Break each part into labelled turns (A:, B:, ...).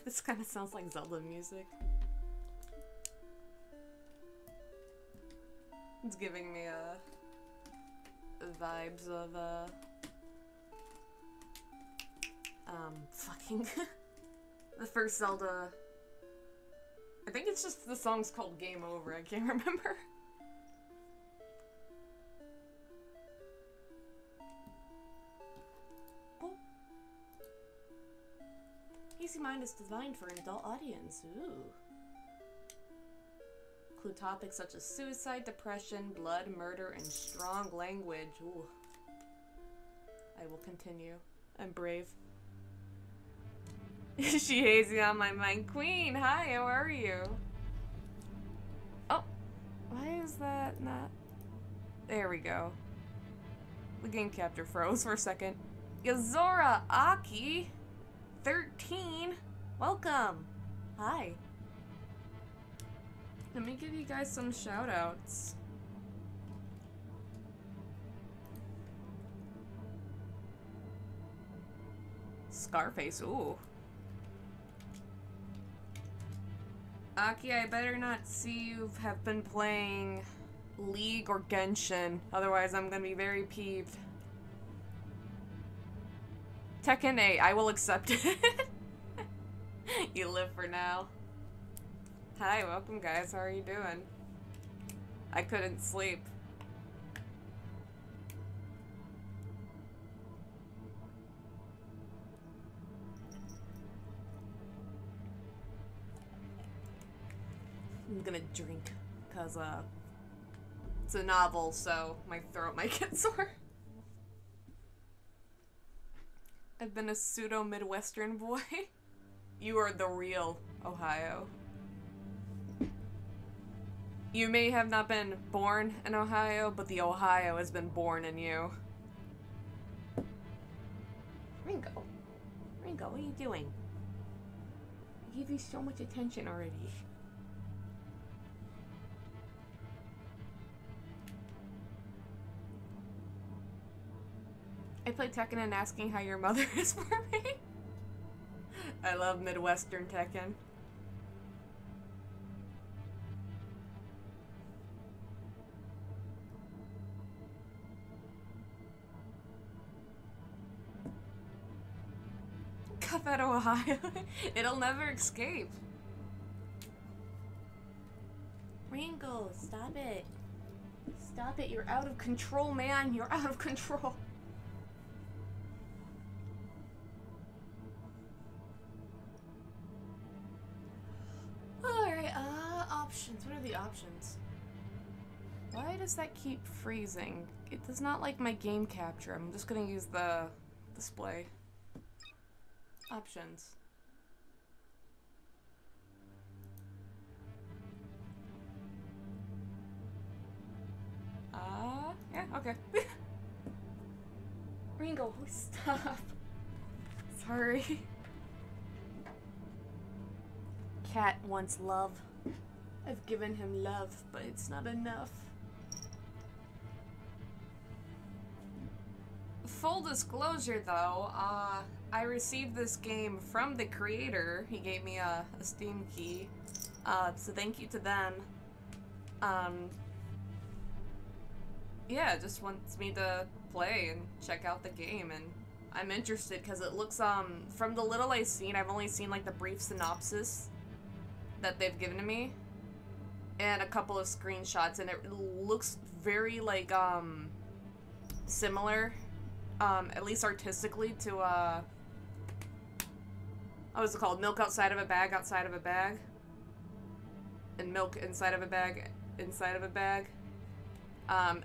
A: This kind of sounds like Zelda music. It's giving me vibes of fucking the first Zelda. I think it's just the song's called Game Over. I can't remember. Hazy Mind is designed for an adult audience. Ooh. Include topics such as suicide, depression, blood, murder, and strong language. Ooh. I will continue. I'm brave. Is she hazy on my mind? Queen, hi, how are you? Oh, why is that not... There we go. The game capture froze for a second. Yazora Aki, 13. Welcome. Hi. Let me give you guys some shout outs. Scarface, ooh. Aki, I better not see you have been playing League or Genshin, otherwise I'm gonna be very peeved. Tekken 8, I will accept it. You live for now. Hi, welcome guys, how are you doing? I couldn't sleep. I'm gonna drink, cause it's a novel, so my throat might get sore. I've been a pseudo Midwestern boy. You are the real Ohio. You may have not been born in Ohio, but the Ohio has been born in you. Ringo. Ringo, what are you doing? I gave you so much attention already. I played Tekken and asking how your mother is for me. I love Midwestern Tekken. Cuphead, Ohio. It'll never escape. Ringo, stop it. Stop it. You're out of control, man. You're out of control. Alright, options. What are the options? Why does that keep freezing? It does not like my game capture. I'm just gonna use the display. Options. Yeah, okay. Ringo, stop. Sorry. Cat wants love. I've given him love, but it's not enough. Full disclosure though, I received this game from the creator. He gave me a Steam key. So thank you to them. Yeah, just wants me to play and check out the game, and I'm interested because it looks, from the little I've seen, I've only seen like the brief synopsis that they've given to me and a couple of screenshots, and it looks very like, similar, at least artistically, to, what was it called? Milk outside of a bag, outside of a bag. And milk inside of a bag, inside of a bag.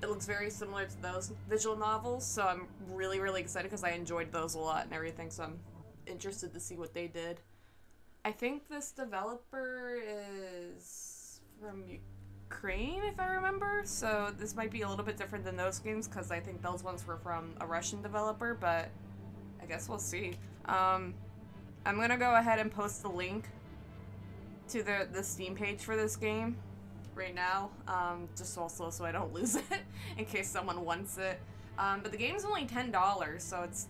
A: It looks very similar to those visual novels, so I'm really, really excited because I enjoyed those a lot and everything, so I'm interested to see what they did. I think this developer is from Ukraine, if I remember, so this might be a little bit different than those games because I think those ones were from a Russian developer, but I guess we'll see. I'm gonna go ahead and post the link to the Steam page for this game right now, just also so I don't lose it in case someone wants it. But the game's only $10, so it's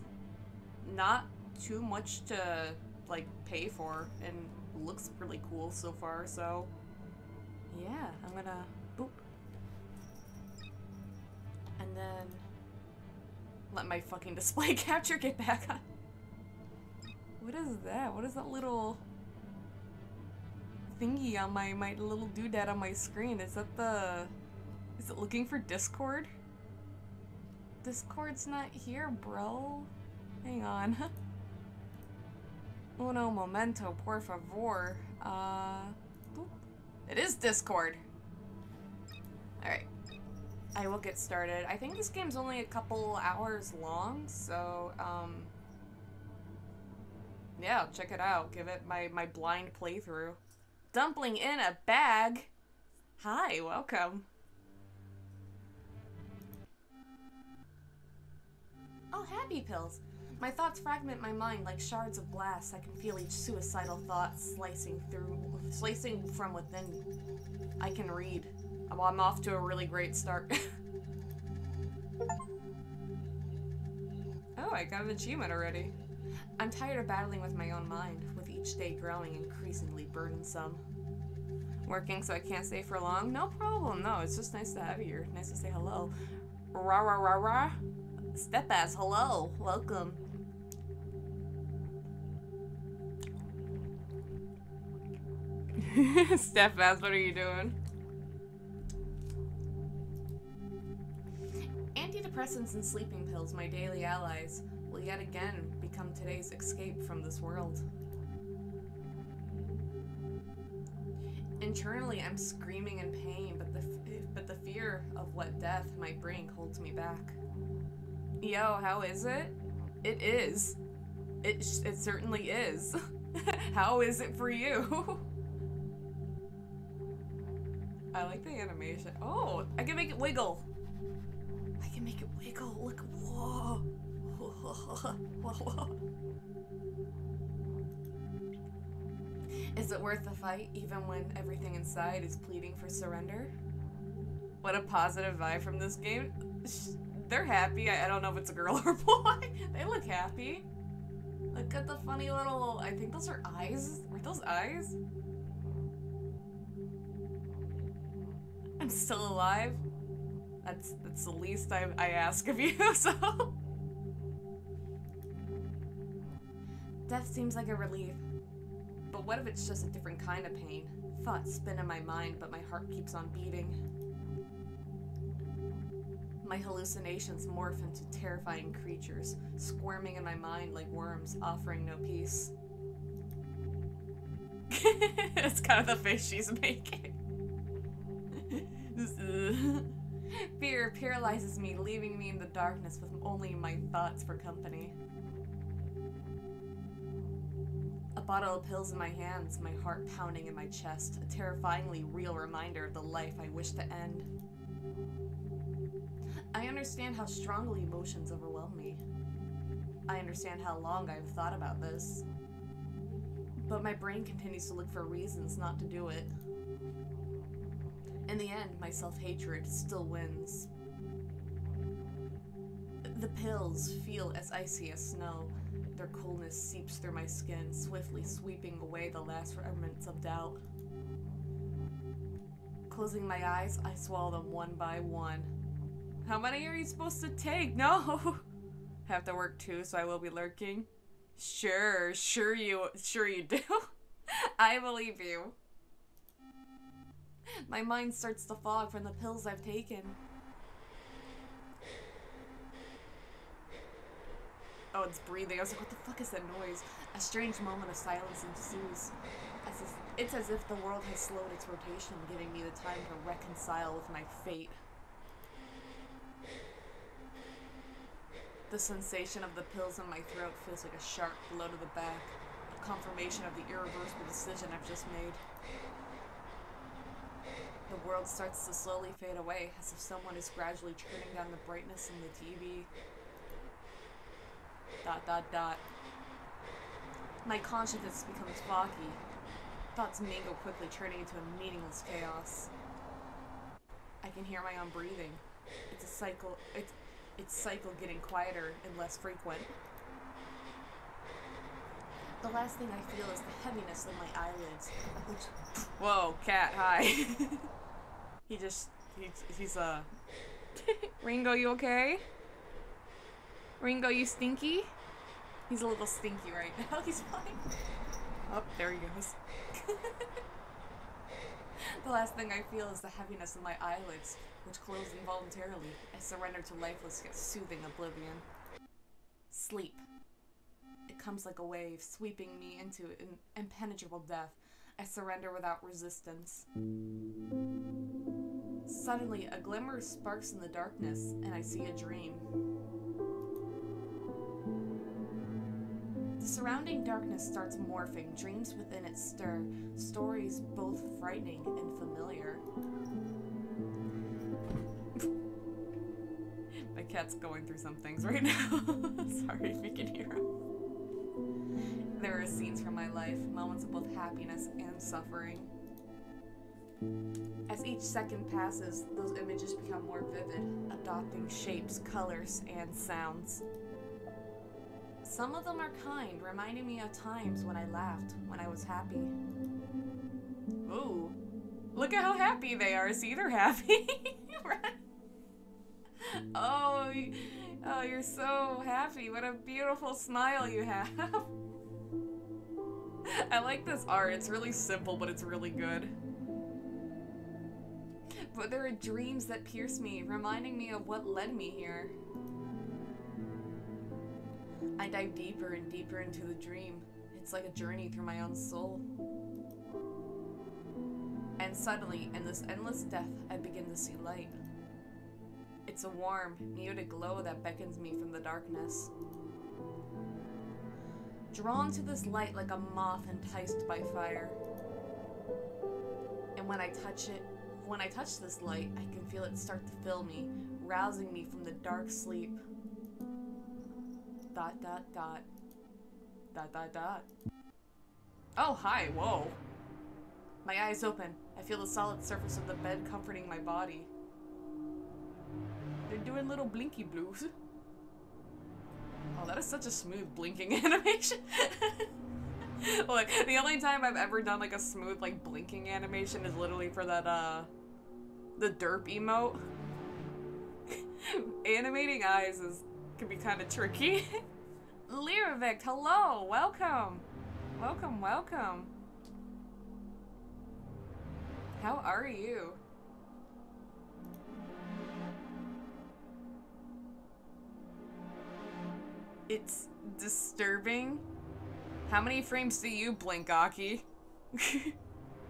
A: not too much to like, pay for, and looks really cool so far, so... Yeah, I'm gonna... boop. And then... let my fucking display capture get back on. What is that? What is that little... thingy on my little doodad on my screen? Is that the... is it looking for Discord? Discord's not here, bro. Hang on. Uno momento, por favor. Boop. It is Discord. Alright. I will get started. I think this game's only a couple hours long, so, yeah, I'll check it out. Give it my blind playthrough. Dumpling in a bag? Hi, welcome. Oh, happy pills. My thoughts fragment my mind like shards of glass. I can feel each suicidal thought slicing from within. I can read. Well, I'm off to a really great start. Oh, I got an achievement already. I'm tired of battling with my own mind, with each day growing increasingly burdensome. Working so I can't stay for long? No problem, no, it's just nice to have you here. Nice to say hello. Rah rah rah rah. Step ass, hello, welcome. Step ass, what are you doing? Antidepressants and sleeping pills, my daily allies, will yet again become today's escape from this world. Internally, I'm screaming in pain, but the fear of what death might bring holds me back. Yo, how is it? It is. It certainly is. How is it for you? I like the animation. Oh, I can make it wiggle. I can make it wiggle. Look, whoa. Whoa. Is it worth the fight, even when everything inside is pleading for surrender? What a positive vibe from this game. They're happy. I don't know if it's a girl or boy. They look happy. Look at the funny little... I think those are eyes. Are those eyes? I'm still alive. That's the least I ask of you, so... Death seems like a relief. But what if it's just a different kind of pain? Thoughts spin in my mind, but my heart keeps on beating. My hallucinations morph into terrifying creatures, squirming in my mind like worms, offering no peace. It's kind of the face she's making. Fear paralyzes me, leaving me in the darkness with only my thoughts for company. A bottle of pills in my hands, my heart pounding in my chest, a terrifyingly real reminder of the life I wish to end. I understand how strongly emotions overwhelm me. I understand how long I've thought about this. But my brain continues to look for reasons not to do it. In the end, my self-hatred still wins. The pills feel as icy as snow. Their coolness seeps through my skin, swiftly sweeping away the last remnants of doubt. Closing my eyes, I swallow them one by one. How many are you supposed to take? No! Have to work too, so I will be lurking. Sure you do. I believe you. My mind starts to fog from the pills I've taken. Oh, it's breathing. I was like, what the fuck is that noise? A strange moment of silence ensues. It's as if the world has slowed its rotation, giving me the time to reconcile with my fate. The sensation of the pills in my throat feels like a sharp blow to the back, a confirmation of the irreversible decision I've just made. The world starts to slowly fade away, as if someone is gradually turning down the brightness in the TV. ... My consciousness becomes foggy. Thoughts mingle quickly, turning into a meaningless chaos. I can hear my own breathing. It's a cycle. It's cycle getting quieter and less frequent. The last thing I feel is the heaviness in my eyelids, which... Whoa, cat, hi. he's Ringo, you okay? Ringo, you stinky? He's a little stinky right now. He's fine. Oh, there he goes. The last thing I feel is the heaviness in my eyelids, which close involuntarily. I surrender to lifeless yet soothing oblivion. Sleep. It comes like a wave, sweeping me into an impenetrable death. I surrender without resistance. Suddenly, a glimmer sparks in the darkness, and I see a dream. The surrounding darkness starts morphing, dreams within it stir, stories both frightening and familiar. My cat's going through some things right now. Sorry if you can hear him. There are scenes from my life, moments of both happiness and suffering. As each second passes, those images become more vivid, adopting shapes, colors, and sounds. Some of them are kind, reminding me of times when I laughed, when I was happy. Ooh, look at how happy they are. See, they're happy. Oh, you're so happy. What a beautiful smile you have. I like this art. It's really simple, but it's really good. But there are dreams that pierce me, reminding me of what led me here. I dive deeper and deeper into the dream. It's like a journey through my own soul. And suddenly, in this endless depth, I begin to see light. It's a warm, muted glow that beckons me from the darkness. Drawn to this light like a moth enticed by fire. And when I touch this light, I can feel it start to fill me, rousing me from the dark sleep. ... Oh, hi, whoa. My eyes open. I feel the solid surface of the bed comforting my body. They're doing little blinky blues. Oh, that is such a smooth blinking animation. Like, the only time I've ever done like a smooth like blinking animation is literally for that the derp emote. Animating eyes can be kind of tricky. Lyrivic, hello, welcome. Welcome. How are you? It's disturbing. How many frames do you blink, Aki?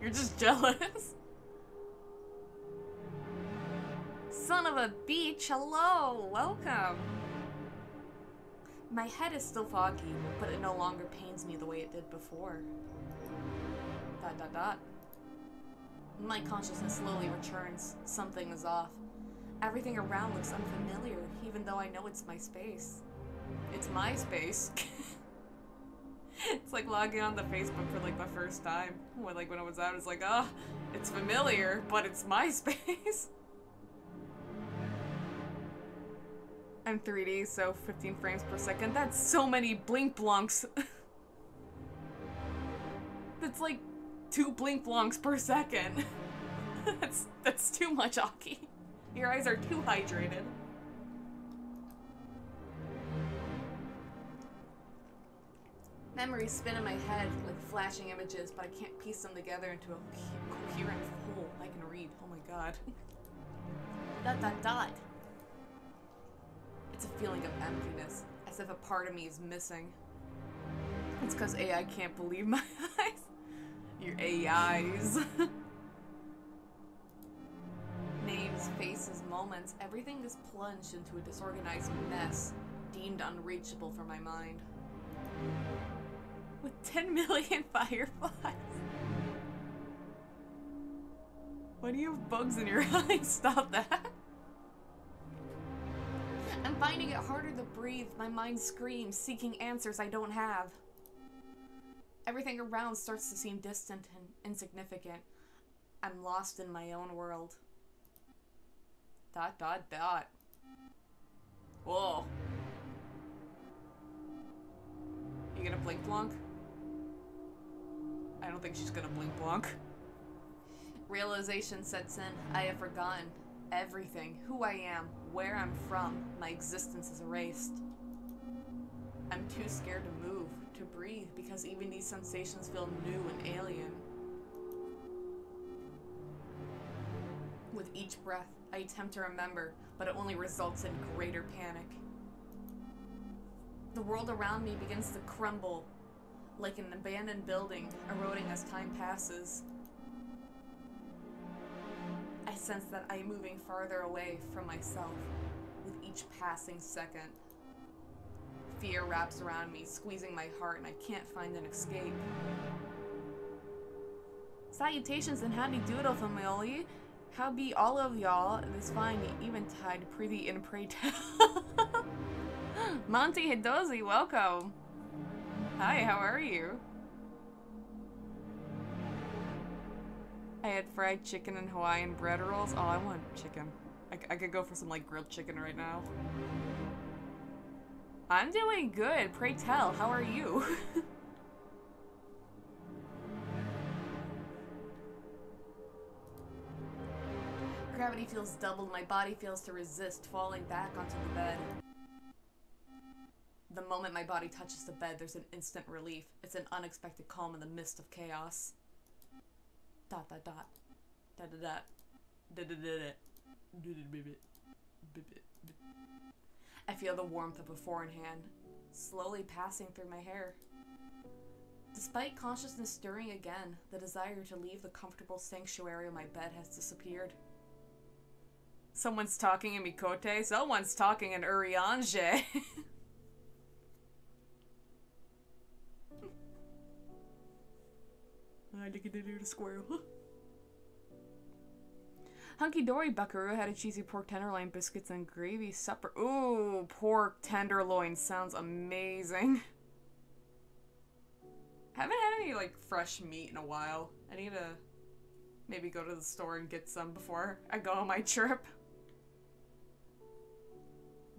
A: You're just jealous. Son of a beach, hello, welcome. My head is still foggy, but it no longer pains me the way it did before. ... My consciousness slowly returns. Something is off. Everything around looks unfamiliar, even though I know it's my space. It's my space. It's like logging on to Facebook for like the first time. When I was out, it's like, oh, it's familiar, but it's my space. I'm 3D, so 15 frames per second. That's so many blink blonks. That's like 2 blink blonks per second. That's too much, Aki. Your eyes are too hydrated. Memories spin in my head like flashing images, but I can't piece them together into a coherent whole I can read. Oh my god. ... It's a feeling of emptiness, as if a part of me is missing. It's because AI can't believe my eyes. Your AIs. Names, faces, moments, everything is plunged into a disorganized mess, deemed unreachable for my mind. With 10 million fireflies. Why do you have bugs in your eyes? Stop that. I'm finding it harder to breathe. My mind screams, seeking answers I don't have. Everything around starts to seem distant and insignificant. I'm lost in my own world. ... Whoa. You gonna blink blonk? I don't think she's gonna blink blonk. Realization sets in. I have forgotten everything. Who I am, where I'm from, my existence is erased. I'm too scared to move, to breathe, because even these sensations feel new and alien. With each breath, I attempt to remember, but it only results in greater panic. The world around me begins to crumble, like an abandoned building, eroding as time passes. I sense that I am moving farther away from myself with each passing second. Fear wraps around me, squeezing my heart, and I can't find an escape. Salutations and howdy doodle, family. How be all of y'all this fine eventide, prithee and pray tell. Monty Hidozi, welcome. Hi, how are you? I had fried chicken and Hawaiian bread rolls. Oh, I want chicken. I could go for some like grilled chicken right now. I'm doing good. Pray tell, how are you? Gravity feels doubled. My body feels to resist, falling back onto the bed. The moment my body touches the bed, there's an instant relief. It's an unexpected calm in the midst of chaos. Dot dot dot. Dot dot dot. Dot dot dot. I feel the warmth of a foreign hand slowly passing through my hair. Despite consciousness stirring again, the desire to leave the comfortable sanctuary of my bed has disappeared. Someone's talking in Mikote, someone's talking in Uriange. I look at the squirrel. Hunky Dory Buckaroo had a cheesy pork tenderloin, biscuits, and gravy supper. Ooh, pork tenderloin sounds amazing. Haven't had any, like, fresh meat in a while. I need to maybe go to the store and get some before I go on my trip.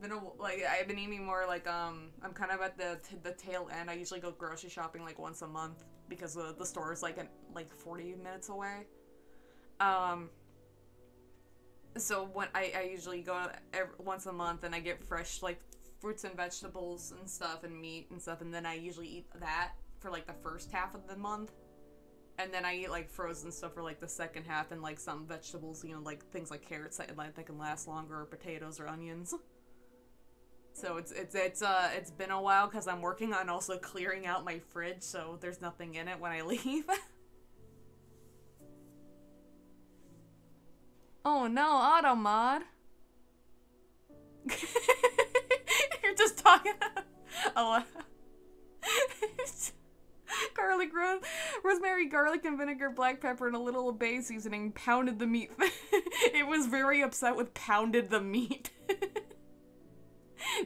A: I've been eating more, like, I'm kind of at the tail end. I usually go grocery shopping, like, once a month because the store is, like, 40 minutes away. So when I usually go once a month and I get fresh, like, fruits and vegetables and stuff and meat and stuff, and then I usually eat that for, like, the first half of the month. And then I eat, like, frozen stuff for, like, the second half and, like, some vegetables, you know, like, things like carrots that can last longer, or potatoes or onions. So it's been a while because I'm working on also clearing out my fridge so there's nothing in it when I leave. Oh no, Automod. You're just talking. Oh. Garlic, rosemary, garlic, and vinegar, black pepper, and a little bay seasoning. Pounded the meat. It was very upset with pounded the meat.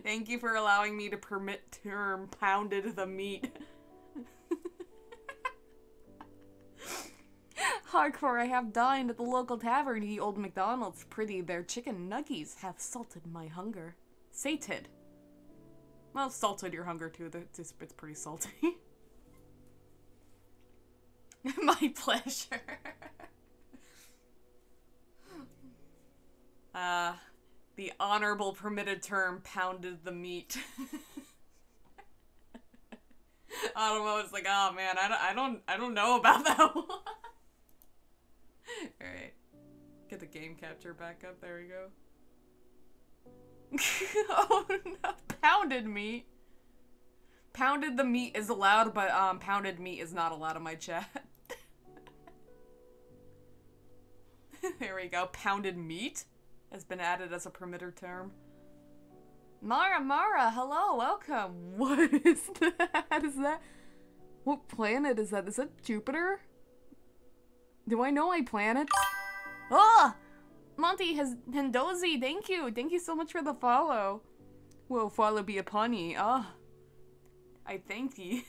A: Thank you for allowing me to permit term pounded the meat. Hardcore, I have dined at the local tavern, ye old McDonald's. Pretty, their chicken nuggies have salted my hunger. Sated. Well, salted your hunger too. It's pretty salty. My pleasure. The honorable permitted term pounded the meat. I don't know. It's like, oh man, I don't know about that one. All right, get the game capture back up. There we go. Oh no, pounded meat. Pounded the meat is allowed, but pounded meat is not allowed in my chat. There we go. Pounded meat has been added as a permitter term. Mara, hello, welcome. What is that? Is that... What planet is that? Is that Jupiter? Do I know my planets? Ah! Monty Hendozi, thank you. Thank you so much for the follow. Will follow be upon ye. Ah. I thank ye.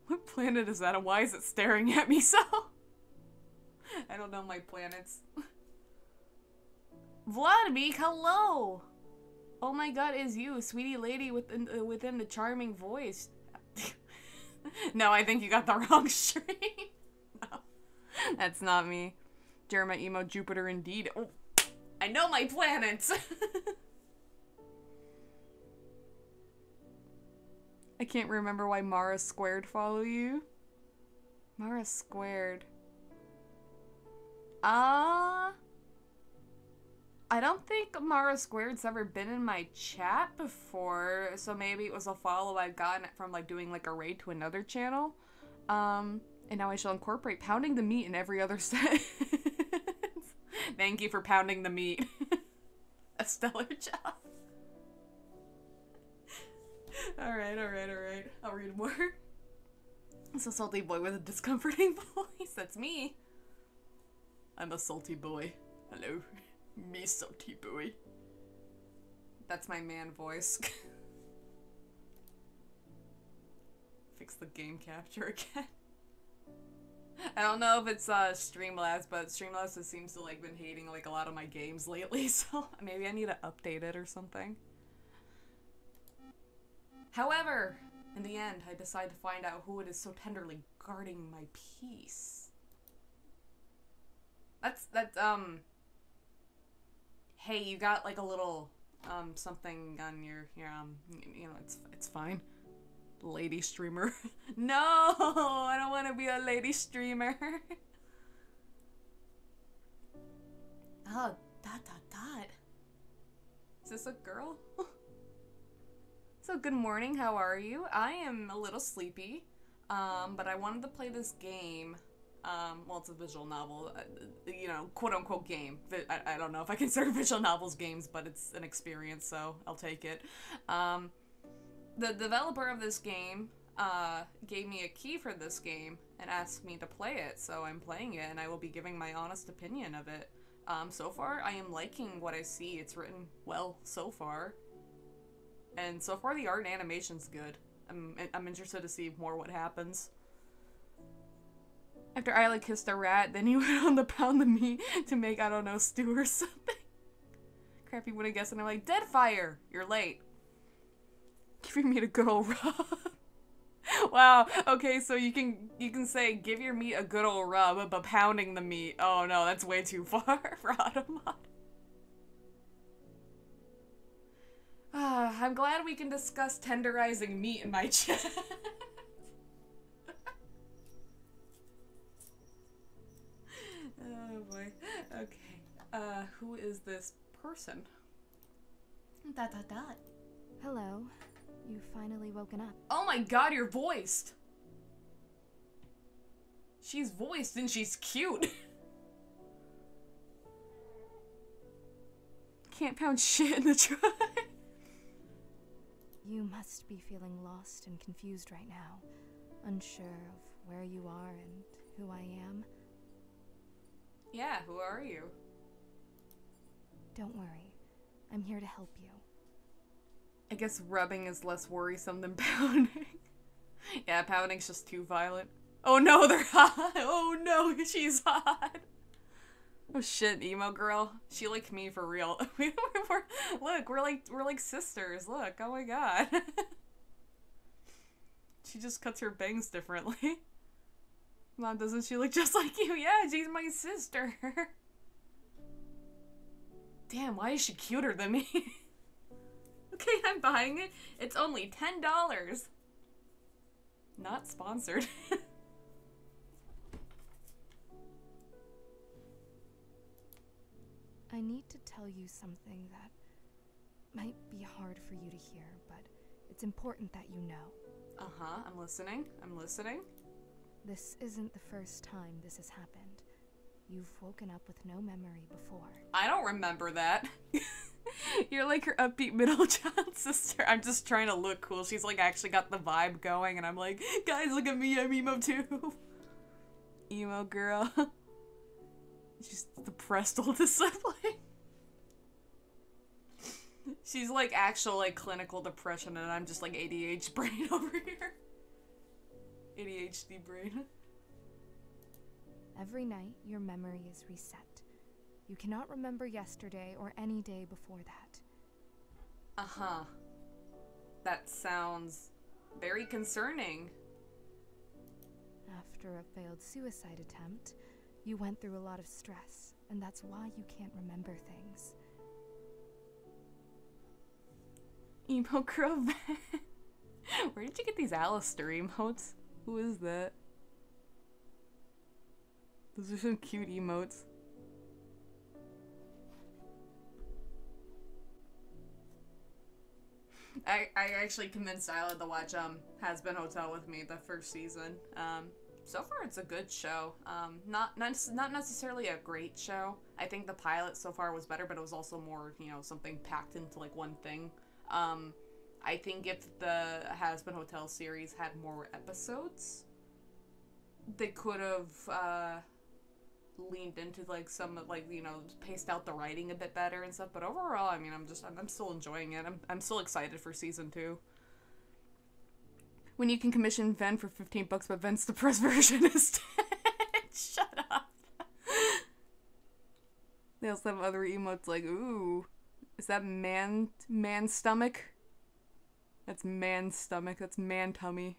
A: What planet is that and why is it staring at me so? I don't know my planets. Vladimir, hello! Oh my god, is you, sweetie lady within the charming voice. No, I think you got the wrong stream. No, that's not me. Jeremiah Emo Jupiter indeed. Oh, I know my planets. I can't remember why Mara Squared follow you. Mara Squared. I don't think Mara Squared's ever been in my chat before, so maybe it was a follow I've gotten it from like doing like a raid to another channel. And now I shall incorporate pounding the meat in every other sentence. Thank you for pounding the meat. A stellar job. Alright. I'll read more. It's a salty boy with a discomforting voice. That's me. I'm a salty boy. Hello. Me salty boy. That's my man voice. Fix the game capture again. I don't know if it's Streamlabs, but Streamlabs just seems to like been hating like a lot of my games lately, so maybe I need to update it or something. However, in the end, I decide to find out who it is so tenderly guarding my peace. That's hey, you got like a little something on your you know, it's fine. Lady streamer. No, I don't want to be a lady streamer. Oh, dot. Is this a girl? So good morning, how are you? I am a little sleepy, but I wanted to play this game. Well, it's a visual novel, you know, quote-unquote game. I don't know if I consider visual novels games, but it's an experience, so I'll take it. The developer of this game gave me a key for this game and asked me to play it, so I'm playing it, and I will be giving my honest opinion of it. So far, I am liking what I see. It's written well so far. And so far, the art and animation's good. I'm interested to see more what happens. After Isla kissed a rat, then he went on to pound the meat to make, I don't know, stew or something. Crappy would have guessed, and I'm like, Deadfire! You're late. Give your meat a good old rub. Wow, okay, so you can say, give your meat a good old rub, but pounding the meat. Oh no, that's way too far for Automod. I'm glad we can discuss tenderizing meat in my chat. Oh boy. Okay. Who is this person? Dot.
B: Hello. You've finally woken up.
A: Oh my god, you're voiced! She's voiced and she's cute. Can't pound shit in the truck.
B: You must be feeling lost and confused right now, unsure of where you are and who I am.
A: Yeah, who are you?
B: Don't worry. I'm here to help you.
A: I guess rubbing is less worrisome than pounding. Yeah, pounding's just too violent. Oh no, they're hot! Oh no, she's hot! Oh shit, emo girl. She like me for real. Look, we're like sisters. Look, oh my god. She just cuts her bangs differently. Mom, doesn't she look just like you? Yeah, she's my sister. Damn, why is she cuter than me? Okay, I'm buying it. It's only $10. Not sponsored.
B: I need to tell you something that might be hard for you to hear, but it's important that you know.
A: Uh-huh, I'm listening.
B: This isn't the first time this has happened. You've woken up with no memory before.
A: I don't remember that. You're like her upbeat middle child sister. I'm just trying to look cool. She's like actually got the vibe going, and I'm like, guys, look at me, I'm emo too. Emo girl. She's depressed older sibling. She's like actual like clinical depression, and I'm just like ADHD brain over here. ADHD brain.
B: Every night, your memory is reset. You cannot remember yesterday or any day before that.
A: Uh-huh. That sounds very concerning.
B: After a failed suicide attempt, you went through a lot of stress, and that's why you can't remember things.
A: Emo girl. Where did you get these Alistair emotes? Who is that? Those are some cute emotes. I actually convinced Isla to watch Has Been Hotel with me the first season. So far it's a good show. Not necessarily a great show. I think the pilot so far was better, but it was also more, you know, something packed into like one thing. I think if the Has Been Hotel series had more episodes, they could have leaned into like some, like, you know, paced out the writing a bit better and stuff. But overall, I mean, I'm still enjoying it. I'm still excited for season 2. When you can commission Ven for $15, but Ven's the press version is dead. Shut up. They also have other emotes like, ooh, is that man stomach? That's man stomach. That's man tummy.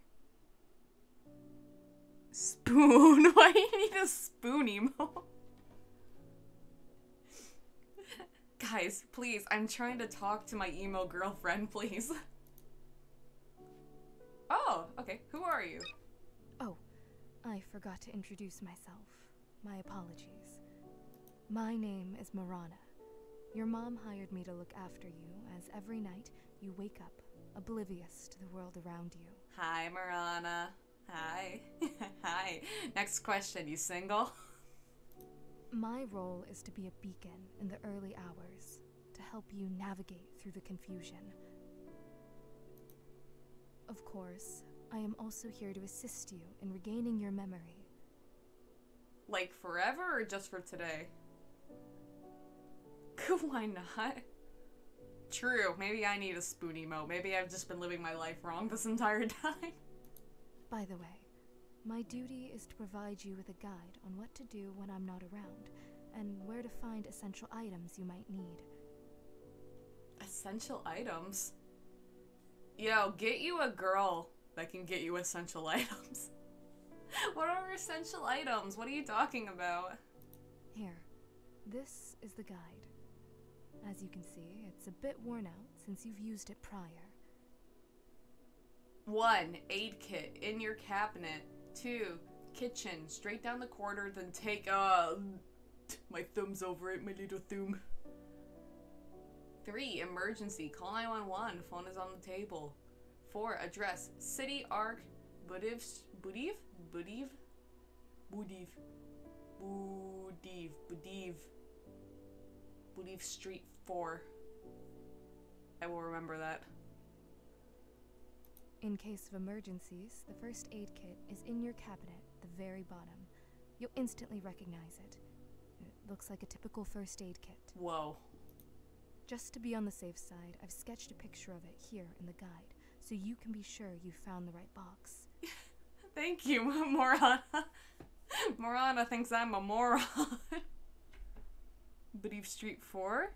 A: Spoon. Why do you need a spoon emo? Guys, please, I'm trying to talk to my emo girlfriend, please. Oh, okay. Who are you?
B: Oh, I forgot to introduce myself. My apologies. My name is Marana. Your mom hired me to look after you, as every night you wake up oblivious to the world around you.
A: Hi, Marana. Hi. Hi. Next question, you single?
B: My role is to be a beacon in the early hours, to help you navigate through the confusion. Of course, I am also here to assist you in regaining your memory.
A: Like forever or just for today? Why not? True, maybe I need a spoon emote. Maybe I've just been living my life wrong this entire time.
B: By the way, my duty is to provide you with a guide on what to do when I'm not around, and where to find essential items you might need.
A: Essential items? Yo, get you a girl that can get you essential items. What are essential items? What are you talking about?
B: Here, this is the guide. As you can see, it's a bit worn out since you've used it prior.
A: 1. Aid kit in your cabinet. 2. Kitchen, straight down the corridor, then take, my thumb's over it, my little thumb. 3. Emergency, call 911, phone is on the table. 4. Address, City Arc, Budiv Street 4. I will remember that.
B: In case of emergencies, the first aid kit is in your cabinet at the very bottom. You'll instantly recognize it. It looks like a typical first aid kit.
A: Whoa.
B: Just to be on the safe side, I've sketched a picture of it here in the guide, so you can be sure you found the right box.
A: Thank you, Morana. Morana thinks I'm a moron. Budiv Street 4?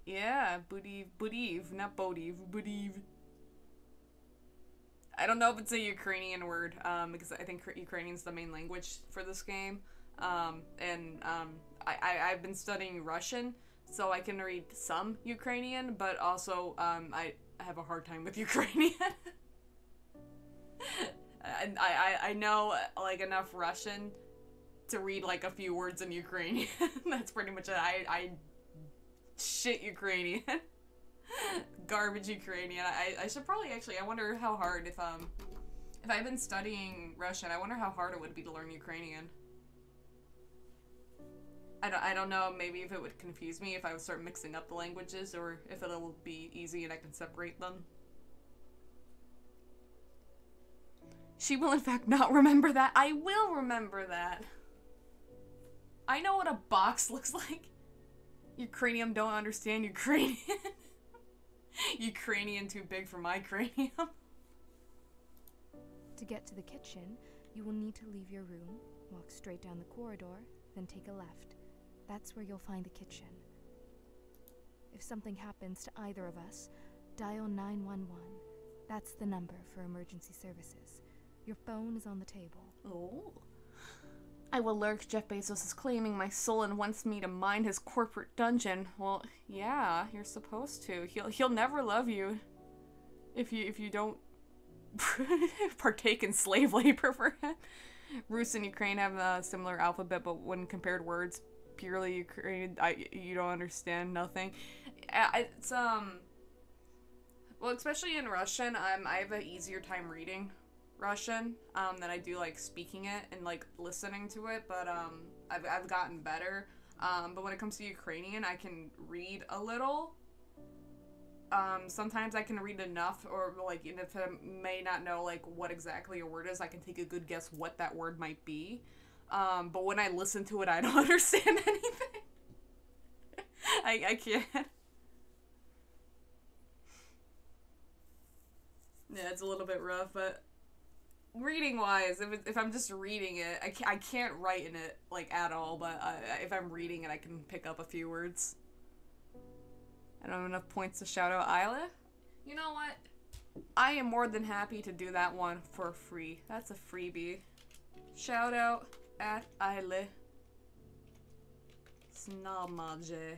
A: Yeah, Budiv, not Bodiv, Budiv. I don't know if it's a Ukrainian word, because I think Ukrainian's the main language for this game. I've been studying Russian, so I can read some Ukrainian, but also, I have a hard time with Ukrainian. And I know, like, enough Russian to read, like, a few words in Ukrainian. That's pretty much it. I shit Ukrainian. Garbage Ukrainian. I should probably actually, I wonder how hard, if I've been studying Russian, I wonder how hard it would be to learn Ukrainian. I don't know, maybe if it would confuse me if I would start mixing up the languages, or if it'll be easy and I can separate them. She will in fact not remember that. I will remember that. I know what a box looks like. Ukrainian don't understand Ukrainian. Ukrainian too big for my cranium.
B: To get to the kitchen, you will need to leave your room, walk straight down the corridor, then take a left. That's where you'll find the kitchen. If something happens to either of us, dial 911. That's the number for emergency services. Your phone is on the table.
A: Oh. I will lurk. Jeff Bezos is claiming my soul and wants me to mine his corporate dungeon. Well, yeah, you're supposed to. He'll never love you if you don't partake in slave labor for him. Rus and Ukraine have a similar alphabet, but when compared words, purely Ukrainian, you don't understand nothing. It's well, especially in Russian, I have an easier time reading Russian than I do like speaking it and like listening to it, but I've gotten better. But when it comes to Ukrainian, I can read a little. Sometimes I can read enough, or like if I may not know like what exactly a word is, I can take a good guess what that word might be. But when I listen to it, I don't understand anything. I can't. Yeah, it's a little bit rough, but reading wise, if I'm just reading it, I can't write in it like at all, but if I'm reading it, I can pick up a few words. I don't have enough points to shout out Isla. You know what? I am more than happy to do that one for free. That's a freebie. Shout out at Isla. Snamaje.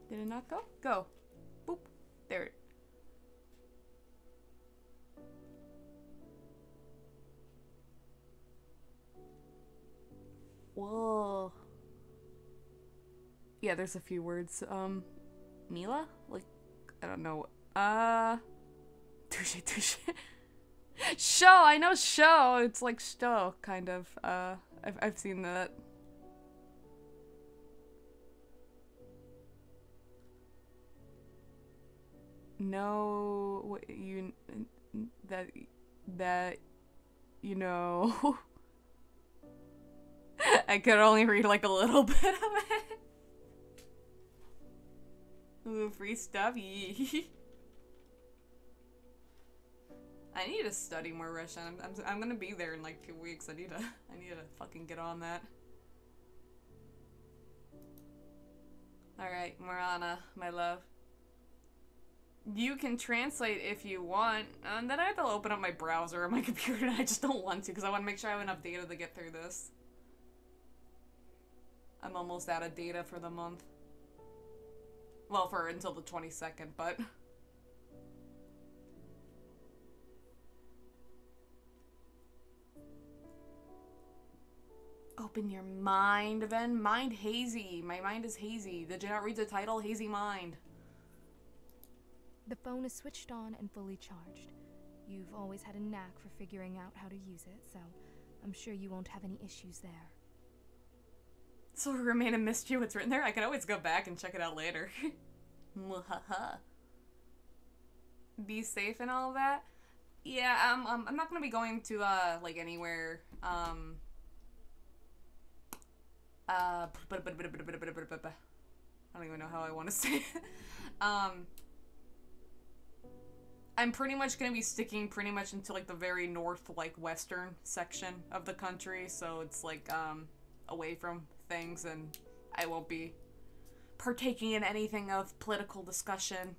A: Did it not go? Go. Boop. There. Whoa. Yeah, there's a few words. Mila? Like, I don't know. Touche. Show! I know show! It's like sto, kind of. I've seen that. No, what you that you know. I could only read like a little bit of it. Ooh, free stuff. I need to study more Russian. I'm gonna be there in like 2 weeks. I need to fucking get on that. All right, Marana, my love. You can translate if you want, and then I have to open up my browser or my computer, and I just don't want to because I want to make sure I have enough data to get through this. I'm almost out of data for the month. Well, for until the 22nd, but... Open your mind, then. Mind hazy. My mind is hazy. Did you not read the title? Hazy Mind.
B: The phone is switched on and fully charged. You've always had a knack for figuring out how to use it, so I'm sure you won't have any issues there.
A: So remain a mystery what's written there? I can always go back and check it out later. Be safe and all that? Yeah, I'm not gonna be going to, like, anywhere, I don't even know how I want to say it. I'm pretty much gonna be sticking pretty much into, like, the very north, like, western section of the country, so it's, like, away from things, and I won't be partaking in anything of political discussion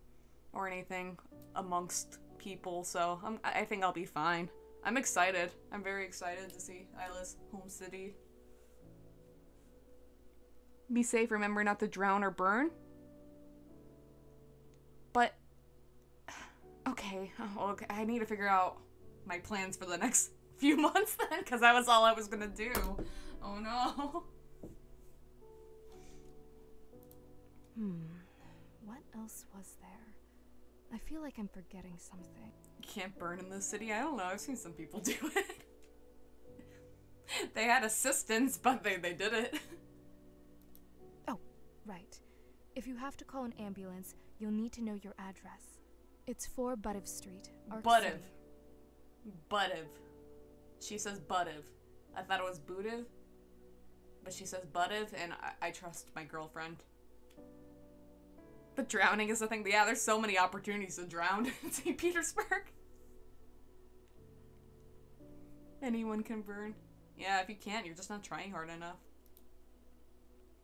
A: or anything amongst people, so I think I'll be fine. I'm excited. I'm very excited to see Isla's home city. Be safe, remember not to drown or burn. But, okay, I need to figure out my plans for the next few months then, because that was all I was gonna do. Oh no.
B: What else was there? I feel like I'm forgetting something.
A: You can't burn in this city? I don't know, I've seen some people do it. They had assistance, but they did it.
B: Oh, right. If you have to call an ambulance, you'll need to know your address. It's 4 Budiv Street, Arc City.
A: Budiv. She says Budiv. I thought it was Budiv, but she says Budiv, and I trust my girlfriend. But drowning is the thing. But yeah, there's so many opportunities to drown in St. Petersburg. Anyone can burn. Yeah, if you can't, you're just not trying hard enough.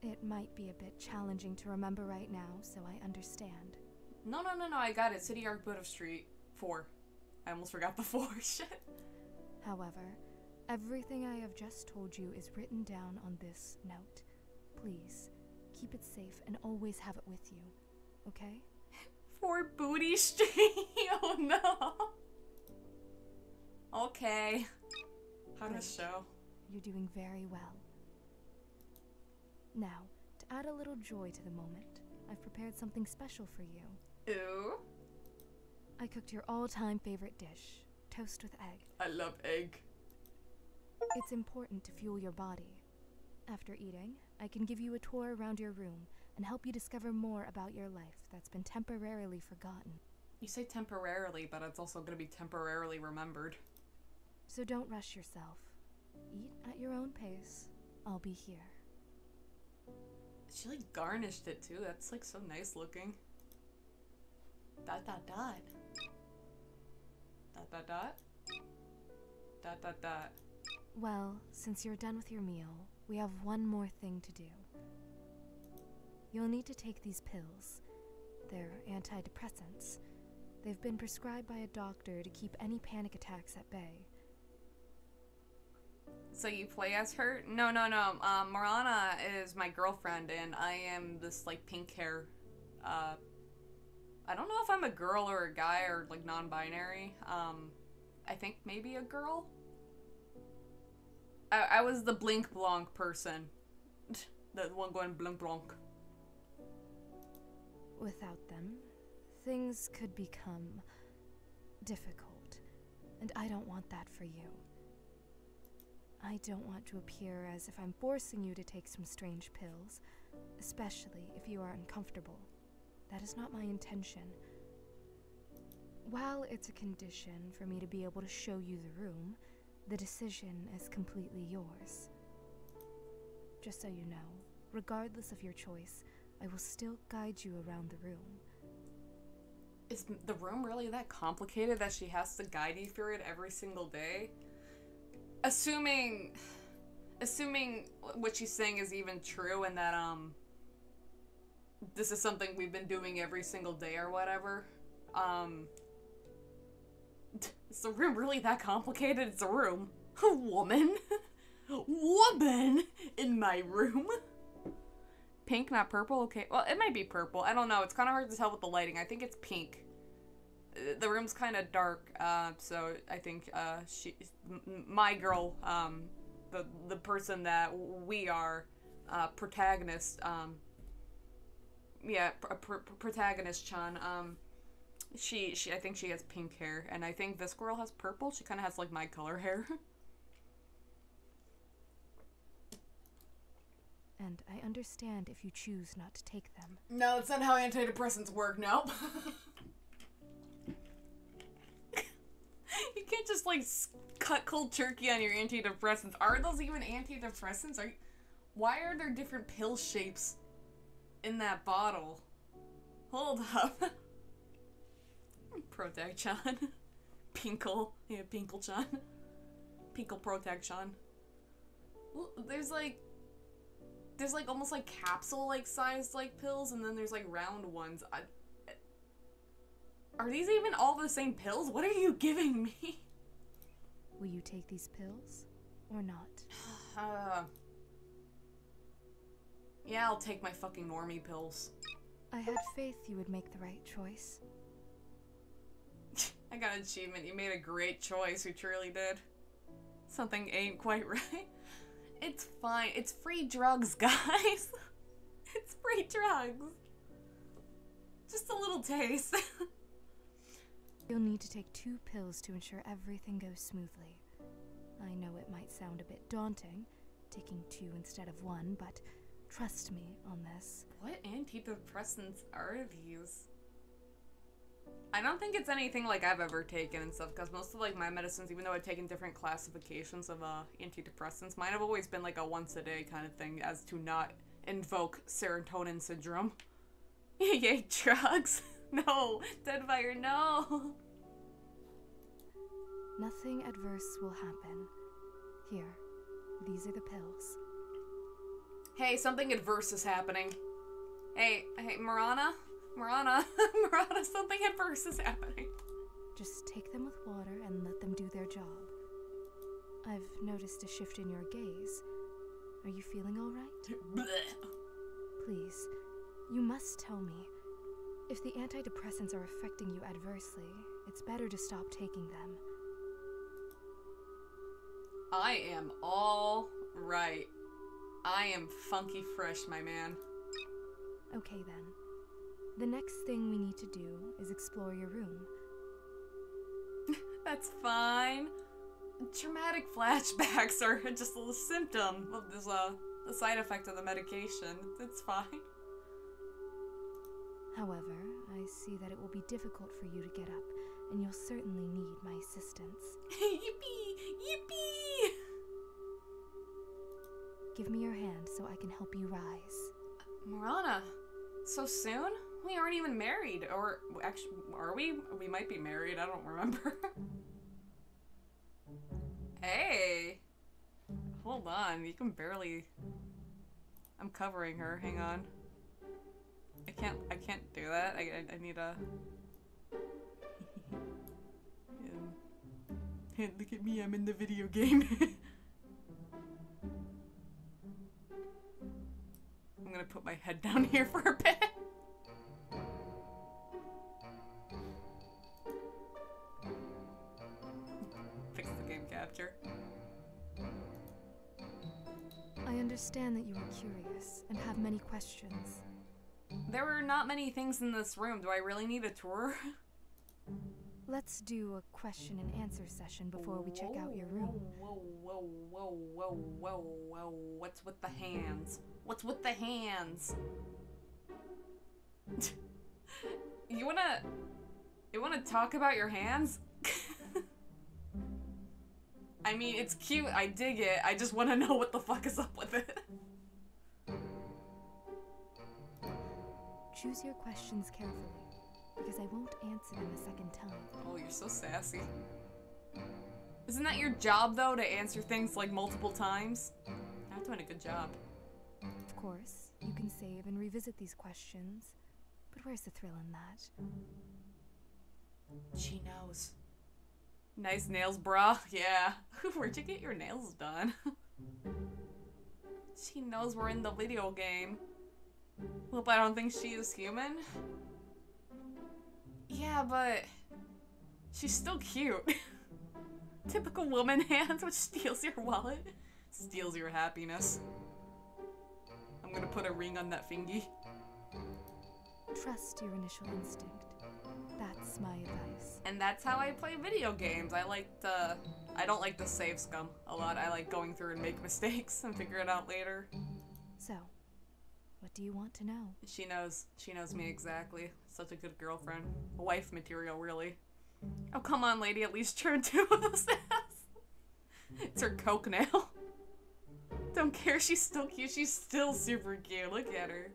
B: It might be a bit challenging to remember right now, so I understand.
A: No, no, no, no, I got it. City Arc Buddha Street 4. I almost forgot the 4. Shit.
B: However, everything I have just told you is written down on this note. Please, keep it safe and always have it with you, okay?
A: 4 Booty Street. Oh no. Okay. How does it show?
B: You're doing very well. Now, to add a little joy to the moment, I've prepared something special for you.
A: Ooh.
B: I cooked your all-time favorite dish, toast with egg.
A: I love egg.
B: It's important to fuel your body. After eating, I can give you a tour around your room and help you discover more about your life that's been temporarily forgotten.
A: You say temporarily, but it's also going to be temporarily remembered.
B: So don't rush yourself. Eat at your own pace. I'll be here.
A: She like garnished it too. That's like so nice looking. Dot dot dot. Dot dot dot. Dot dot dot.
B: Well, since you're done with your meal, we have one more thing to do. You'll need to take these pills. They're antidepressants. They've been prescribed by a doctor to keep any panic attacks at bay.
A: So you play as her? No, no, no. Marana is my girlfriend, and I am this, like, pink hair. I don't know if I'm a girl or a guy or, like, non-binary. I think maybe a girl? I was the blink blonk person. The one going blink blonk.
B: Without them, things could become difficult, and I don't want that for you. I don't want to appear as if I'm forcing you to take some strange pills, especially if you are uncomfortable. That is not my intention. While it's a condition for me to be able to show you the room, the decision is completely yours. Just so you know, regardless of your choice, I will still guide you around the room.
A: Is the room really that complicated that she has to guide you through it every single day? Assuming what she's saying is even true and that, this is something we've been doing every single day or whatever, is the room really that complicated? It's a room. A woman. Woman in my room. Pink, not purple? Okay. Well, it might be purple. I don't know. It's kind of hard to tell with the lighting. I think it's pink. The room's kind of dark, so I think, my girl, the person that we are, protagonist, protagonist Chan, I think she has pink hair, and I think this girl has purple. She kind of has, like, my color hair.
B: And I understand if you choose not to take them.
A: No, that's not how antidepressants work, nope. You can't just, like, cut cold turkey on your antidepressants. Are those even antidepressants? Why are there different pill shapes in that bottle? Hold up. Protag-chan. Pinkle. Yeah, Pinkle-chan. Pinkle Protag-chan. Well, there's like almost like capsule-like sized like pills, and then there's like round ones. Are these even all the same pills? What are you giving me?
B: Will you take these pills or not?
A: Yeah, I'll take my fucking normie pills.
B: I had faith you would make the right choice.
A: I got an achievement. You made a great choice. You truly did. Something ain't quite right. It's fine. It's free drugs, guys. It's free drugs. Just a little taste.
B: You'll need to take 2 pills to ensure everything goes smoothly. I know it might sound a bit daunting, taking 2 instead of 1, but trust me on this.
A: What antidepressants are these? I don't think it's anything like I've ever taken and stuff, because most of like my medicines, even though I've taken different classifications of antidepressants, mine have always been like a once a day kind of thing, as to not invoke serotonin syndrome. Yay, drugs! No! Deadfire, no!
B: Nothing adverse will happen. Here, these are the pills.
A: Hey, something adverse is happening. Hey, Marana? Marana, Marana, something adverse is happening.
B: Just take them with water and let them do their job. I've noticed a shift in your gaze. Are you feeling all right? Please, you must tell me. If the antidepressants are affecting you adversely, it's better to stop taking them.
A: I am all right. I am funky fresh, my man.
B: Okay then. The next thing we need to do is explore your room.
A: That's fine. Traumatic flashbacks are just a symptom of this, the side effect of the medication. It's fine.
B: However, I see that it will be difficult for you to get up, and you'll certainly need my assistance.
A: Yippee! Yippee!
B: Give me your hand so I can help you rise.
A: Marana, so soon? We aren't even married. Or, actually, are we? We might be married, I don't remember. Hey! Hold on, you can barely... I'm covering her, hang on. I can't do that. I need a... Look at me, I'm in the video game. I'm gonna put my head down here for a bit. Fix the game capture.
B: I understand that you are curious and have many questions.
A: There were not many things in this room. Do I really need a tour?
B: Let's do a question and answer session before we check out your room.
A: Whoa, whoa, whoa, whoa, whoa, whoa. What's with the hands? What's with the hands? You wanna talk about your hands? I mean, it's cute, I dig it. I just wanna know what the fuck is up with it.
B: Choose your questions carefully, because I won't answer them a second time.
A: Oh, you're so sassy. Isn't that your job, though, to answer things like multiple times? Not doing a good job.
B: Of course, you can save and revisit these questions, but where's the thrill in that?
A: She knows. Nice nails, brah. Yeah. Where'd you get your nails done? She knows we're in the video game. Well, I don't think she is human. Yeah, but she's still cute. Typical woman hands, which steals your wallet. Steals your happiness. I'm gonna put a ring on that fingy.
B: Trust your initial instinct. That's my advice.
A: And that's how I play video games. I don't like the save scum a lot. I like going through and make mistakes and figure it out later.
B: So, what do you want to know?
A: She knows me exactly. Such a good girlfriend. Wife material, really. Oh, come on, lady, at least turn two of those ass. It's her coke nail. Don't care, she's still cute. She's still super cute. Look at her.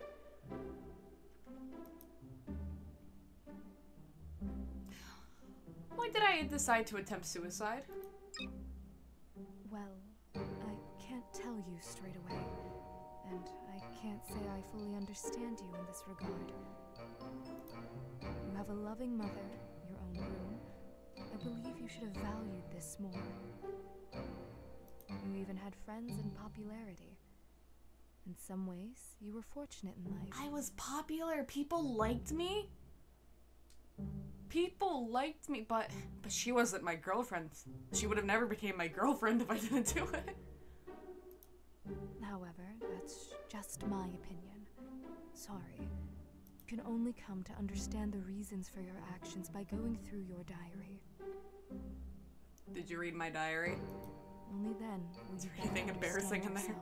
A: Why did I decide to attempt suicide?
B: Well, I can't tell you straight away, and I can't say I fully understand you in this regard. You have a loving mother, your own room. I believe you should have valued this more. You even had friends and popularity. In some ways, you were fortunate in life.
A: I was popular. People liked me. People liked me, but she wasn't my girlfriend. She would have never became my girlfriend if I didn't do it.
B: However, that's just my opinion. Sorry. You can only come to understand the reasons for your actions by going through your diary.
A: Did you read my diary?
B: Only then will
A: Is
B: you
A: there anything embarrassing in there?
B: yourself.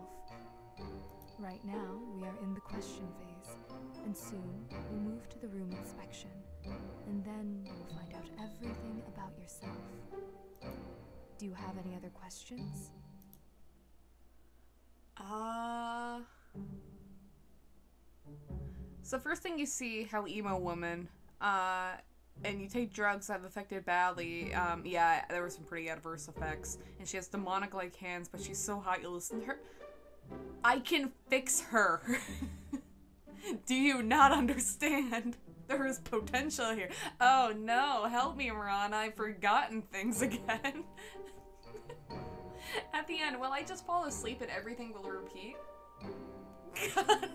B: Right now, we are in the question phase, and soon we'll move to the room inspection, and then you'll find out everything about yourself. Do you have any other questions?
A: So first thing you see, how emo woman, and you take drugs that have affected badly, yeah, there were some pretty adverse effects, and she has demonic-like hands, but she's so hot, you listen to her. I can fix her. Do you not understand? There is potential here. Oh no, help me, Marana. I've forgotten things again. At the end, will I just fall asleep and everything will repeat? God.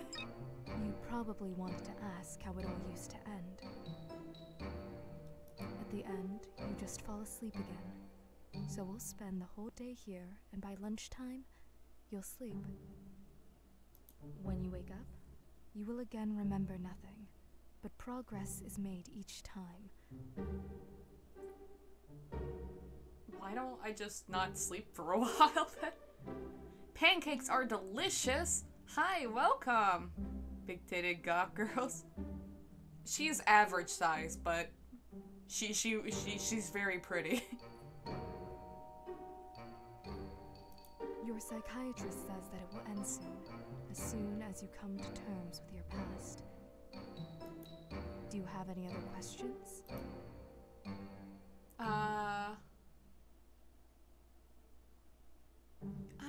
B: You probably wanted to ask how it all used to end. At the end, you just fall asleep again. So we'll spend the whole day here, and by lunchtime, you'll sleep. When you wake up, you will again remember nothing, but progress is made each time.
A: Why don't I just not sleep for a while then? Pancakes are delicious! Hi, welcome! Big-titted goth girls. She's average size, but she's very pretty.
B: Your psychiatrist says that it will end soon as you come to terms with your past. Do you have any other questions?
A: I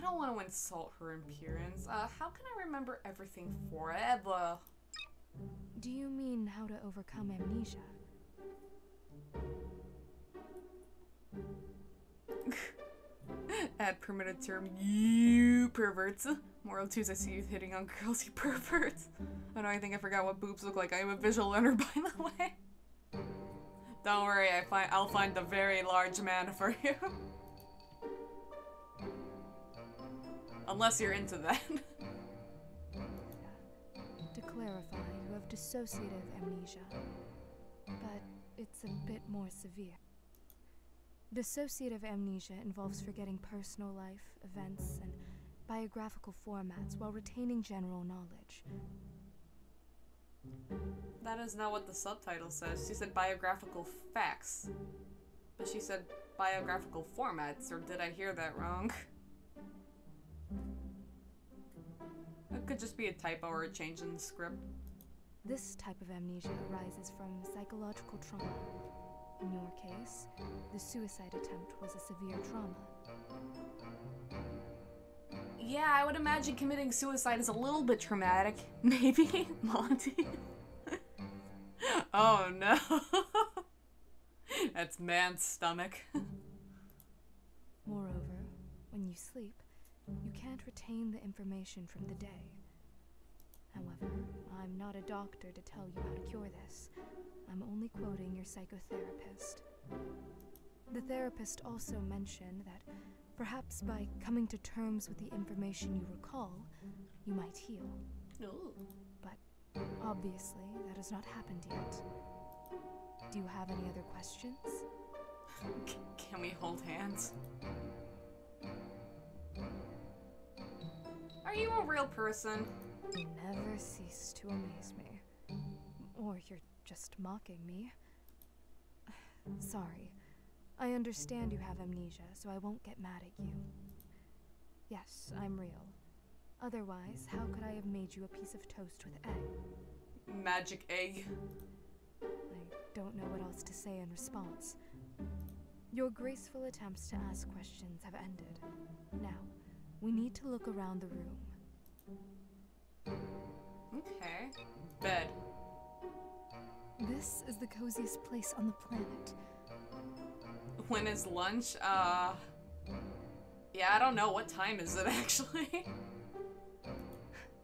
A: don't want to insult her appearance. How can I remember everything forever?
B: Do you mean how to overcome amnesia?
A: Add permitted term, you perverts. Moral 2s, I see you hitting on girls, you perverts. Oh no, I think I forgot what boobs look like. I am a visual learner, by the way. Don't worry, I'll find the very large man for you. Unless you're into that.
B: To clarify, you have dissociative amnesia, but it's a bit more severe. Dissociative amnesia involves forgetting personal life, events, and biographical formats while retaining general knowledge.
A: That is not what the subtitle says. She said biographical facts. But she said biographical formats, or did I hear that wrong? It could just be a typo or a change in the script.
B: This type of amnesia arises from psychological trauma. In your case, the suicide attempt was a severe trauma.
A: Yeah, I would imagine committing suicide is a little bit traumatic. Maybe? Monty? Oh no. That's man's stomach.
B: Moreover, when you sleep, you can't retain the information from the day. However, I'm not a doctor to tell you how to cure this. I'm only quoting your psychotherapist. The therapist also mentioned that perhaps by coming to terms with the information you recall, you might heal.
A: Ooh.
B: But obviously, that has not happened yet. Do you have any other questions?
A: Can we hold hands? Are you a real person?
B: You never cease to amaze me. Or you're just mocking me. Sorry. I understand you have amnesia, so I won't get mad at you. Yes, I'm real. Otherwise, how could I have made you a piece of toast with egg?
A: Magic egg.
B: I don't know what else to say in response. Your graceful attempts to ask questions have ended. Now, we need to look around the room.
A: Okay. Bed.
B: This is the coziest place on the planet.
A: When is lunch? Yeah, I don't know. What time is it, actually?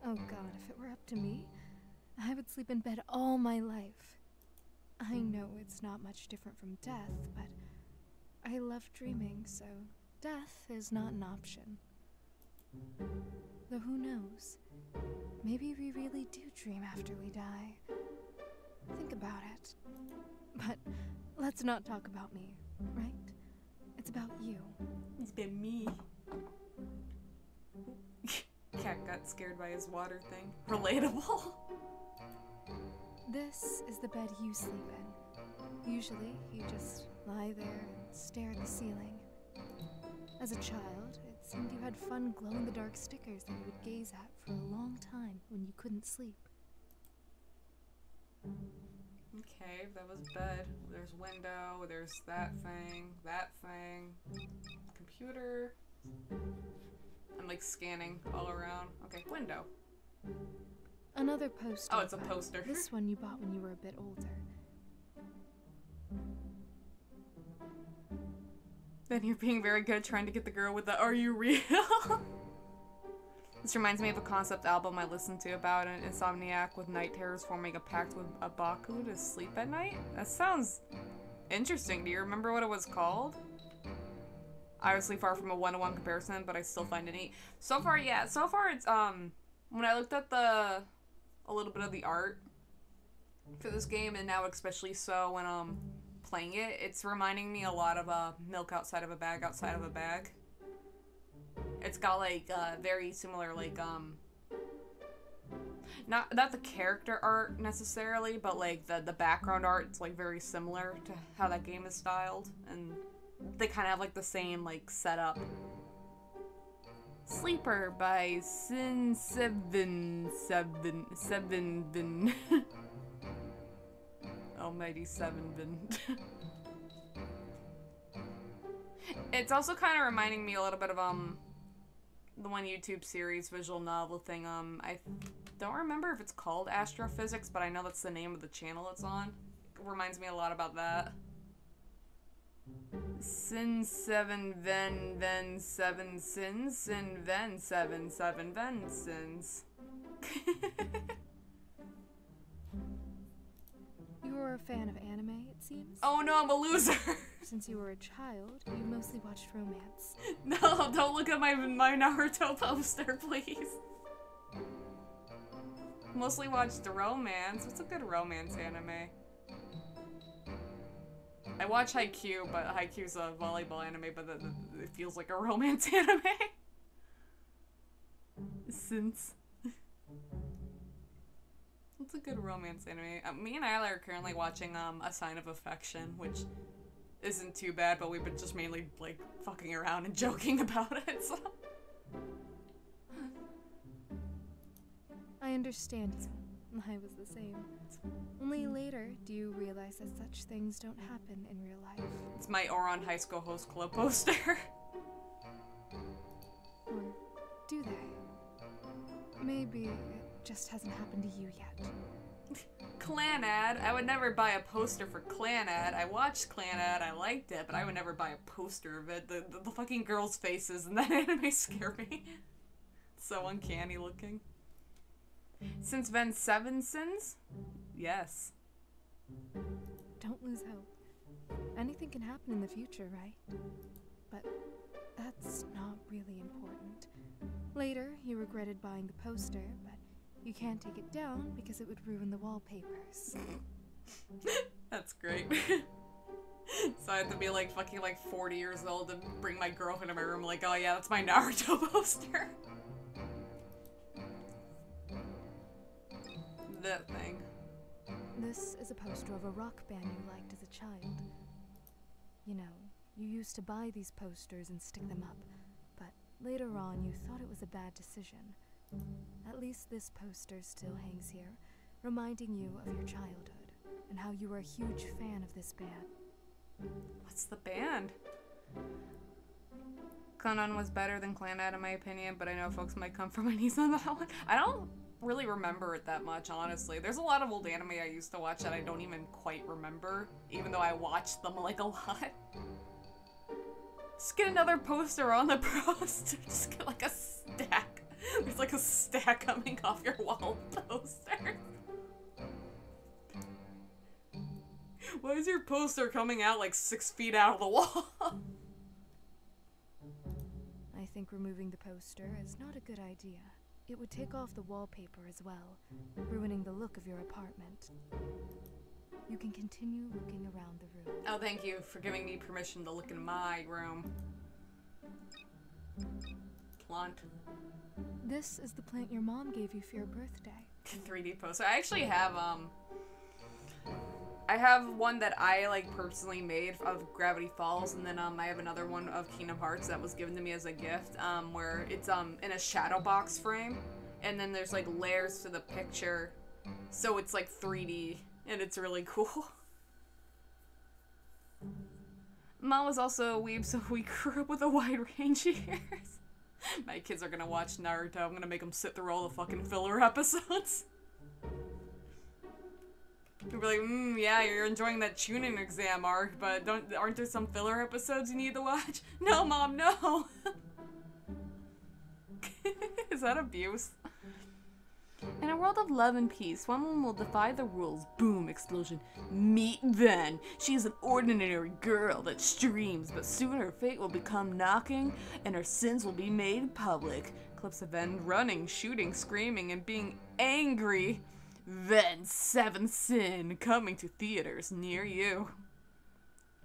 B: Oh god, if it were up to me, I would sleep in bed all my life. I know it's not much different from death, but I love dreaming, so death is not an option. Though who knows? Maybe we really do dream after we die. Think about it. But let's not talk about me, right? It's about you.
A: It's been me. Cat got scared by his water thing. Relatable.
B: This is the bed you sleep in. Usually, you just lie there and stare at the ceiling. As a child, it seemed you had fun glow-in-the-dark stickers that you would gaze at for a long time when you couldn't sleep.
A: Okay, that was bed. There's window, there's that thing, computer. I'm like scanning all around. Okay, window.
B: Another poster.
A: Oh, it's a
B: but
A: poster.
B: This one you bought when you were a bit older.
A: Then you're being very good trying to get the girl with the "Are you real?" This reminds me of a concept album I listened to about an insomniac with night terrors forming a pact with a Baku to sleep at night. That sounds interesting. Do you remember what it was called? Obviously far from a one-to-one comparison, but I still find it neat. So far, yeah. So far, it's, when I looked at a little bit of the art for this game, and now especially so when, playing it, it's reminding me a lot of, Milk Outside of a Bag, Outside of a Bag. It's got, like, very similar, like, not the character art necessarily, but, like, the background art, it's, like, very similar to how that game is styled, and they kind of have, like, the same, like, setup. Sleeper by Sin Seven. Almighty Seven. It's also kind of reminding me a little bit of, the one YouTube series visual novel thing, I don't remember if it's called Astrophysics, but I know that's the name of the channel it's on. It reminds me a lot about that. Sin 7 Ven 7 Sins Sin Ven 7 7 Ven Sins.
B: You were a fan of anime, it seems?
A: Oh no, I'm a loser!
B: Since you were a child, you mostly watched romance.
A: No, don't look at my Naruto poster, please. Mostly watched romance. What's a good romance anime? I watch Haikyuu, but Haikyuu's a volleyball anime, but it feels like a romance anime. Since. What's a good romance anime? Me and Isla are currently watching A Sign of Affection, which isn't too bad, but we've been just mainly, like, fucking around and joking about it, so.
B: I understand you. I was the same. Only later do you realize that such things don't happen in real life.
A: It's my Oron High School Host Club poster.
B: Or do they? Maybe it just hasn't happened to you yet.
A: Clan Ad. I would never buy a poster for Clan Ad. I watched Clan Ad, I liked it, but I would never buy a poster of it. The fucking girls' faces in that anime scare me. So uncanny looking. Since Ven 7 Sins? Yes.
B: Don't lose hope. Anything can happen in the future, right? But that's not really important. Later, you regretted buying the poster, but you can't take it down because it would ruin the wallpapers.
A: That's great. So I have to be like fucking like 40 years old and bring my girlfriend to my room like, oh yeah, that's my Naruto poster. That thing.
B: This is a poster of a rock band you liked as a child. You know, you used to buy these posters and stick them up, but later on you thought it was a bad decision. At least this poster still hangs here, reminding you of your childhood, and how you were a huge fan of this band.
A: What's the band? Clan was better than Clan in my opinion, but I know folks might come for my knees on that one. I don't really remember it that much, honestly. There's a lot of old anime I used to watch that I don't even quite remember, even though I watched them like a lot. Just get another poster on the poster. Just get like a stack. There's like a stack coming off your wall of posters. Why is your poster coming out like 6 feet out of the wall?
B: I think removing the poster is not a good idea. It would take off the wallpaper as well, ruining the look of your apartment. You can continue looking around the room.
A: Oh, thank you for giving me permission to look in my room. Plant.
B: This is the plant your mom gave you for your birthday.
A: 3D poster. I actually have, I have one that I, like, personally made of Gravity Falls, and then, I have another one of Kingdom Hearts that was given to me as a gift, where it's, in a shadow box frame, and then there's, like, layers to the picture, so it's, like, 3D, and it's really cool. Mom was also a weeb, so we grew up with a wide range of years. My kids are gonna watch Naruto. I'm gonna make them sit through all the fucking filler episodes. You'll be like, yeah, you're enjoying that tuning exam arc, but aren't there some filler episodes you need to watch? No, Mom, no! Is that abuse? In a world of love and peace, one woman will defy the rules. Boom, explosion. Meet Ven. She is an ordinary girl that streams, but soon her fate will become knocking, and her sins will be made public. Clips of Ven running, shooting, screaming, and being angry. Ven's Seventh Sin, coming to theaters near you.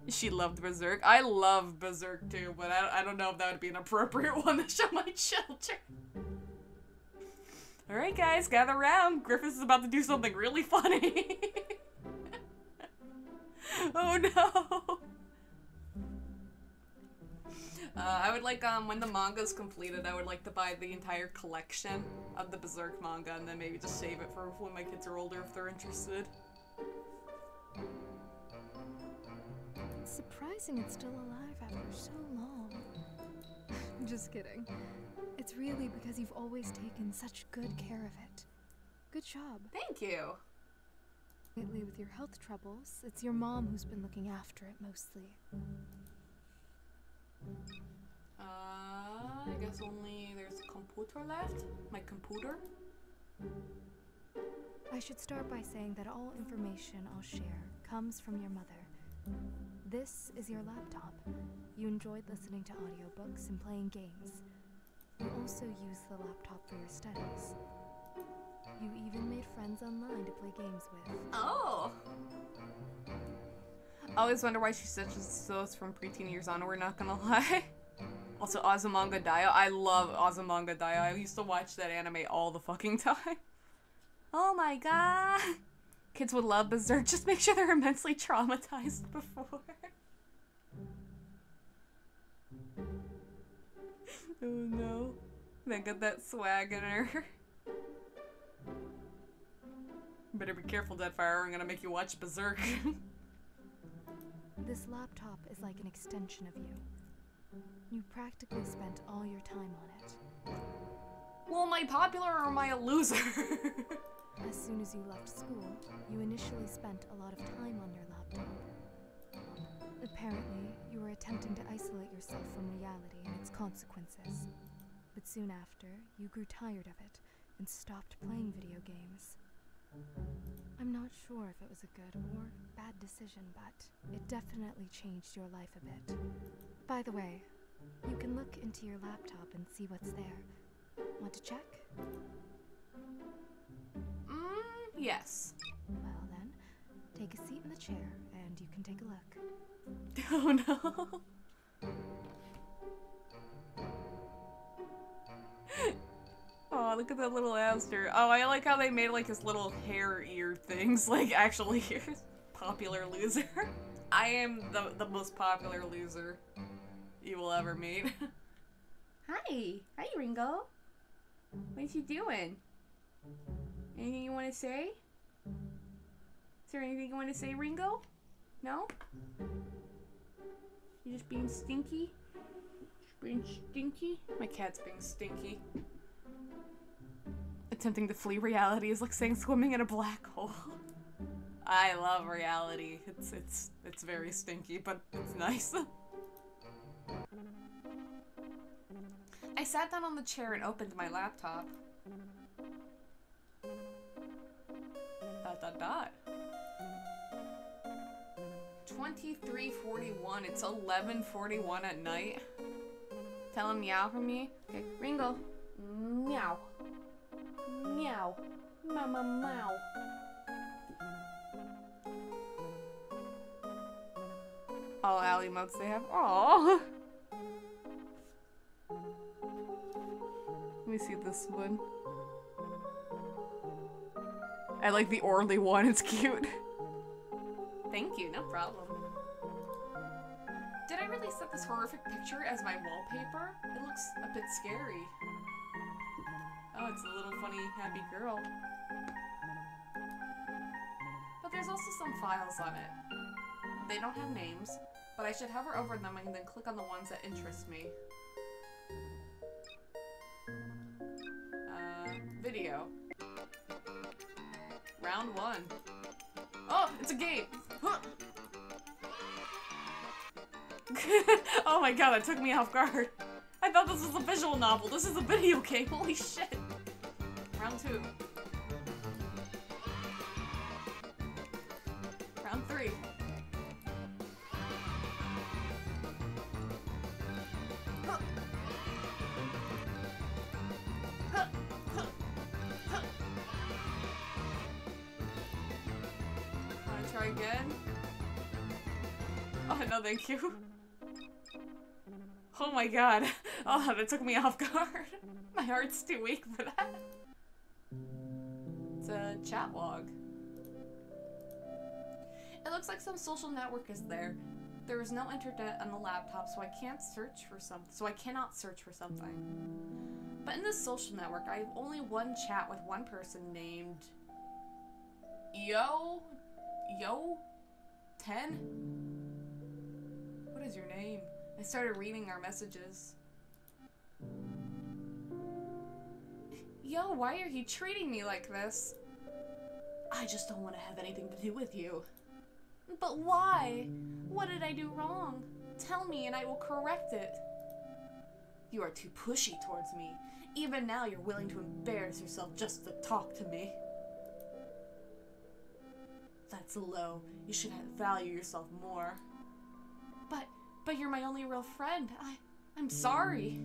A: She loved Berserk. I love Berserk too, but I don't know if that would be an appropriate one to show my children. Alright guys, gather around. Griffiths is about to do something really funny. Oh no. I would like, when the manga's completed, I would like to buy the entire collection of the Berserk manga and then maybe just save it for when my kids are older if they're interested.
B: It's surprising it's still alive after so long. Just kidding. It's really because you've always taken such good care of it. Good job.
A: Thank you.
B: Lately with your health troubles, it's your mom who's been looking after it mostly.
A: I guess only there's a computer left? My computer?
B: I should start by saying that all information I'll share comes from your mother. This is your laptop. You enjoyed listening to audiobooks and playing games. You also use the laptop for your studies. You even made friends online to play games with.
A: Oh! I always wonder why she said she's from preteen years on, we're not gonna lie. Also, Azumanga Daioh. I love Azumanga Daioh. I used to watch that anime all the fucking time. Oh my god! Kids would love Berserk. Just make sure they're immensely traumatized before. Oh no. They got that swag in her. Better be careful, Deadfire, or I'm gonna make you watch Berserk.
B: This laptop is like an extension of you. You practically spent all your time on it.
A: Well, am I popular or am I a loser?
B: As soon as you left school, you initially spent a lot of time on your laptop. Apparently, you were attempting to isolate yourself from reality and its consequences. But soon after, you grew tired of it and stopped playing video games. I'm not sure if it was a good or bad decision, but it definitely changed your life a bit. By the way, you can look into your laptop and see what's there. Want to check?
A: Yes.
B: Well then, take a seat in the chair and you can take a look.
A: Oh no. Oh, look at that little Aster. Oh, I like how they made like his little hair ear things, like actual ears. Popular loser. I am the most popular loser you will ever meet. Hi. Hi, Ringo. What you doing? Anything you want to say? Is there anything you want to say, Ringo? No? You just being stinky? Just being stinky? My cat's being stinky. Attempting to flee reality is like saying swimming in a black hole. I love reality. It's very stinky, but it's nice. I sat down on the chair and opened my laptop. ... 23:41. It's 11:41 at night. Tell him meow for me. Okay, Ringo. Meow. Meow. Mama meow. All alley modes they have. Aww. Let me see this one. I like the Orly one, it's cute. Thank you, no problem. Did I really set this horrific picture as my wallpaper? It looks a bit scary. Oh, it's a little funny, happy girl. But there's also some files on it. They don't have names, but I should hover over them and then click on the ones that interest me. Video. Round 1. Oh, it's a game! Huh. Oh my god, that took me off guard. I thought this was a visual novel. This is a video game. Holy shit. Round 2. Round 3. Huh. Huh. Huh. Huh. Wanna try again? Oh, no, thank you. Oh my god. Oh, that took me off guard. My heart's too weak for that. It's a chat log. It looks like some social network is there. There is no internet on the laptop, so I cannot search for something. But in this social network, I have only one chat with one person named Yo 10? What is your name? I started reading our messages. Yo, why are you treating me like this? I just don't want to have anything to do with you. But why? What did I do wrong? Tell me and I will correct it. You are too pushy towards me. Even now you're willing to embarrass yourself just to talk to me. That's low. You should value yourself more. But you're my only real friend. I'm sorry.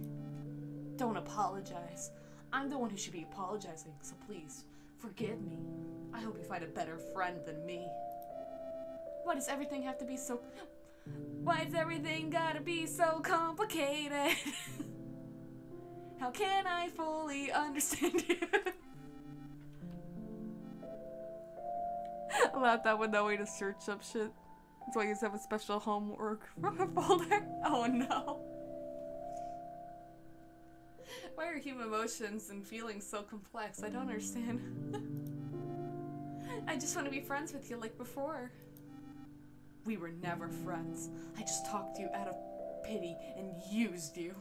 A: Don't apologize. I'm the one who should be apologizing, so please, forgive me. I hope you find a better friend than me. Why does everything have to be so... Why's everything gotta be so complicated? How can I fully understand you? I laughed out with no way to search up shit. That's why I used to have a special homework folder. Oh no. Why are human emotions and feelings so complex? I don't understand. I just want to be friends with you like before. We were never friends. I just talked to you out of pity and used you.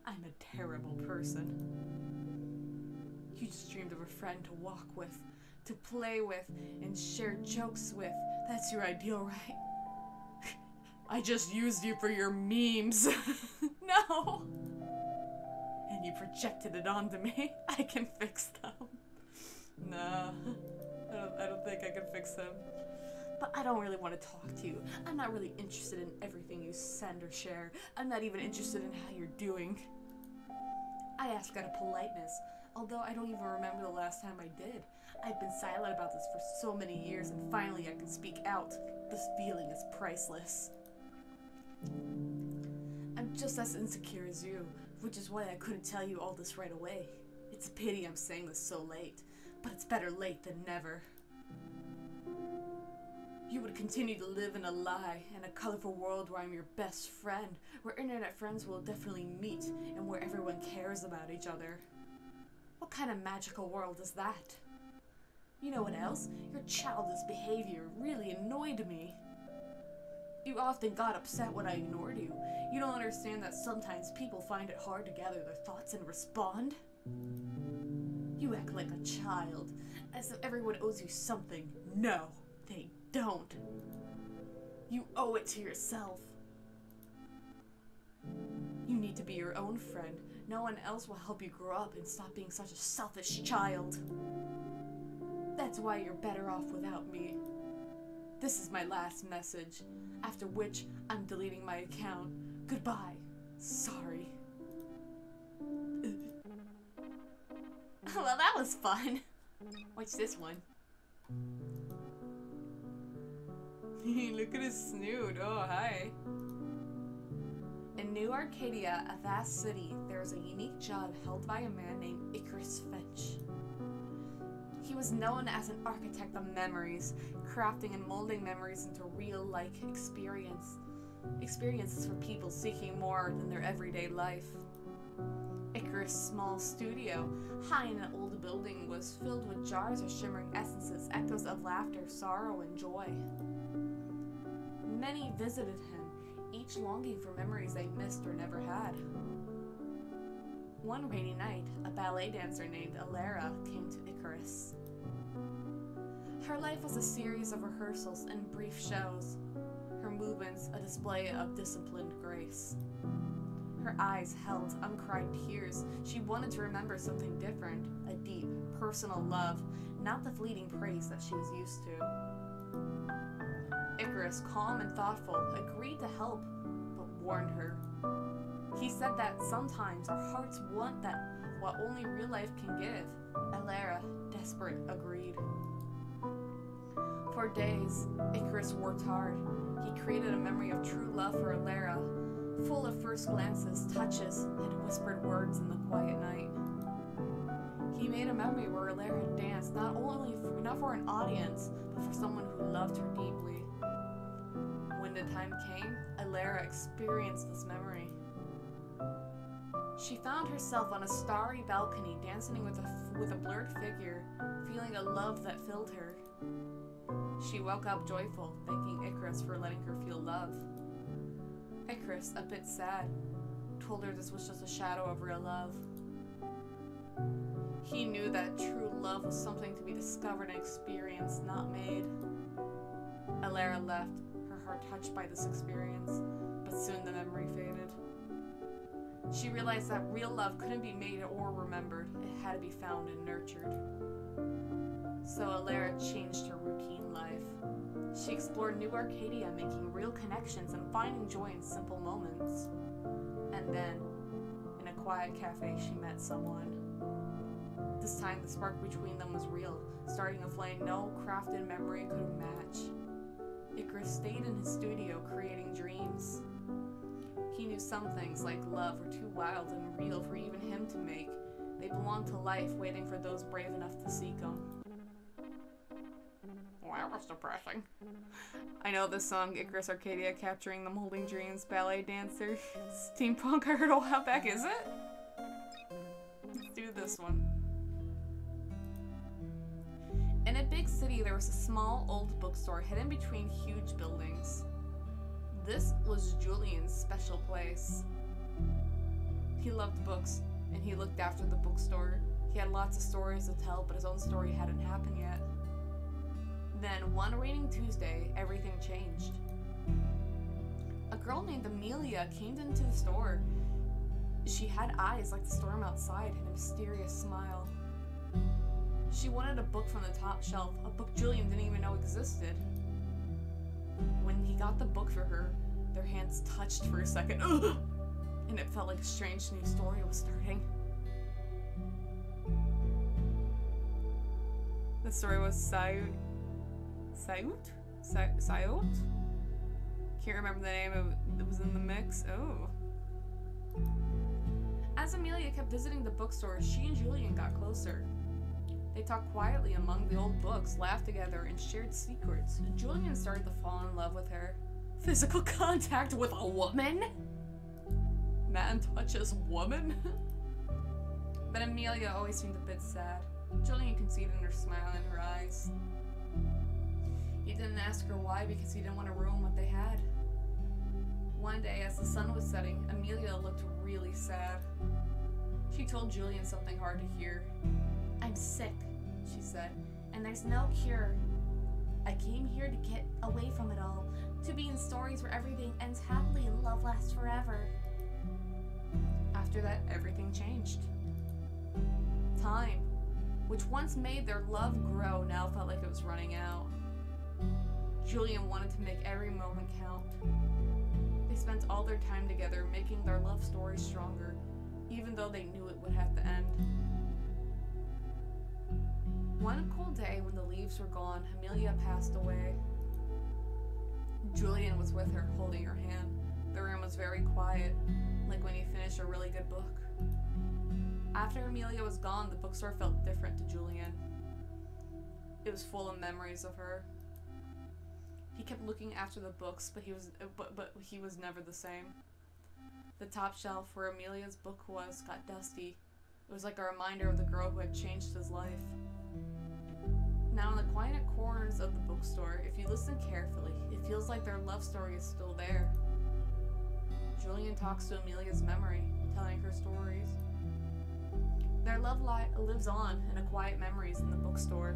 A: I'm a terrible person. You just dreamed of a friend to walk with, to play with, and share jokes with. That's your ideal, right? I just used you for your memes. No! And you projected it onto me. I can fix them. Nah, I don't think I can fix them. But I don't really want to talk to you. I'm not really interested in everything you send or share. I'm not even interested in how you're doing. I ask out of politeness, although I don't even remember the last time I did. I've been silent about this for so many years, and finally I can speak out. This feeling is priceless. I'm just as insecure as you, which is why I couldn't tell you all this right away. It's a pity I'm saying this so late, but it's better late than never. You would continue to live in a lie, in a colorful world where I'm your best friend, where internet friends will definitely meet, and where everyone cares about each other. What kind of magical world is that? You know what else? Your childish behavior really annoyed me. You often got upset when I ignored you. You don't understand that sometimes people find it hard to gather their thoughts and respond? You act like a child, as if everyone owes you something. No, they don't. You owe it to yourself. You need to be your own friend. No one else will help you grow up and stop being such a selfish child. That's why you're better off without me. This is my last message, after which I'm deleting my account. Goodbye. Sorry. Well, that was fun. What's this one? Look at his snoot. Oh, hi. In New Arcadia, a vast city, there is a unique job held by a man named Icarus Finch. He was known as an architect of memories, crafting and molding memories into real-like experiences for people seeking more than their everyday life. Icarus' small studio, high in an old building, was filled with jars of shimmering essences, echoes of laughter, sorrow, and joy. Many visited him, each longing for memories they missed or never had. One rainy night, a ballet dancer named Alara came to Icarus. Her life was a series of rehearsals and brief shows, her movements a display of disciplined grace. Her eyes held uncried tears. She wanted to remember something different, a deep, personal love, not the fleeting praise that she was used to. Icarus, calm and thoughtful, agreed to help, but warned her. He said that sometimes our hearts want that what only real life can give. Alara, desperate, agreed. For days, Icarus worked hard. He created a memory of true love for Alara, full of first glances, touches, and whispered words in the quiet night. He made a memory where Alara danced not for an audience, but for someone who loved her deeply. When the time came, Alara experienced this memory. She found herself on a starry balcony dancing with a blurred figure, feeling a love that filled her. She woke up joyful, thanking Icarus for letting her feel love. Icarus, a bit sad, told her this was just a shadow of real love. He knew that true love was something to be discovered and experienced, not made. Alara left, her heart touched by this experience, but soon the memory faded. She realized that real love couldn't be made or remembered, it had to be found and nurtured. So Alara changed her routine life. She explored New Arcadia, making real connections and finding joy in simple moments. And then, in a quiet cafe, she met someone. This time, the spark between them was real, starting a flame no crafted memory could match. Icarus stayed in his studio, creating dreams. He knew some things, like love, were too wild and real for even him to make. They belonged to life, waiting for those brave enough to seek them. Well, that was depressing. I know this song, Icarus Arcadia, capturing them holding dreams, ballet dancer, steampunk, I heard a while back, is it? Let's do this one. In a big city, there was a small old bookstore hidden between huge buildings. This was Julian's special place. He loved books, and he looked after the bookstore. He had lots of stories to tell, but his own story hadn't happened yet. Then, one raining Tuesday, everything changed. A girl named Amelia came into the store. She had eyes like the storm outside and a mysterious smile. She wanted a book from the top shelf, a book Julian didn't even know existed. When he got the book for her, their hands touched for a second, and it felt like a strange new story was starting. The story was Sayut? Can't remember the name of it was in the mix. Oh. As Amelia kept visiting the bookstore, she and Julian got closer. They talked quietly among the old books, laughed together, and shared secrets. Julian started to fall in love with her. Physical contact with a woman? Man touches woman? But Amelia always seemed a bit sad. Julian could see it in her smile and her eyes. He didn't ask her why because he didn't want to ruin what they had. One day, as the sun was setting, Amelia looked really sad. She told Julian something hard to hear. "I'm sick," she said, "and there's no cure. I came here to get away from it all, to be in stories where everything ends happily and love lasts forever." After that, everything changed. Time, which once made their love grow, now felt like it was running out. Julian wanted to make every moment count. They spent all their time together, making their love story stronger, even though they knew it would have to end. One cold day when the leaves were gone, Amelia passed away. Julian was with her, holding her hand. The room was very quiet, like when you finish a really good book. After Amelia was gone, the bookstore felt different to Julian. It was full of memories of her. He kept looking after the books, but he was never the same. The top shelf where Amelia's book was got dusty. It was like a reminder of the girl who had changed his life. Now in the quiet corners of the bookstore, if you listen carefully, it feels like their love story is still there. Julian talks to Amelia's memory, telling her stories. Their love lives on in a quiet memories in the bookstore.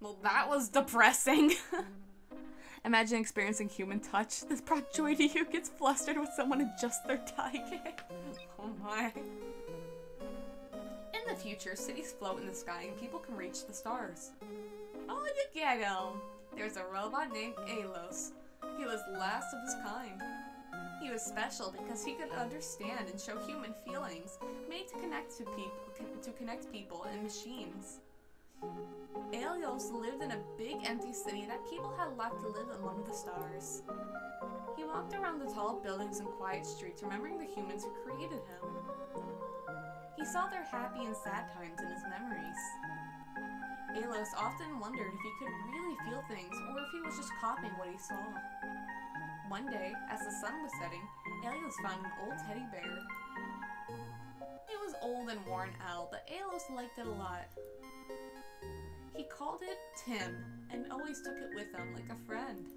A: Well, that was depressing. Imagine experiencing human touch. This brought joy to you. Gets flustered when someone adjusts their tie. Oh my. In the future, cities float in the sky and people can reach the stars. Oh, look at him. There's a robot named Alos. He was last of his kind. He was special because he could understand and show human feelings, made to connect people and machines. Aelios lived in a big empty city that people had left to live among the stars. He walked around the tall buildings and quiet streets, remembering the humans who created him. He saw their happy and sad times in his memories. Aelios often wondered if he could really feel things or if he was just copying what he saw. One day, as the sun was setting, Aelios found an old teddy bear. It was old and worn out, but Aelios liked it a lot. He called it Tim, and always took it with him like a friend.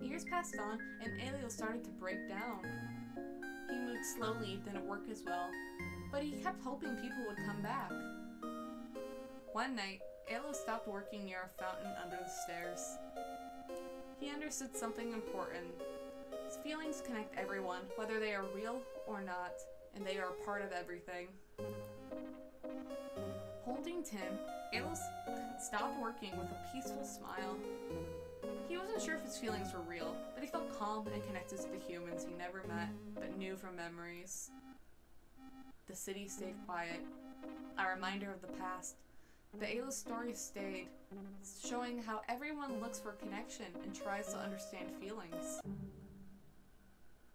A: Years passed on, and Aelios started to break down. He moved slowly, didn't work as well, but he kept hoping people would come back. One night, Aelios stopped working near a fountain under the stairs. He understood something important. His feelings connect everyone, whether they are real or not, and they are a part of everything. Holding Tim, Aelios stopped working with a peaceful smile. He wasn't sure if his feelings were real, but he felt calm and connected to the humans he never met, but knew from memories. The city stayed quiet, a reminder of the past. The Aelios story stayed, showing how everyone looks for connection and tries to understand feelings.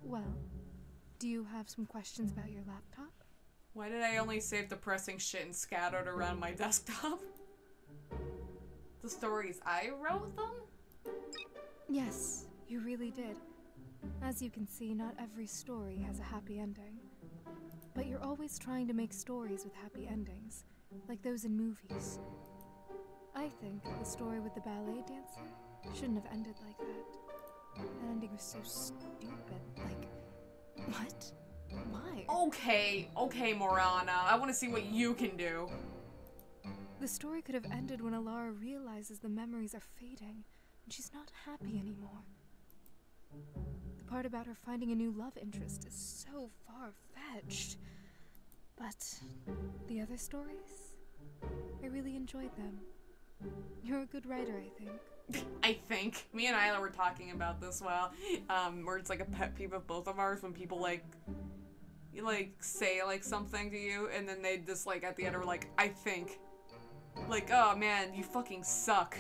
B: Well, do you have some questions about your laptop?
A: Why did I only save depressing shit and scattered around my desktop? The stories I wrote them?
B: Yes, you really did. As you can see, not every story has a happy ending. But you're always trying to make stories with happy endings, like those in movies. I think the story with the ballet dancer shouldn't have ended like that. That ending was so stupid. Like, what? Why?
A: Okay, Morana. I want to see what you can do.
B: The story could have ended when Alara realizes the memories are fading, and she's not happy anymore. The part about her finding a new love interest is so far-fetched. But the other stories? I really enjoyed them. You're a good writer, I think.
A: I think. Me and Isla were talking about this where it's like a pet peeve of both of ours when people say something to you and then they just at the end are like, I think. Like, oh man, you fucking suck.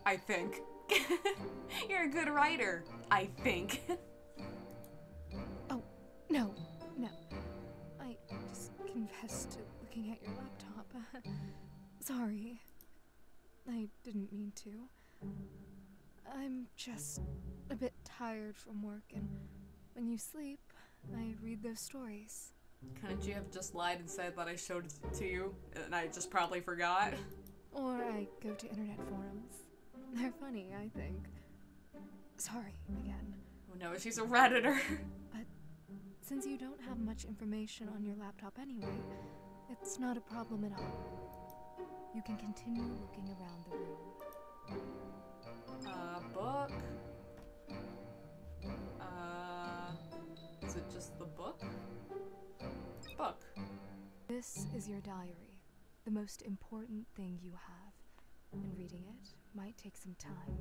A: I think. You're a good writer. I think.
B: Oh, no. I just confessed to looking at your laptop. Sorry. I didn't mean to. I'm just a bit tired from work, and when you sleep, I read those stories.
A: Couldn't you have just lied and said that I showed it to you, and I just probably forgot?
B: Or I go to internet forums. They're funny, I think. Sorry, again.
A: Oh no, she's a Redditor.
B: But since you don't have much information on your laptop anyway, it's not a problem at all. You can continue looking around the room.
A: Book. Is it just the book? Book.
B: This is your diary, the most important thing you have, and reading it might take some time.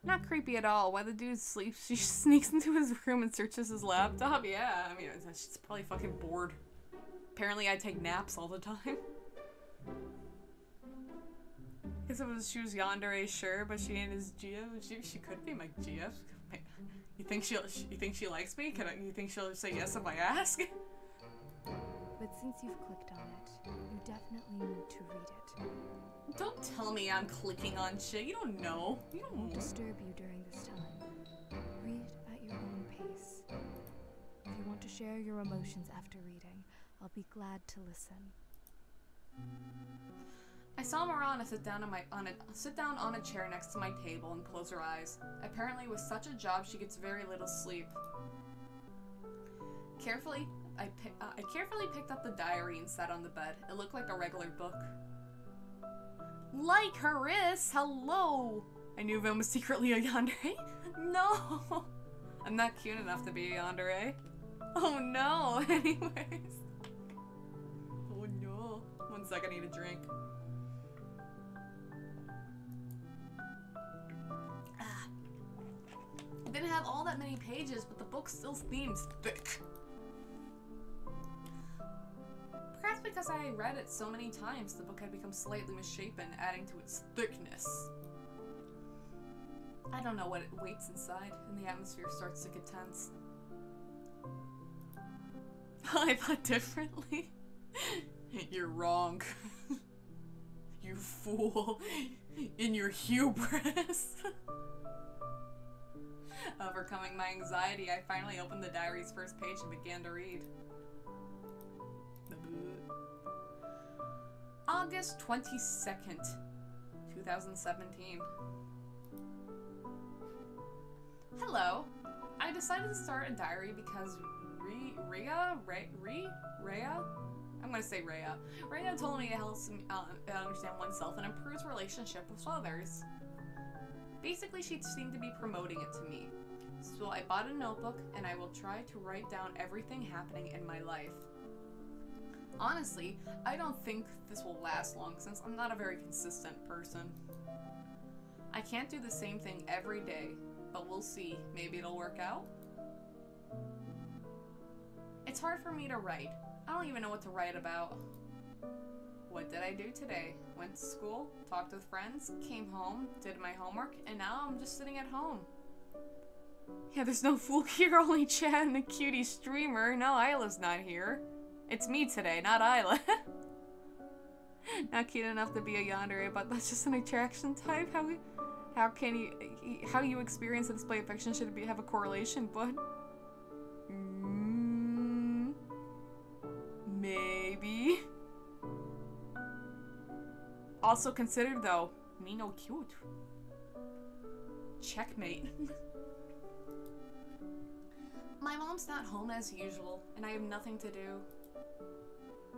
A: Not creepy at all. While the dude sleeps, she sneaks into his room and searches his laptop. Yeah, I mean, she's probably fucking bored. Apparently I take naps all the time. Guess if she was yandere, sure, but she ain't his GF. She could be my GF. You think she likes me? You think she'll say yes if I ask?
B: But since you've clicked on it, you definitely need to read it.
A: Don't tell me I'm clicking on shit. You don't know. You don't
B: won't disturb you during this time. Read at your own pace. If you want to share your emotions after reading, I'll be glad to listen.
A: I saw Marana sit down on a chair next to my table and close her eyes. Apparently, with such a job, she gets very little sleep. I carefully picked up the diary and sat on the bed. It looked like a regular book. Like Haris, hello! I knew Vim was secretly a yandere. No! I'm not cute enough to be a yandere. Oh no, anyways. Oh no. 1 sec, I need a drink. It didn't have all that many pages, but the book still seems thick. Perhaps because I read it so many times, the book had become slightly misshapen, adding to its thickness. I don't know what it waits inside, and the atmosphere starts to get tense. I thought differently. You're wrong. You fool. In your hubris. Overcoming my anxiety, I finally opened the diary's first page and began to read. August 22nd, 2017. Hello. I decided to start a diary because Rhea? I'm gonna say Rhea. Rhea told me it helps me understand oneself and improves relationship with others. Basically, she seemed to be promoting it to me. So I bought a notebook and I will try to write down everything happening in my life. Honestly, I don't think this will last long since I'm not a very consistent person. I can't do the same thing every day, but we'll see. Maybe it'll work out? It's hard for me to write. I don't even know what to write about. What did I do today? Went to school, talked with friends, came home, did my homework, and now I'm just sitting at home. Yeah, there's no fool here, only Chad and the cutie streamer. No, Isla's not here. It's me today, not Isla. Not cute enough to be a yandere, but that's just an attraction type. How you experience and display affection should have a correlation, but maybe. Also considered though, me no cute. Checkmate. My mom's not home as usual, and I have nothing to do.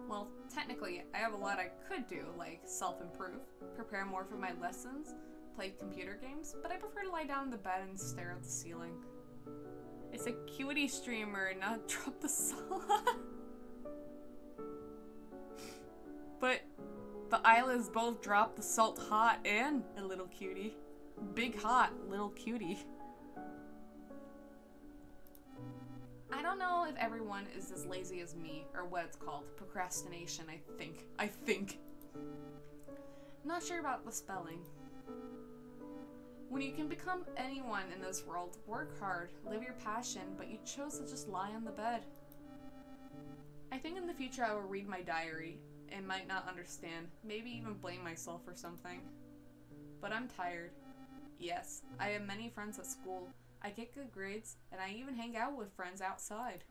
A: Well, technically, I have a lot I could do, like self-improve, prepare more for my lessons, play computer games, but I prefer to lie down in the bed and stare at the ceiling. It's a cutie streamer, not drop the salt. But the Islas both drop the salt hot and a little cutie. Big hot, little cutie. I don't know if everyone is as lazy as me, or what it's called. Procrastination, I think. Not sure about the spelling. When you can become anyone in this world, work hard, live your passion, but you chose to just lie on the bed. I think in the future I will read my diary, and might not understand, maybe even blame myself for something. But I'm tired. Yes, I have many friends at school. I get good grades, and I even hang out with friends outside.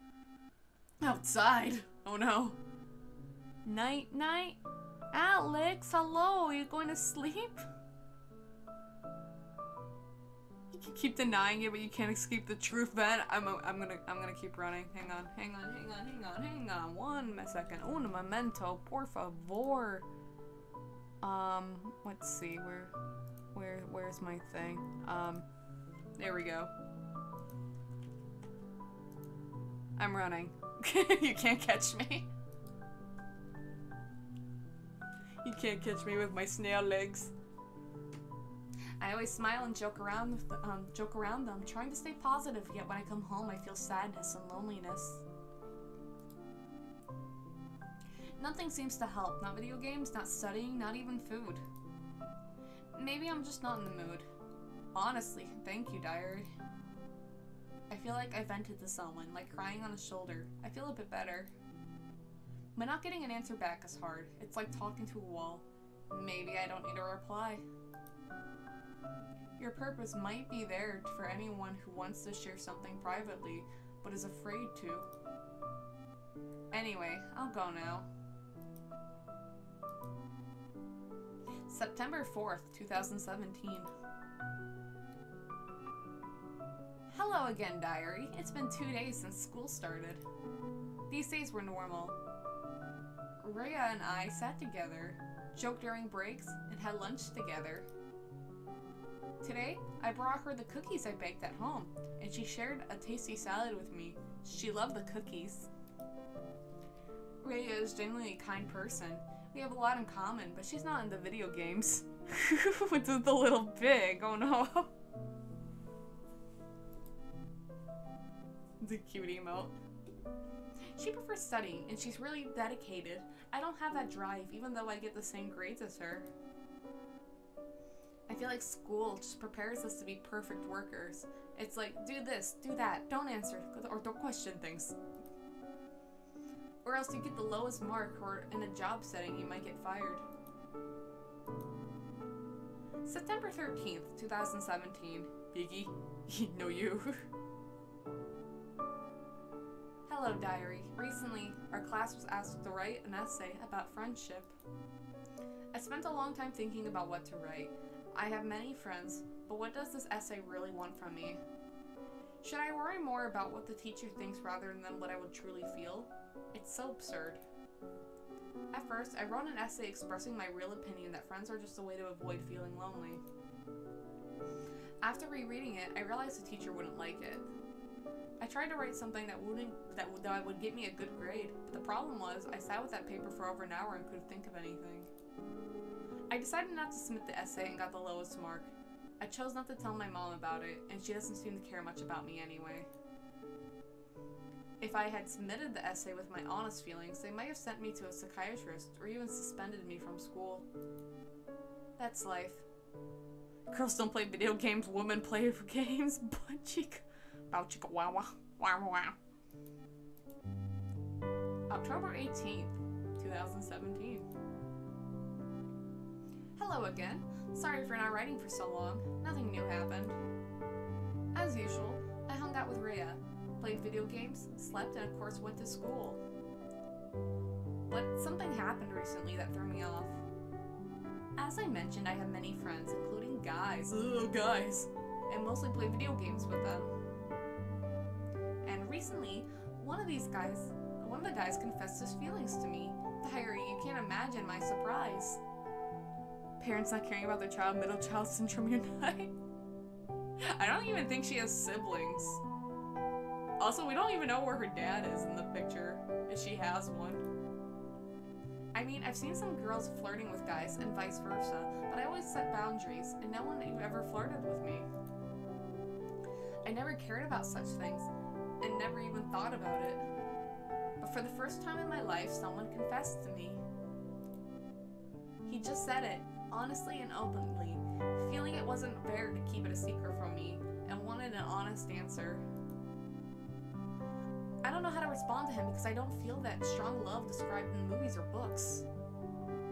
A: Outside? Oh no. Night, night. Alex, hello, are you going to sleep? You can keep denying it, but you can't escape the truth, man. I'm gonna keep running. Hang on. 1 second. Un momento, por favor. Let's see, where's my thing? There we go. I'm running. You can't catch me. You can't catch me with my snail legs. I always smile and joke around them, trying to stay positive, yet when I come home I feel sadness and loneliness. Nothing seems to help. Not video games, not studying, not even food. Maybe I'm just not in the mood. Honestly, thank you, diary. I feel like I vented to someone, like crying on a shoulder. I feel a bit better. But not getting an answer back is hard. It's like talking to a wall. Maybe I don't need a reply. Your purpose might be there for anyone who wants to share something privately, but is afraid to. Anyway, I'll go now. September 4th, 2017. Hello again, diary. It's been 2 days since school started. These days were normal. Rhea and I sat together, joked during breaks, and had lunch together. Today, I brought her the cookies I baked at home, and she shared a tasty salad with me. She loved the cookies. Rhea is genuinely a kind person. We have a lot in common, but she's not into video games. With the little pig, oh no. It's a cute emote. She prefers studying, and she's really dedicated. I don't have that drive, even though I get the same grades as her. I feel like school just prepares us to be perfect workers. It's like, do this, do that, don't answer, or don't question things. Or else you get the lowest mark, or in a job setting, you might get fired. September 13th, 2017. Biggie. No you. Hello, diary. Recently, our class was asked to write an essay about friendship. I spent a long time thinking about what to write. I have many friends, but what does this essay really want from me? Should I worry more about what the teacher thinks rather than what I would truly feel? It's so absurd. At first, I wrote an essay expressing my real opinion that friends are just a way to avoid feeling lonely. After rereading it, I realized the teacher wouldn't like it. I tried to write something that would get me a good grade, but the problem was I sat with that paper for over an hour and couldn't think of anything. I decided not to submit the essay and got the lowest mark. I chose not to tell my mom about it, and she doesn't seem to care much about me anyway. If I had submitted the essay with my honest feelings, they might have sent me to a psychiatrist or even suspended me from school. That's life. Girls don't play video games, women play games. Butt cheek. Bow chicka wow wow. Wow wow. October 18th, 2017. Hello again. Sorry for not writing for so long. Nothing new happened. As usual, I hung out with Rhea, played video games, slept, and of course went to school. But something happened recently that threw me off. As I mentioned, I have many friends, including guys. Ugh, guys! And mostly play video games with them. And recently, one of the guys confessed his feelings to me. Diary, you can't imagine my surprise. Parents not caring about their child, middle child syndrome unite. I don't even think she has siblings. Also, we don't even know where her dad is in the picture, if she has one. I mean, I've seen some girls flirting with guys and vice versa, but I always set boundaries, and no one ever flirted with me. I never cared about such things, and never even thought about it. But for the first time in my life, someone confessed to me. He just said it, honestly and openly, feeling it wasn't fair to keep it a secret from me, and wanted an honest answer. I don't know how to respond to him because I don't feel that strong love described in movies or books.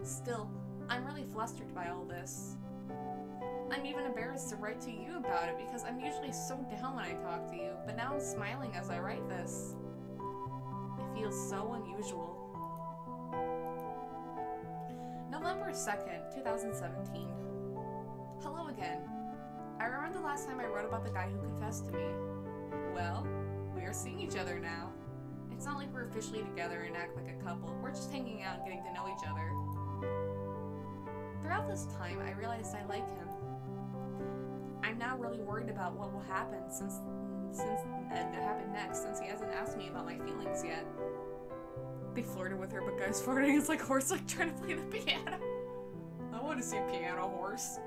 A: Still, I'm really flustered by all this. I'm even embarrassed to write to you about it because I'm usually so down when I talk to you, but now I'm smiling as I write this. It feels so unusual. November 2nd, 2017. Hello again. I remember the last time I wrote about the guy who confessed to me. Well, we are seeing each other now. It's not like we're officially together and act like a couple. We're just hanging out and getting to know each other. Throughout this time, I realized I like him. I'm now really worried about what will happen since he hasn't asked me about my feelings yet. They flirted with her, but guys flirting is like horse like trying to play the piano. I want to see a piano horse.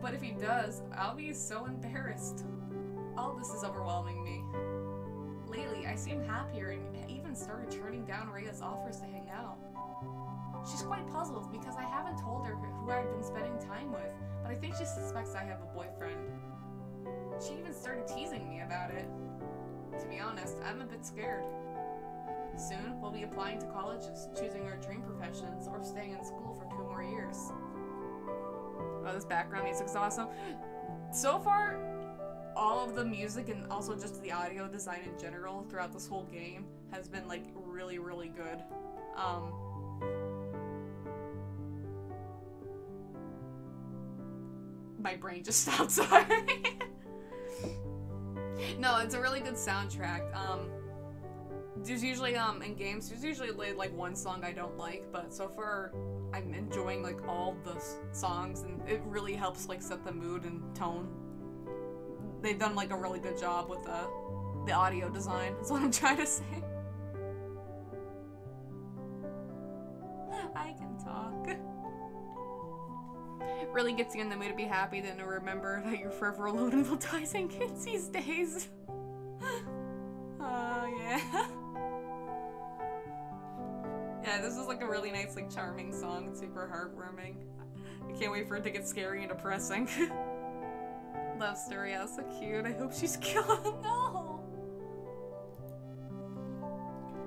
A: But if he does, I'll be so embarrassed. All this is overwhelming me. Lately, I seem happier and even started turning down Rhea's offers to hang out. She's quite puzzled because I haven't told her who I've been spending time with, but I think she suspects I have a boyfriend. She even started teasing me about it. To be honest, I'm a bit scared. Soon, we'll be applying to colleges, choosing our dream professions, or staying in school for 2 more years. Oh, this background music's awesome. So far, all of the music and also just the audio design in general throughout this whole game has been like really, really good. My brain just stopped, sorry. No, it's a really good soundtrack. there's usually, in games, there's usually, like, one song I don't like, but so far, I'm enjoying, like, all the songs, and it really helps, like, set the mood and tone. They've done, like, a really good job with, the audio design, is what I'm trying to say. I can talk. It really gets you in the mood to be happy, then to remember that you're forever alone and will die saying kids these days. Oh, yeah. Yeah, this is like a really nice, like, charming song. It's super heartwarming. I can't wait for it to get scary and depressing. Love story, how so cute. I hope she's killed. No!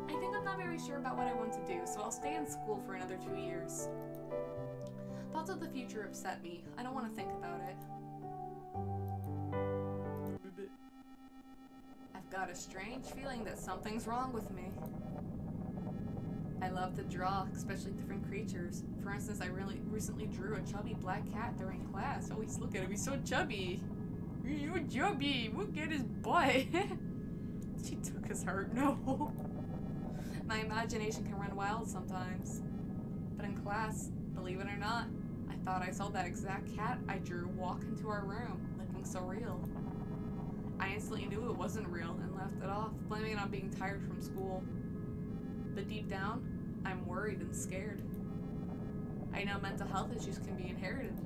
A: I think I'm not very sure about what I want to do, so I'll stay in school for another 2 years. Thoughts of the future upset me. I don't want to think about it. I've got a strange feeling that something's wrong with me. I love to draw, especially different creatures. For instance, I recently drew a chubby black cat during class. Always look at him, he's so chubby. You're chubby, look at his butt. She took his heart, no. My imagination can run wild sometimes. But in class, believe it or not, I thought I saw that exact cat I drew walk into our room, looking so real. I instantly knew it wasn't real and left it off, blaming it on being tired from school. But deep down, I'm worried and scared. I know mental health issues can be inherited.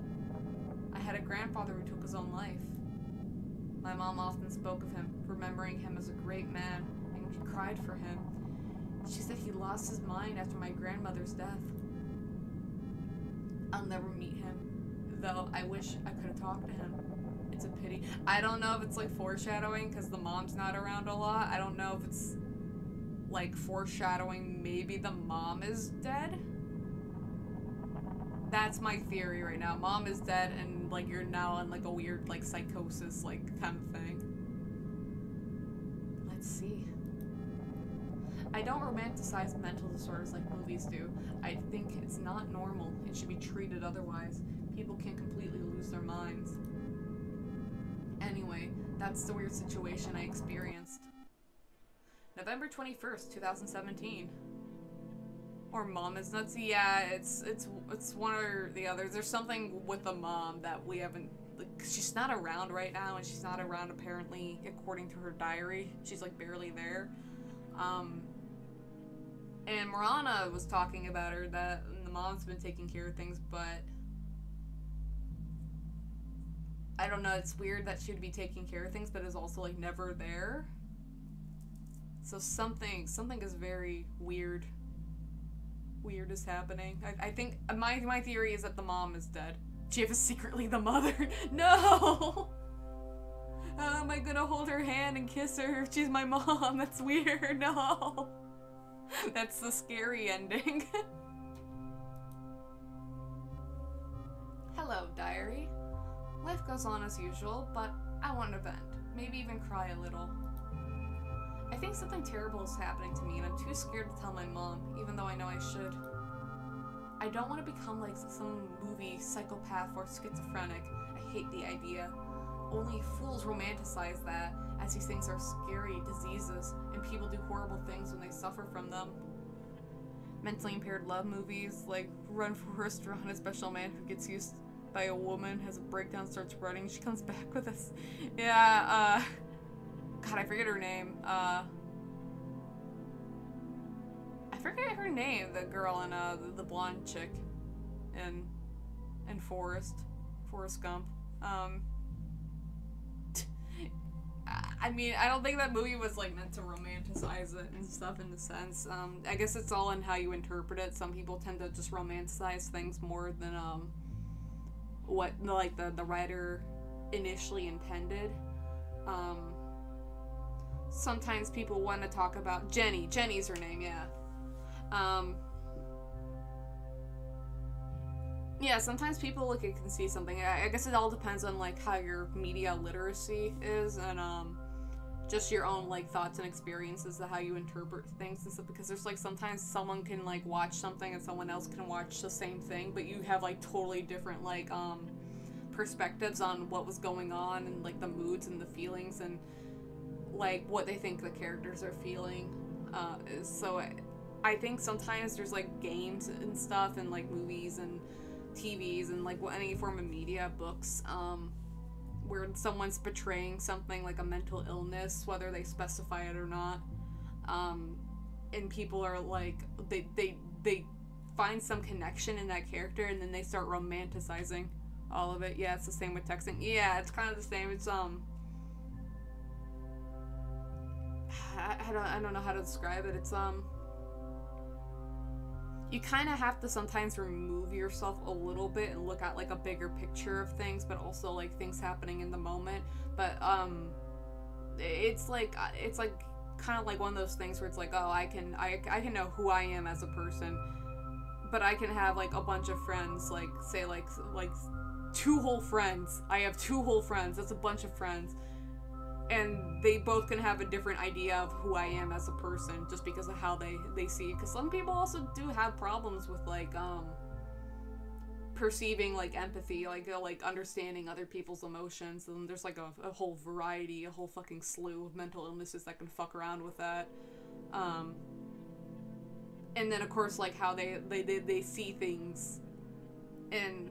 A: I had a grandfather who took his own life. My mom often spoke of him, remembering him as a great man, and she cried for him. She said he lost his mind after my grandmother's death. I'll never meet him, though I wish I could have talked to him. It's a pity. I don't know if it's like foreshadowing because the mom's not around a lot. I don't know if it's like foreshadowing maybe the mom is dead. That's my theory right now. Mom is dead and like you're now in like a weird like psychosis like kind of thing. Let's see. I don't romanticize mental disorders like movies do. I think it's not normal. It should be treated otherwise. People can completely lose their minds. Anyway, that's the weird situation I experienced. November 21st, 2017. Or mom is nuts. Yeah, it's one or the other. There's something with the mom that we haven't, like, she's not around right now, and she's not around apparently according to her diary. She's like barely there. And Marana was talking about her that the mom's been taking care of things, but I don't know, it's weird that she would be taking care of things but is also like never there. So something is very weird. Weird is happening. I think my theory is that the mom is dead. Jiv is secretly the mother. No! How am I gonna hold her hand and kiss her if she's my mom? That's weird. No! That's the scary ending. Hello, diary. Life goes on as usual, but I want to vent. Maybe even cry a little. I think something terrible is happening to me and I'm too scared to tell my mom, even though I know I should. I don't want to become like some movie psychopath or schizophrenic. I hate the idea. Only fools romanticize that, as these things are scary diseases, and people do horrible things when they suffer from them. Mentally impaired love movies, like Run Forrest Run, a special man who gets used by a woman, has a breakdown, starts running, she comes back with us. Yeah, God, I forget her name. I forget her name, the girl in, the blonde chick in Forrest Gump. I mean, I don't think that movie was, like, meant to romanticize it and stuff in a sense. I guess it's all in how you interpret it. Some people tend to just romanticize things more than, what, like, the writer initially intended. Sometimes people want to talk about Jenny's her name, yeah. Yeah, sometimes people look and can see something. I guess it all depends on, like, how your media literacy is, and, just your own, like, thoughts and experiences of how you interpret things and stuff, because there's, like, sometimes someone can, like, watch something and someone else can watch the same thing, but you have, like, totally different, like, perspectives on what was going on and, like, the moods and the feelings and, like, what they think the characters are feeling. So I think sometimes there's like games and stuff and like movies and TVs and like any form of media, books, where someone's portraying something like a mental illness, whether they specify it or not, and people are like they find some connection in that character and then they start romanticizing all of it. Yeah, it's the same with texting. Yeah, it's kind of the same. It's I don't know how to describe it. It's you kind of have to sometimes remove yourself a little bit and look at like a bigger picture of things, but also like things happening in the moment. But it's like kind of like one of those things where it's like, oh, I can know who I am as a person, but I can have like a bunch of friends, like say like two whole friends. I have two whole friends. That's a bunch of friends. And they both can have a different idea of who I am as a person just because of how they see it. Because some people also do have problems with, like, perceiving, like, empathy, like understanding other people's emotions. And there's, like, a whole variety, a whole fucking slew of mental illnesses that can fuck around with that. And then, of course, like, how they see things in,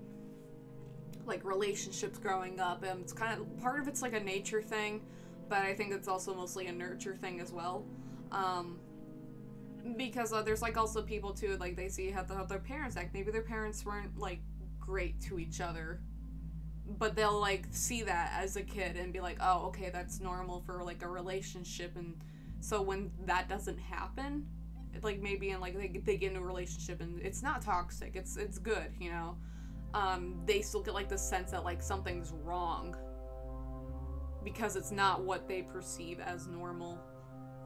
A: like, relationships growing up. And it's kind of, part of it's, like, a nature thing. But I think it's also mostly a nurture thing as well. Because there's, like, also people, too, like, they see how their parents act. Maybe their parents weren't, like, great to each other. But they'll, like, see that as a kid and be like, oh, okay, that's normal for, like, a relationship. And so when that doesn't happen, like, maybe in, like, they get into a relationship and it's not toxic. It's good, you know? They still get, like, the sense that, like, something's wrong. Because it's not what they perceive as normal.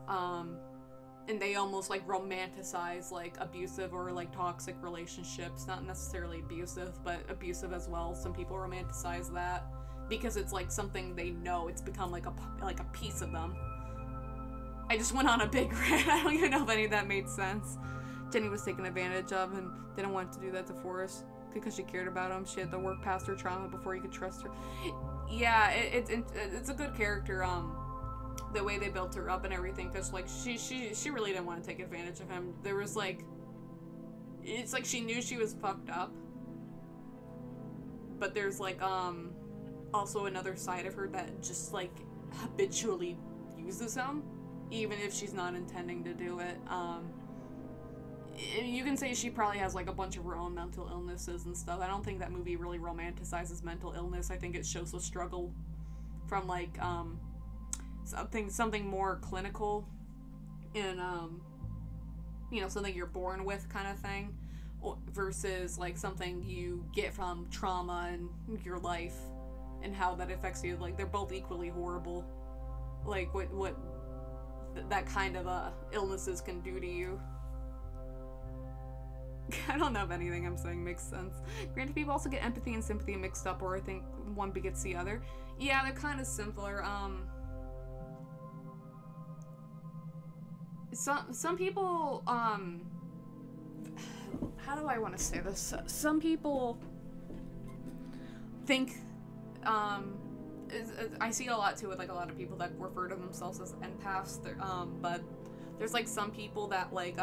A: And they almost, like, romanticize, like, abusive or, like, toxic relationships. Not necessarily abusive, but abusive as well. Some people romanticize that. Because it's, like, something they know. It's become, like a piece of them. I just went on a big rant. I don't even know if any of that made sense. Jenny was taken advantage of and didn't want to do that to Forrest. Because she cared about him. She had to work past her trauma before you could trust her. Yeah, it's a good character, the way they built her up and everything, because, like, she really didn't want to take advantage of him. There was, like, it's like she knew she was fucked up, but there's, like, also another side of her that just, like, habitually uses him, even if she's not intending to do it. You can say she probably has, like, a bunch of her own mental illnesses and stuff. I don't think that movie really romanticizes mental illness. I think it shows the struggle from, like, something more clinical and, you know, something you're born with kind of thing, versus, like, something you get from trauma in your life and how that affects you. Like, they're both equally horrible. Like, what that kind of, illnesses can do to you. I don't know if anything I'm saying makes sense. Granted, people also get empathy and sympathy mixed up, or I think one begets the other. Yeah, they're kind of simpler. Some people, how do I want to say this? Some people think, I see it a lot too with, like, a lot of people that refer to themselves as empaths. But there's, like, some people that, like,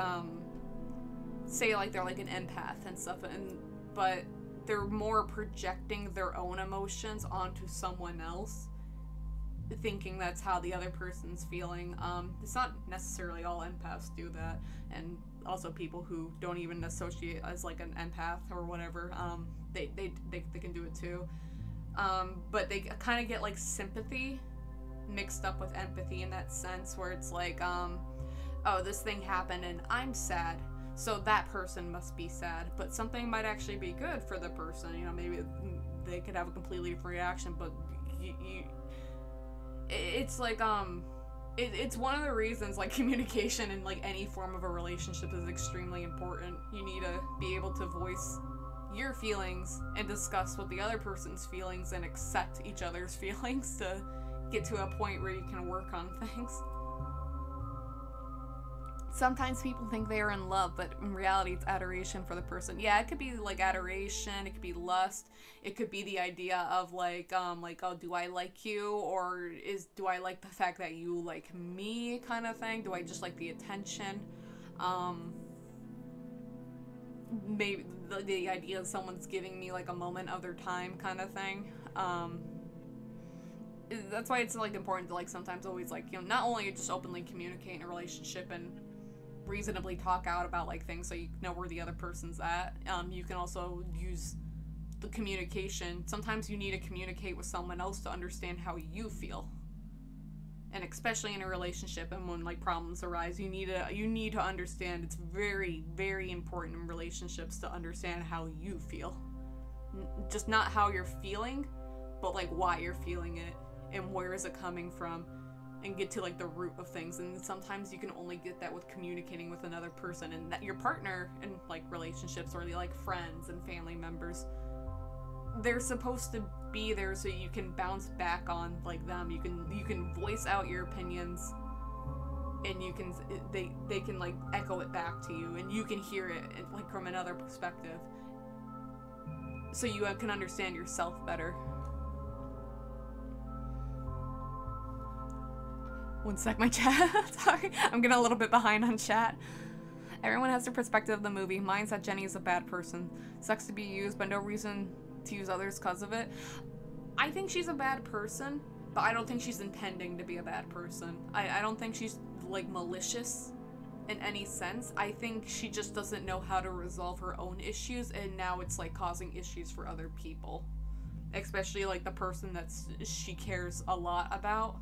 A: say, like, they're, like, an empath and stuff, but they're more projecting their own emotions onto someone else, thinking that's how the other person's feeling. It's not necessarily all empaths do that, and also people who don't even associate as, like, an empath or whatever, they can do it too. But they kind of get, like, sympathy mixed up with empathy in that sense, where it's like, oh, this thing happened and I'm sad, so that person must be sad, but something might actually be good for the person, you know, maybe they could have a completely different reaction, but it's like, it's one of the reasons, like, communication in, like, any form of a relationship is extremely important. You need to be able to voice your feelings and discuss what the other person's feelings and accept each other's feelings to get to a point where you can work on things. Sometimes people think they are in love, but in reality it's adoration for the person. Yeah, it could be like adoration, it could be lust, it could be the idea of like, oh, do I like you, or do I like the fact that you like me kind of thing? Do I just like the attention? Maybe the idea of someone's giving me like a moment of their time kind of thing. That's why it's like important to like sometimes always like, you know, not only just openly communicate in a relationship and reasonably talk out about like things so you know where the other person's at. You can also use the communication. Sometimes you need to communicate with someone else to understand how you feel. And especially in a relationship and when like problems arise, you need to understand. It's very, very important in relationships to understand how you feel. Just not how you're feeling, but like why you're feeling it and where is it coming from, and get to like the root of things. And sometimes you can only get that with communicating with another person, and that your partner in like relationships or like friends and family members, they're supposed to be there so you can bounce back on like them. You can voice out your opinions, and you can they can like echo it back to you, and you can hear it like from another perspective, so you can understand yourself better. One sec, my chat. Sorry, I'm getting a little bit behind on chat. Everyone has their perspective of the movie. Mine's that Jenny is a bad person. Sucks to be used, but no reason to use others because of it. I think she's a bad person, but I don't think she's intending to be a bad person. I don't think she's like malicious in any sense. I think she just doesn't know how to resolve her own issues, and now it's like causing issues for other people, especially like the person that she cares a lot about.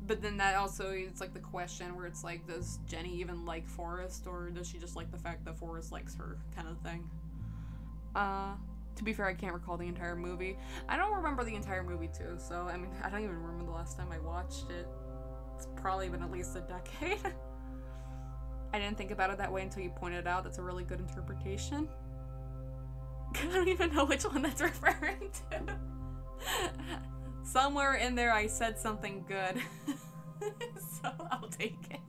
A: But then that also is like the question where it's like, does Jenny even like Forrest, or does she just like the fact that Forrest likes her kind of thing? To be fair, I can't recall the entire movie. I don't remember the entire movie too, so I mean, I don't even remember the last time I watched it. It's probably been at least a decade. I didn't think about it that way until you pointed it out. That's a really good interpretation. I don't even know which one that's referring to. Somewhere in there I said something good. So I'll take it.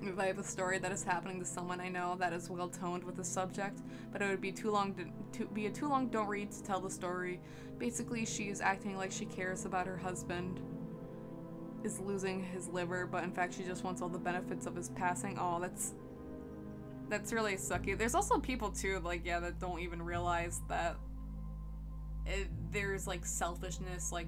A: If I have a story that is happening to someone I know that is well toned with the subject, but it would be too long to be a too long don't read to tell the story. Basically, she is acting like she cares about her husband is losing his liver, but in fact she just wants all the benefits of his passing. Oh, that's really sucky. There's also people too, like, yeah, that don't even realize that there's like selfishness, like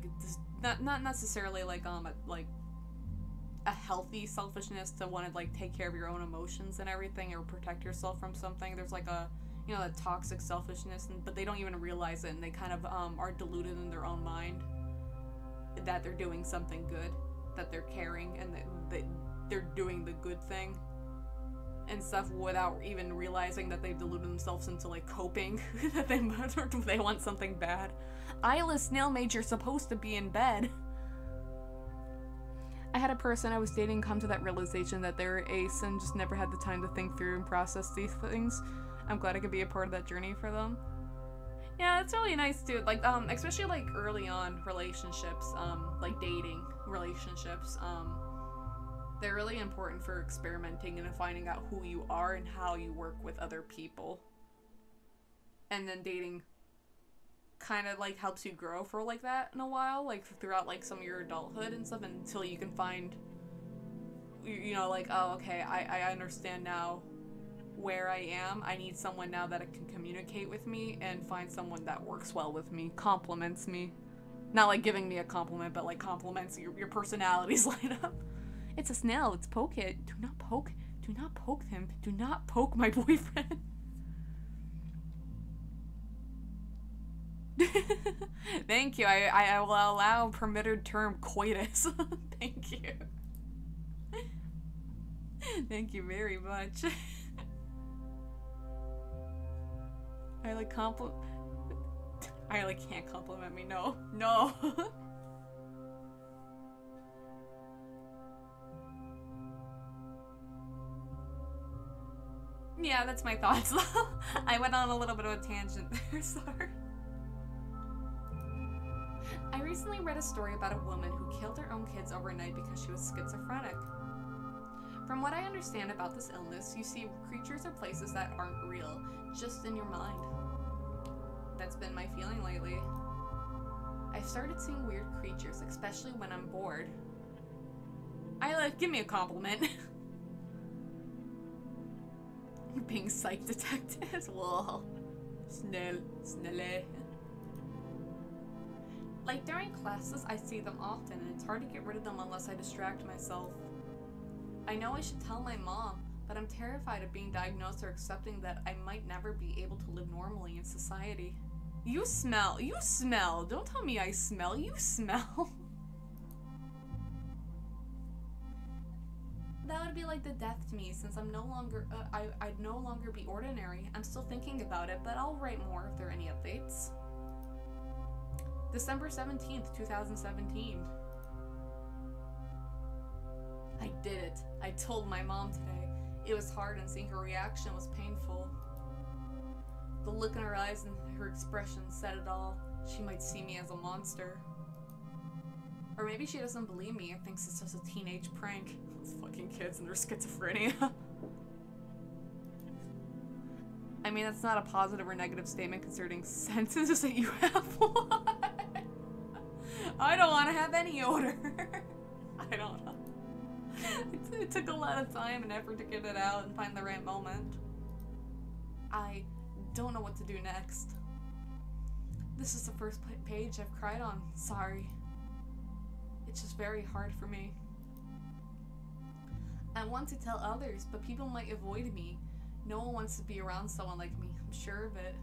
A: not necessarily like a healthy selfishness to want to like take care of your own emotions and everything, or protect yourself from something. There's like a, you know, that toxic selfishness, but they don't even realize it, and they kind of are deluded in their own mind that they're doing something good, that they're caring, and that they're doing the good thing and stuff without even realizing that they've deluded themselves into like coping that they want something bad. Isla Snail Mage, you're supposed to be in bed. I had a person I was dating come to that realization that they were ace and just never had the time to think through and process these things. I'm glad I could be a part of that journey for them. Yeah, it's really nice too. Like, especially like early on relationships, like dating relationships, they're really important for experimenting and finding out who you are and how you work with other people. And then dating kind of like helps you grow for like that in a while, like throughout like some of your adulthood and stuff, until you can find, you know, like, oh, okay, I understand now where I am. I need someone now that can communicate with me and find someone that works well with me, compliments me. Not like giving me a compliment, but like compliments your personalities line up. It's a snail, let's poke it. Do not poke him. Do not poke my boyfriend. Thank you. I will allow permitted term coitus. Thank you. Thank you very much. I can't compliment me. No. Yeah, that's my thoughts. I went on a little bit of a tangent there, sorry. I recently read a story about a woman who killed her own kids overnight because she was schizophrenic. From what I understand about this illness, you see creatures or places that aren't real, just in your mind. That's been my feeling lately. I've started seeing weird creatures, especially when I'm bored. Give me a compliment. Being psych detected. Whoa. Snelle. Like during classes, I see them often, and it's hard to get rid of them unless I distract myself. I know I should tell my mom, but I'm terrified of being diagnosed or accepting that I might never be able to live normally in society. You smell. Don't tell me I smell. You smell. That would be like the death to me, since I'm no longer, I'd no longer be ordinary. I'm still thinking about it, but I'll write more if there are any updates. December 17th, 2017. I did it. I told my mom today. It was hard, and seeing her reaction was painful. The look in her eyes and her expression said it all. She might see me as a monster. Or maybe she doesn't believe me and thinks it's just a teenage prank. Those fucking kids and their schizophrenia. I mean, that's not a positive or negative statement concerning sentences that you have one. I don't want to have any odor. I don't know. It took a lot of time and effort to get it out and find the right moment. I don't know what to do next. This is the first page I've cried on. Sorry. It's just very hard for me. I want to tell others, but people might avoid me. No one wants to be around someone like me. I'm sure of it.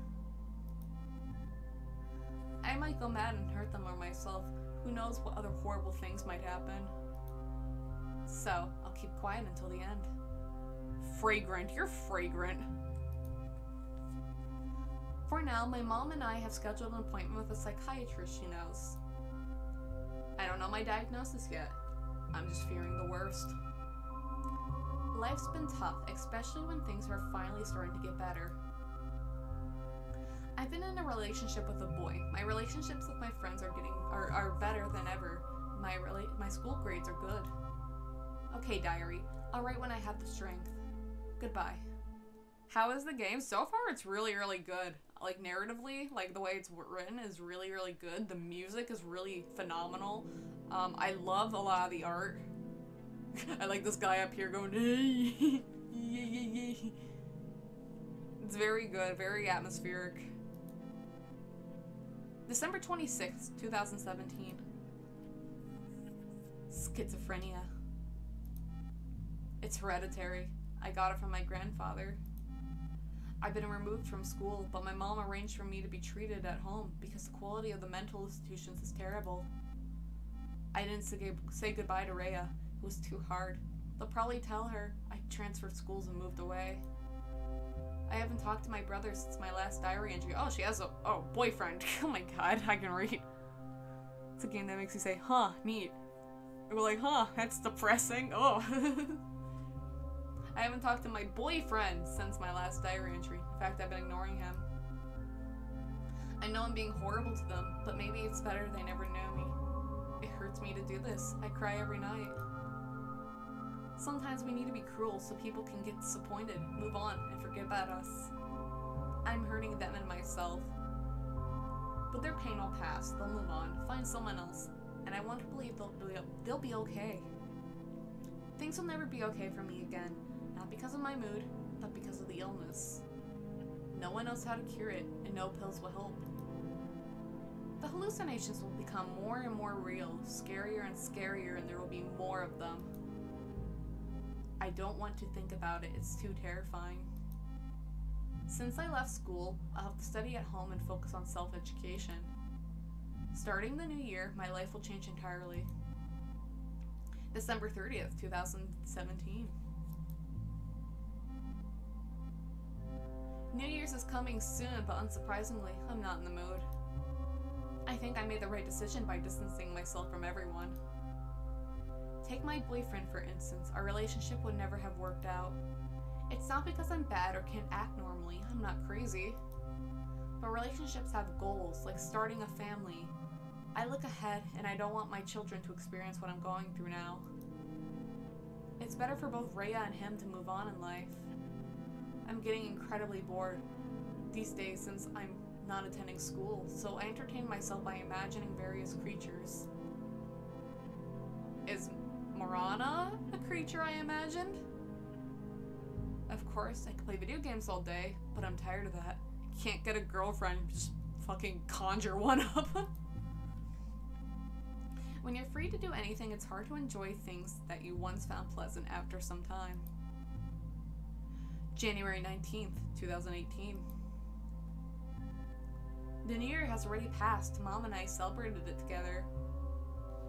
A: I might go mad and hurt them or myself. Who knows what other horrible things might happen. So, I'll keep quiet until the end. Fragrant. You're fragrant. For now, my mom and I have scheduled an appointment with a psychiatrist she knows. I don't know my diagnosis yet. I'm just fearing the worst. Life's been tough, especially when things are finally starting to get better. I've been in a relationship with a boy. My relationships with my friends are better than ever. My school grades are good. Okay, diary. I'll write when I have the strength. Goodbye. How is the game? So far, it's really, really good. Like, narratively, like, the way it's written is really, really good. The music is really phenomenal. I love a lot of the art. I like this guy up here going, hey. It's very good, very atmospheric. December 26th, 2017. Schizophrenia. It's hereditary. I got it from my grandfather. I've been removed from school, but my mom arranged for me to be treated at home because the quality of the mental institutions is terrible. I didn't say goodbye to Rhea. It was too hard. They'll probably tell her I transferred schools and moved away. I haven't talked to my brother since my last diary entry. Oh, she has a boyfriend. Oh my god, I can read. It's a game that makes you say, huh, neat. We're like, huh, that's depressing. Oh. I haven't talked to my boyfriend since my last diary entry. In fact, I've been ignoring him. I know I'm being horrible to them, but maybe it's better they never know me. It hurts me to do this. I cry every night. Sometimes we need to be cruel so people can get disappointed, move on, and forget about us. I'm hurting them and myself. But their pain will pass. They'll move on, find someone else, and I want to believe they'll be okay. Things will never be okay for me again, not because of my mood, but because of the illness. No one knows how to cure it, and no pills will help. The hallucinations will become more and more real, scarier and scarier, and there will be more of them. I don't want to think about it, it's too terrifying. Since I left school, I'll have to study at home and focus on self-education. Starting the new year, my life will change entirely. December 30th, 2017. New Year's is coming soon, but unsurprisingly, I'm not in the mood. I think I made the right decision by distancing myself from everyone. Take my boyfriend, for instance. Our relationship would never have worked out. It's not because I'm bad or can't act normally. I'm not crazy. But relationships have goals, like starting a family. I look ahead, and I don't want my children to experience what I'm going through now. It's better for both Rhea and him to move on in life. I'm getting incredibly bored these days since I'm not attending school, so I entertain myself by imagining various creatures. Is Marana a creature I imagined? Of course, I could play video games all day, but I'm tired of that. I can't get a girlfriend, just fucking conjure one up. When you're free to do anything, it's hard to enjoy things that you once found pleasant after some time. January 19th, 2018. The New Year has already passed. Mom and I celebrated it together.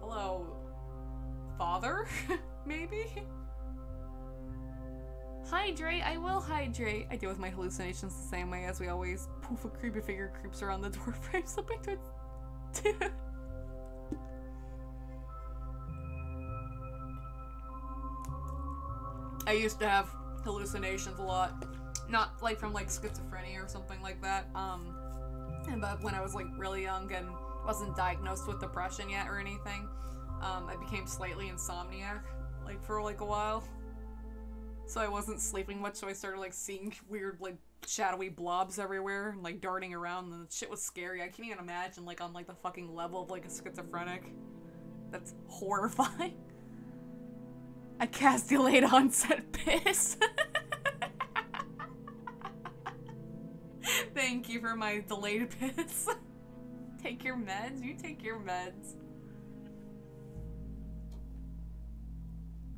A: Hello, Father? Maybe? Hydrate, I will hydrate. I deal with my hallucinations the same way as we always. Poof, a creepy figure creeps around the door frame, slipping to its... I used to have hallucinations a lot. Not like from like schizophrenia or something like that. But when I was like really young and wasn't diagnosed with depression yet or anything, I became slightly insomniac like for like a while. So I wasn't sleeping much, so I started like seeing weird like shadowy blobs everywhere and like darting around, and the shit was scary. I can't even imagine like on like the fucking level of like a schizophrenic. That's horrifying. I cast delayed onset piss. Thank you for my delayed piss. Take your meds? You take your meds.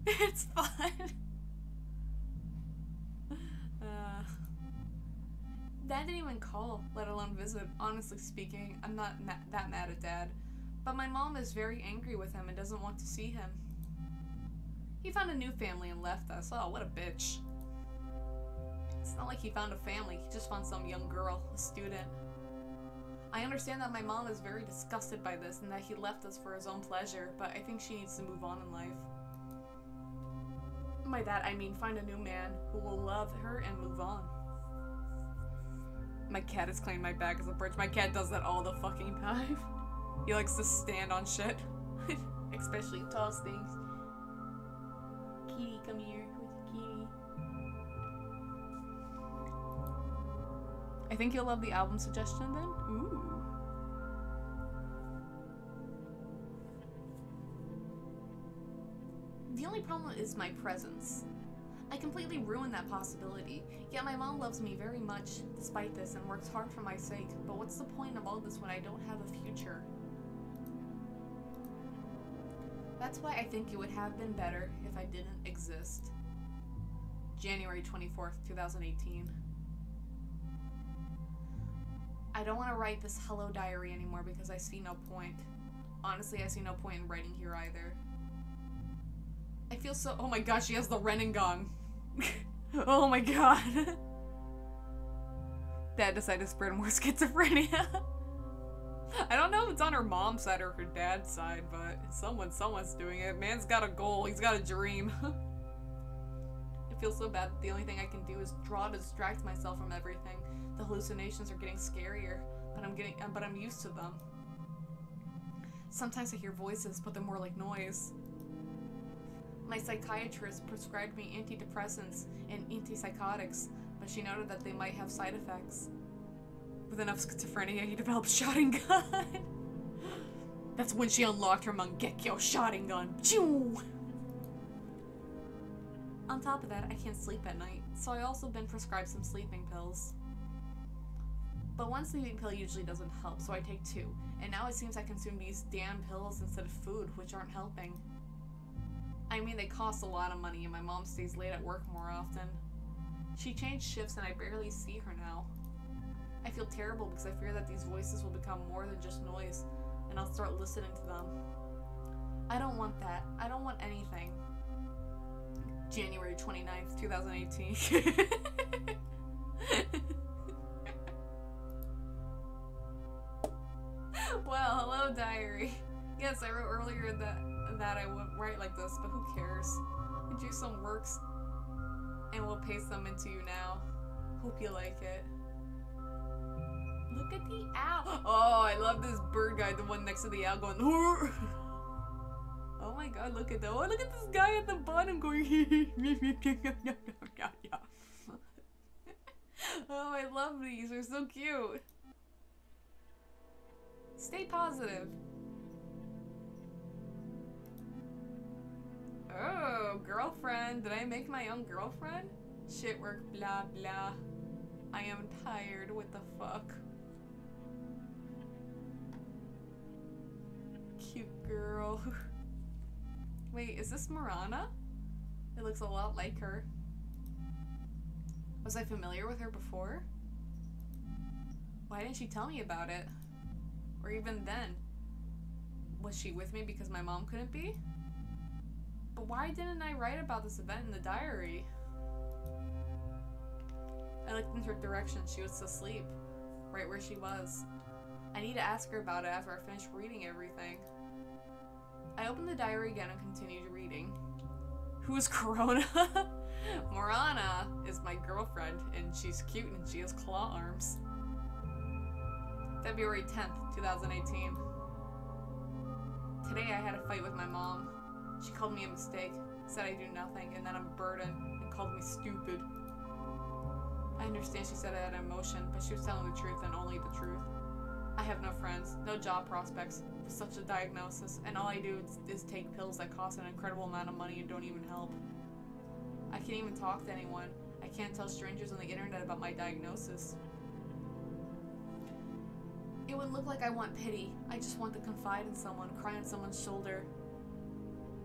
A: It's fun. Dad didn't even call, let alone visit. Honestly speaking, I'm not that mad at Dad. But my mom is very angry with him and doesn't want to see him. He found a new family and left us. Oh, what a bitch. It's not like he found a family, he just found some young girl, a student. I understand that my mom is very disgusted by this and that he left us for his own pleasure, but I think she needs to move on in life. By that, I mean find a new man who will love her and move on. My cat has claimed my bag as a bridge. My cat does that all the fucking time. He likes to stand on shit. Especially tall things. Kitty, come here. Where's the kitty? I think you'll love the album suggestion then. Ooh. The only problem is my presence. I completely ruined that possibility, yet my mom loves me very much despite this and works hard for my sake, but what's the point of all this when I don't have a future? That's why I think it would have been better if I didn't exist. January 24th, 2018. I don't want to write this hello diary anymore because I see no point. Honestly, I see no point in writing here either. I feel so- oh my god, she has the Renengong. Oh my god. Dad decided to spread more schizophrenia. I don't know if it's on her mom's side or her dad's side, but someone's doing it. Man's got a goal, he's got a dream. I feel so bad that the only thing I can do is draw to distract myself from everything. The hallucinations are getting scarier, but I'm used to them. Sometimes I hear voices, but they're more like noise. My psychiatrist prescribed me antidepressants and antipsychotics, but she noted that they might have side effects. With enough schizophrenia, he developed Sharingan. That's when she unlocked her Mangekyo Sharingan. Choo! On top of that, I can't sleep at night, so I also been prescribed some sleeping pills. But one sleeping pill usually doesn't help, so I take two, and now it seems I consume these damn pills instead of food, which aren't helping. I mean, they cost a lot of money, and my mom stays late at work more often. She changed shifts, and I barely see her now. I feel terrible because I fear that these voices will become more than just noise, and I'll start listening to them. I don't want that. I don't want anything. January 29th, 2018. Well, hello, diary. Yes, I wrote earlier that I wouldn't write like this, but who cares? I do some works, and we'll paste them into you now. Hope you like it. Look at the owl. Oh, I love this bird guy, the one next to the owl going, oh my god, look at that. Oh, look at this guy at the bottom going, oh, I love these. They're so cute. Stay positive. Oh, girlfriend. Did I make my own girlfriend? Shit work, blah, blah. I am tired. What the fuck? Cute girl. Wait, is this Marana? It looks a lot like her. Was I familiar with her before? Why didn't she tell me about it? Or even then? Was she with me because my mom couldn't be? But why didn't I write about this event in the diary? I looked in her direction. She was asleep. Right where she was. I need to ask her about it after I finish reading everything. I opened the diary again and continued reading. Who is Corona? Marana is my girlfriend, and she's cute and she has claw arms. February 10th, 2018. Today I had a fight with my mom. She called me a mistake, said I do nothing, and that I'm a burden, and called me stupid. I understand she said I had emotion, but she was telling the truth and only the truth. I have no friends, no job prospects, with such a diagnosis, and all I do is take pills that cost an incredible amount of money and don't even help. I can't even talk to anyone. I can't tell strangers on the internet about my diagnosis. It would look like I want pity. I just want to confide in someone, cry on someone's shoulder.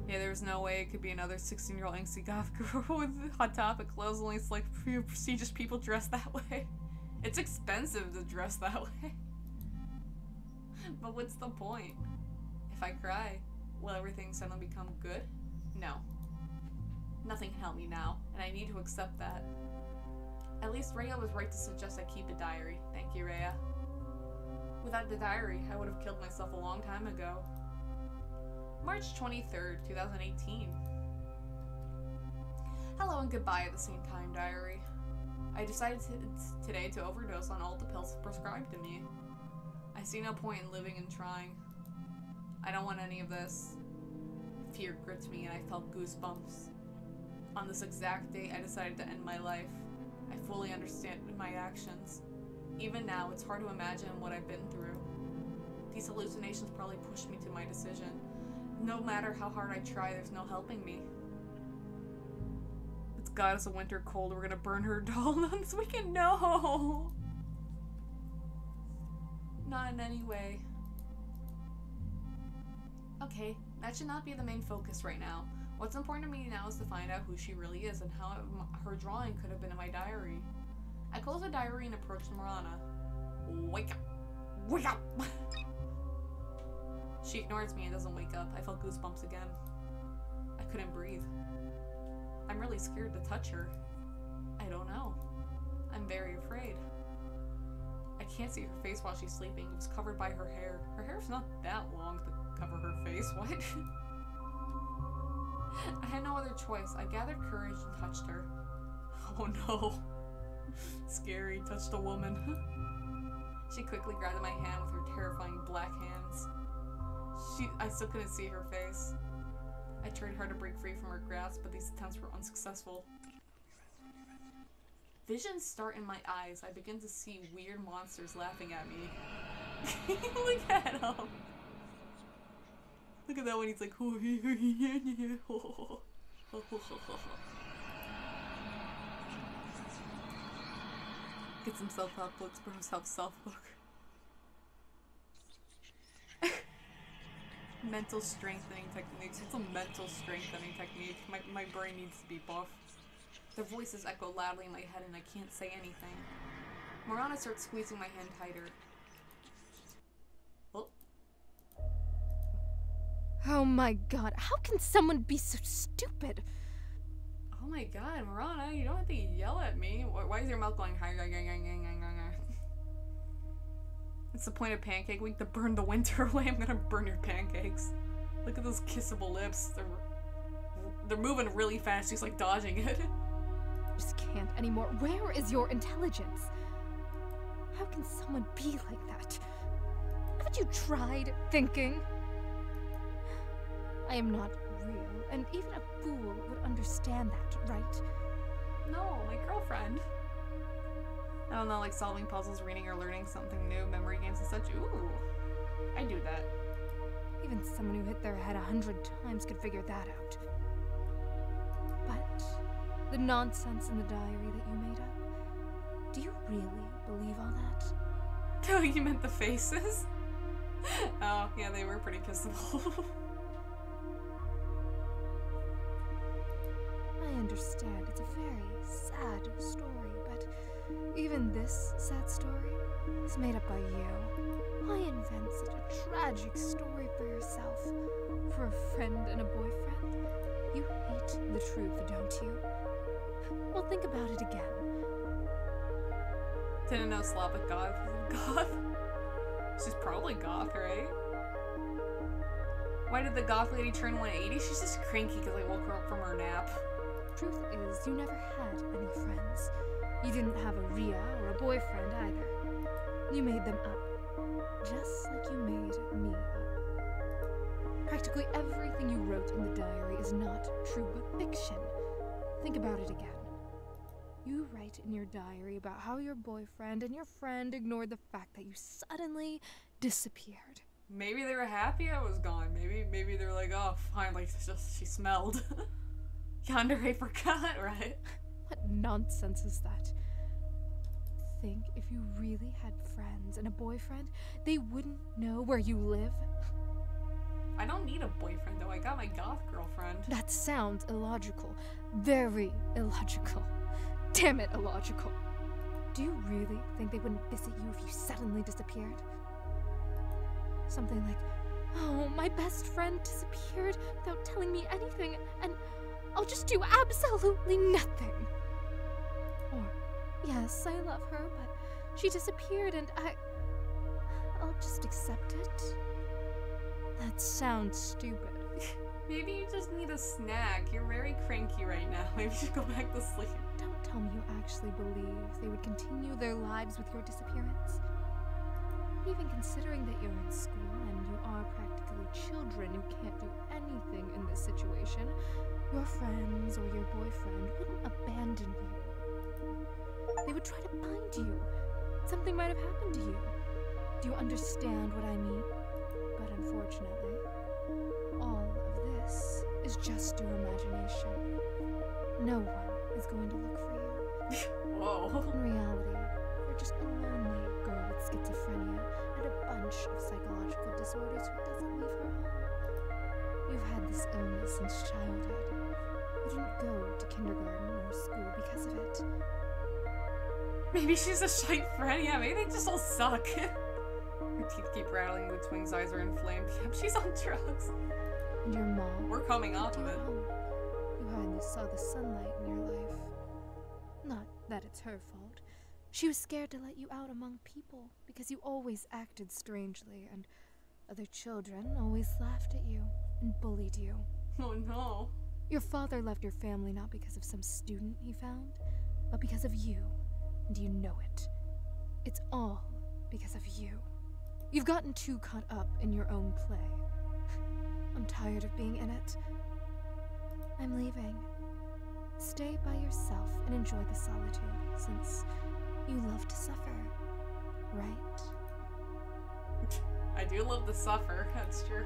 A: Yeah, there's no way it could be another 16-year-old angsty goth girl with Hot Topic clothes. Only it's like prestigious people dress that way. It's expensive to dress that way. But what's the point? If I cry, will everything suddenly become good? No. Nothing can help me now, and I need to accept that. At least Rhea was right to suggest I keep a diary. Thank you, Rhea. Without the diary, I would have killed myself a long time ago. March 23rd, 2018. Hello and goodbye at the same time, diary. I decided today to overdose on all the pills prescribed to me. I see no point in living and trying. I don't want any of this. Fear gripped me and I felt goosebumps. On this exact date, I decided to end my life. I fully understand my actions. Even now, it's hard to imagine what I've been through. These hallucinations probably pushed me to my decision. No matter how hard I try, there's no helping me. It's goddess of winter cold. We're gonna burn her doll on this weekend. No! Not in any way. Okay, that should not be the main focus right now. What's important to me now is to find out who she really is and how her drawing could have been in my diary. I close the diary and approach Marana. Wake up! Wake up! She ignores me and doesn't wake up. I felt goosebumps again. I couldn't breathe. I'm really scared to touch her. I don't know. I'm very afraid. I can't see her face while she's sleeping. It was covered by her hair. Her hair's not that long to cover her face. What? I had no other choice. I gathered courage and touched her. Oh no. Scary. Touched a woman. She quickly grabbed my hand with her terrifying black hands. I still couldn't see her face. I tried hard to break free from her grasp, but these attempts were unsuccessful. Visions start in my eyes. I begin to see weird monsters laughing at me. Look at him. Look at that one. He's like, gets himself up, looks for himself self-look. Mental strengthening techniques. It's a mental strengthening technique. My brain needs to be buff. Their voices echo loudly in my head and I can't say anything. Marana starts squeezing my hand tighter. Oh.
B: Oh my god, how can someone be so stupid?
A: Oh my god, Marana, you don't have to yell at me. Why is your mouth going high? What's the point of Pancake Week? To burn the winter away? I'm gonna burn your pancakes. Look at those kissable lips. They're moving really fast. She's like dodging it.
B: I just can't anymore. Where is your intelligence? How can someone be like that? Haven't you tried thinking? I am not real, and even a fool would understand that, right?
A: No, my girlfriend. I don't know, like solving puzzles, reading or learning something new, memory games and such. Ooh, I do that.
B: Even someone who hit their head 100 times could figure that out. But the nonsense in the diary that you made up, do you really believe all that?
A: Oh, you meant the faces? Oh, yeah, they were pretty kissable.
B: I understand it's a very sad story, but even this sad story is made up by you. Why invent such a tragic story for yourself? For a friend and a boyfriend? You hate the truth, don't you? Well, think about it again.
A: Didn't know Slavic goth was goth. She's probably goth, right? Why did the goth lady turn 180? She's just cranky because I woke her up from her nap.
B: Truth is, you never had any friends. You didn't have a Rhea or a boyfriend either. You made them up. Just like you made me up. Practically everything you wrote in the diary is not true but fiction. Think about it again. You write in your diary about how your boyfriend and your friend ignored the fact that you suddenly disappeared.
A: Maybe they were happy I was gone. Maybe they were like, oh, fine, like, just, she smelled. Yandere forgot, right?
B: What nonsense is that? Think if you really had friends and a boyfriend, they wouldn't know where you live?
A: I don't need a boyfriend, though. I got my goth girlfriend.
B: That sounds illogical. Very illogical. Damn it, illogical. Do you really think they wouldn't visit you if you suddenly disappeared? Something like, oh, my best friend disappeared without telling me anything, and I'll just do absolutely nothing. Or, yes, I love her, but she disappeared and I'll just accept it. That sounds stupid.
A: Maybe you just need a snack. You're very cranky right now. Maybe you should go back to sleep.
B: Don't tell me you actually believe they would continue their lives with your disappearance. Even considering that you're in school and you are practically children who can't do anything in this situation, your friends or your boyfriend wouldn't abandon you. They would try to find you. Something might have happened to you. Do you understand what I mean? But unfortunately, all of this is just your imagination. No one is going to look for you.
A: Whoa.
B: In reality, you're just a lonely girl with schizophrenia and a bunch of psychological disorders who doesn't leave her home. You've had this illness since childhood. You didn't go to kindergarten or school because of it.
A: Maybe she's a shite friend. Yeah, maybe they just all suck. Her teeth keep rattling, the twins' eyes are inflamed. Yep, she's on drugs.
B: And your mom?
A: We're coming off of it.
B: You hardly saw the sunlight in your life. Not that it's her fault. She was scared to let you out among people because you always acted strangely, and other children always laughed at you and bullied you.
A: Oh no.
B: Your father left your family not because of some student he found, but because of you, and you know it. It's all because of you. You've gotten too caught up in your own play. I'm tired of being in it. I'm leaving. Stay by yourself and enjoy the solitude, since you love to suffer, right?
A: I do love to suffer, that's true.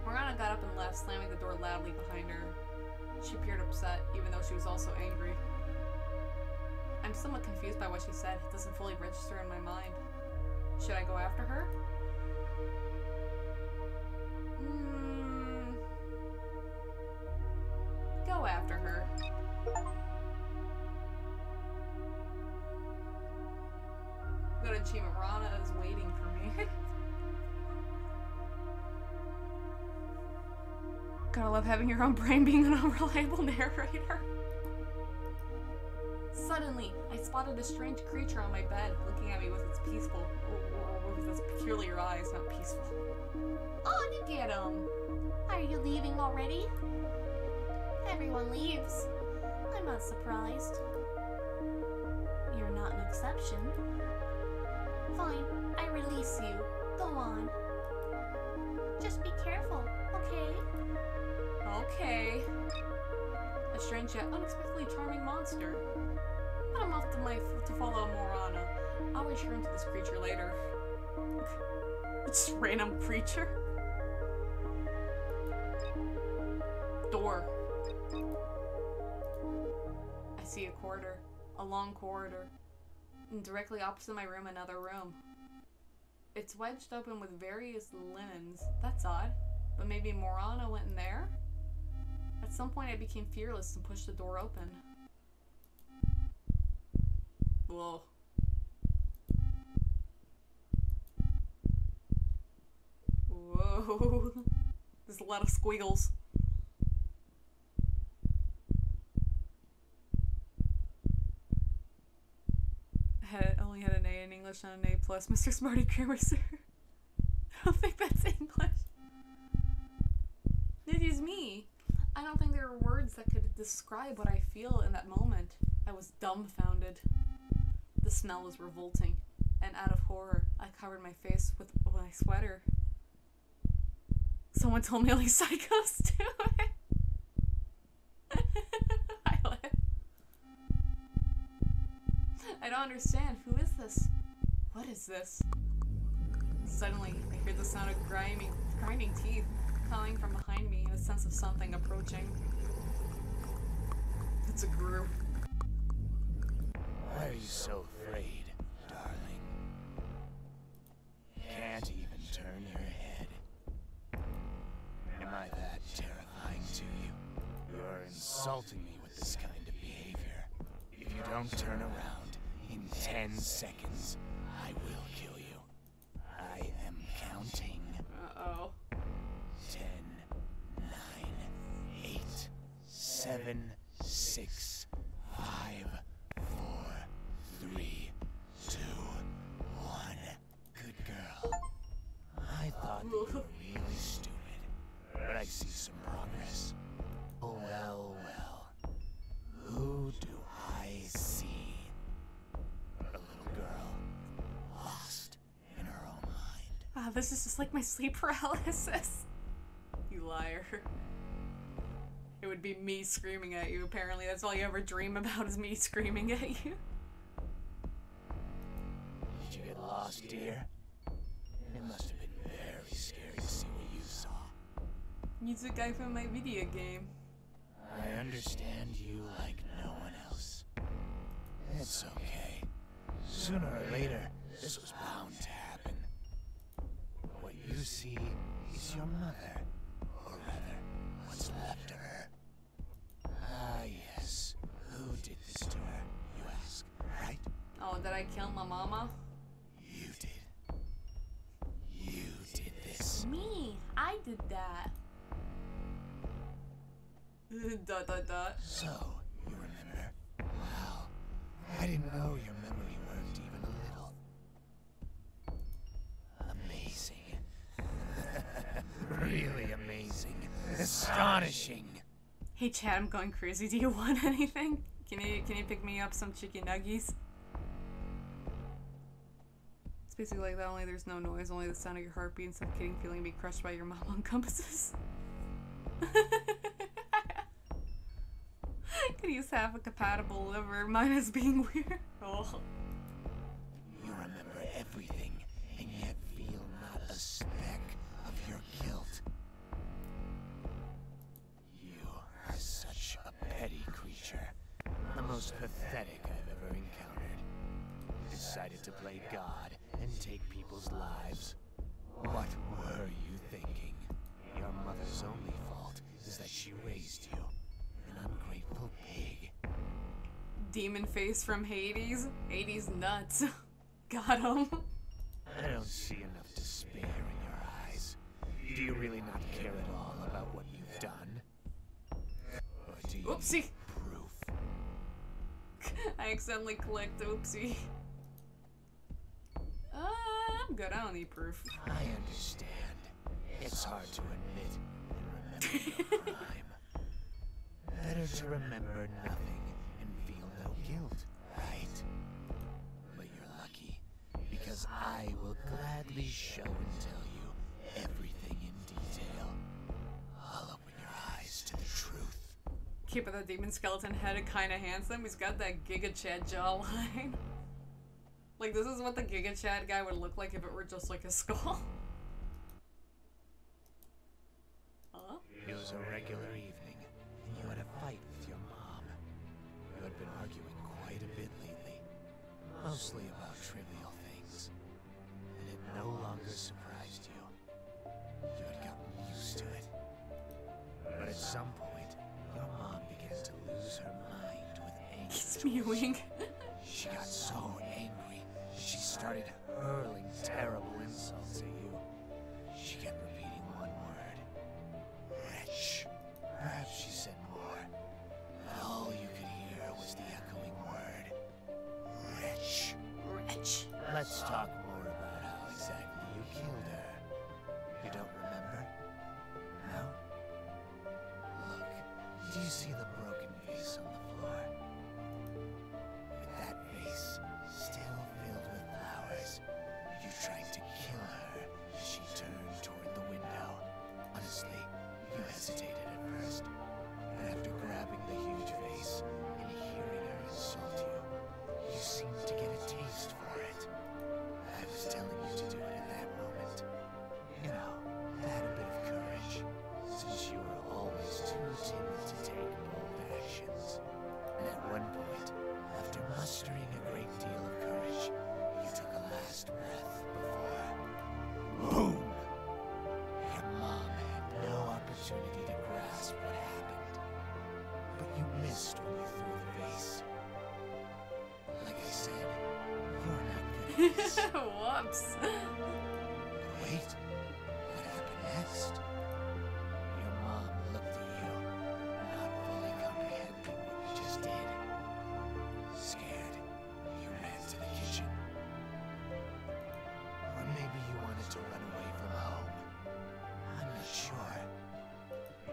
A: Morgana got up and left, slamming the door loudly behind her. She appeared upset, even though she was also angry. I'm somewhat confused by what she said. It doesn't fully register in my mind. Should I go after her? Go after her. Good achievement. Rana is waiting for me. Gotta love having your own brain being an unreliable narrator. Suddenly, I spotted a strange creature on my bed, looking at me with its peaceful, or with its peculiar eyes, not peaceful. Oh, look at him!
C: Are you leaving already? Everyone leaves. I'm not surprised. You're not an exception. Fine, I release you. Go on. Just be careful, okay?
A: Okay. A strange yet unexpectedly charming monster. But I'm off to follow Morana. I'll return to this creature later. Just random creature. Door. I see a corridor. A long corridor. And directly opposite my room, another room. It's wedged open with various linens. That's odd. But maybe Morana went in there? At some point I became fearless and pushed the door open. Whoa. Whoa. There's a lot of squiggles. Only had an A in English, not an A+, Mr. Smarty Grammar, sir. I don't think that's English. It is me. I don't think there are words that could describe what I feel in that moment. I was dumbfounded. The smell was revolting, and out of horror, I covered my face with my sweater. Someone told me only psychos do it. I don't understand. Who is this? What is this? Suddenly, I hear the sound of grinding teeth coming from behind me and a sense of something approaching. It's a group.
D: Why are you so afraid, darling? Can't even turn your head. Am I that terrifying to you? You're insulting me with this kind of behavior. If you don't turn around in 10 seconds, I will kill you. I am counting.
A: Uh-oh.
D: 10, 9, 8, 7, 6, 5, 4, 3, 2, 1. Good girl. I thought that you were really stupid, but I see some progress. Oh, well, well. Who do I see? A little girl, lost in her own mind.
A: Wow, this is just like my sleep paralysis. You liar. It would be me screaming at you, apparently. That's all you ever dream about is me screaming at you.
D: Did you get lost, dear? It must have been very scary to see what you saw.
A: You're the guy from my video game.
D: I understand you like no one else. It's okay. Sooner or later, this was bound to happen. What you see is your mother, or rather, what's left of her. Ah, yes. Who did this to her, you ask, right?
A: Oh, did I kill my mama?
D: You did. You did this.
A: Me! I did that. Dot dot dot.
D: So, you remember? Wow. I didn't know your memory worked even a little. Amazing. Really amazing. Astonishing.
A: Hey Chad, I'm going crazy. Do you want anything? Can you pick me up some chicken nuggies? It's basically like that, only there's no noise, only the sound of your heartbeat and suffocating feeling being crushed by your mama encompasses. Could use half a compatible liver. Mine is being weird. Oh.
D: You remember everything, and yet feel not a speck of your guilt. You are such a petty creature. The most pathetic I've ever encountered. Decided to play God and take people's lives. What were you thinking? Your mother's only fault is that she raised you. An ungrateful pig.
A: Demon face from Hades. Hades nuts. Got him.
D: I don't see enough despair in your eyes. Do you really not care at all about what you've done? Or do you
A: Oopsie.
D: need proof?
A: I accidentally clicked. Oopsie. I'm good. I don't need proof.
D: I understand. It's hard to admit and remember your crime. Better to remember nothing and feel no guilt, right? But you're lucky, because I will gladly show and tell you everything in detail. I'll open your eyes to the truth.
A: Keeping the demon skeleton head kinda handsome. He's got that Giga Chad jawline. Like, this is what the Giga Chad guy would look like if it were just like a skull. Huh?
D: It was a regular evening, and you had a fight with your mom. You had been arguing quite a bit lately, mostly about trivial things, and it no longer surprised you. You had gotten used to it. But at some point, your mom began to lose her mind with anger.
A: He's mewing.
D: She got so angry, she started hurling terrible insults at you. She kept repeating one word. Wretch. Perhaps she said more, but all you could hear was the echoing word. Wretch.
A: Wretch.
D: Let's talk more about how exactly you killed her. You don't remember? No? Look, do you see the broken vase on the floor? With that vase still filled with flowers, you tried to kill her as she turned toward the window. Honestly, you hesitated at first, but after grabbing the huge vase and hearing her insult you, you seemed to get a taste for it. I was telling you to do it at that moment. You know, had a bit of courage, since you were always too timid to take bold actions. And at one point, after mustering a great deal of courage, you took a last breath before... Boom! Your mom had no opportunity to grasp what happened, but you missed when you threw the vase. Like I said, you're not good at this.
A: Whoops.
D: Wait, what happened next? Your mom looked at you, not fully comprehending what you just did. Scared, you ran to the kitchen. Or maybe you wanted to run away from home. I'm not sure.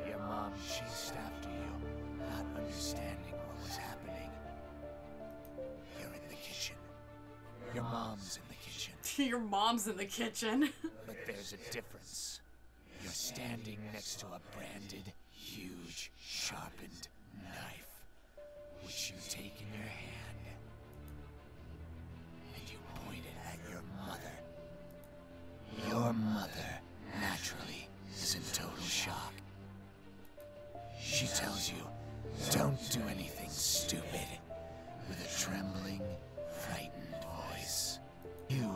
D: Your mom chased after you, not understanding what was happening. You're in the kitchen. Your mom's in the kitchen.
A: Your mom's in the kitchen.
D: But there's a difference. You're standing next to a branded, huge, sharpened knife, which you take in your hand, and you point it at your mother. Your mother, naturally, is in total shock. She tells you, don't do anything stupid, with a trembling, frightened voice. You,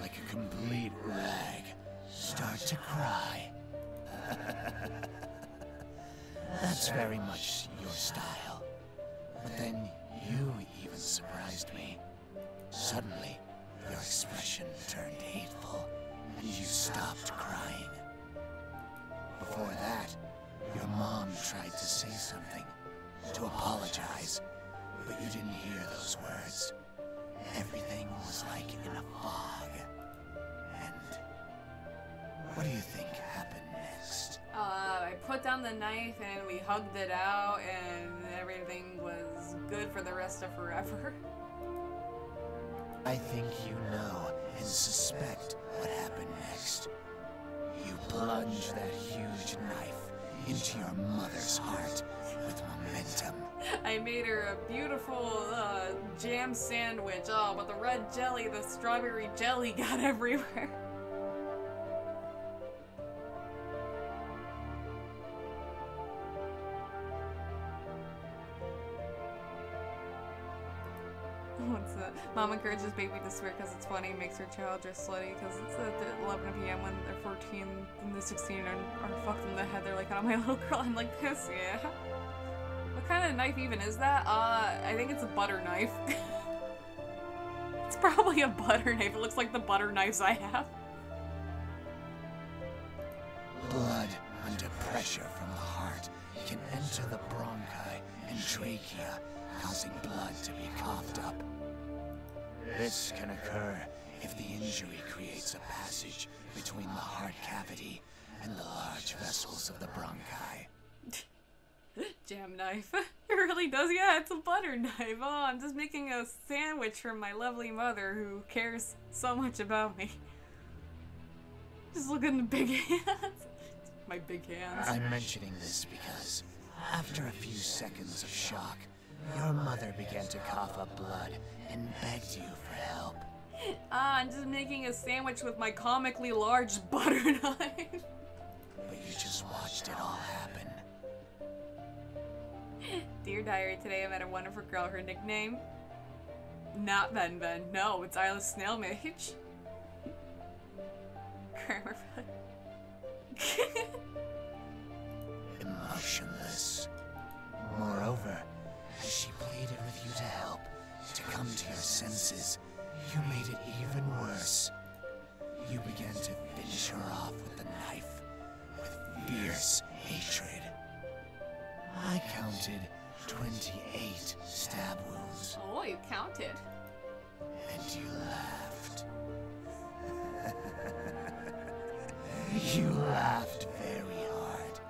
D: like a complete rag, start to cry. That's very much your style. But then you even surprised me. Suddenly, your expression turned hateful, and you stopped crying. Before that, your mom tried to say something, to apologize, but you didn't hear those words. Everything was like in a fog. And what do you think happened next?
A: I put down the knife and we hugged it out and everything was good for the rest of forever.
D: I think you know and suspect what happened next. You plunge that huge knife into your mother's heart with momentum.
A: I made her a beautiful jam sandwich. Oh, but the red jelly, the strawberry jelly got everywhere. What's that? Mom encourages baby to swear because it's funny, makes her child dress slutty because it's at 11 p.m. when they're 14 and the 16 are fucked in the head. They're like, oh, my little girl. I'm like, this, yeah. What kind of knife even is that? I think it's a butter knife. It's probably a butter knife. It looks like the butter knives I have.
D: Blood under pressure from the heart can enter the bronchi and trachea, causing blood to be coughed up. This can occur if the injury creates a passage between the heart cavity and the large vessels of the bronchi.
A: Jam knife. It really does. Yeah, it's a butter knife. Oh, I'm just making a sandwich for my lovely mother who cares so much about me. Just look at the big hands. My big hands.
D: I'm mentioning this because after a few seconds of shock, your mother began to cough up blood and begged you for help.
A: I'm just making a sandwich with my comically large butter knife.
D: But you just watched it all happen.
A: Dear Diary, today I met a wonderful girl. Her nickname? Not Ben Ben. No, it's Isla Snail Mage. Grammar.
D: Emotionless. Moreover, as she pleaded with you to help, to come to your senses, you made it even worse. You began to finish her off with the knife, with fierce hatred. I counted 28 stab wounds.
A: Oh, you counted.
D: And you laughed. You laughed very hard.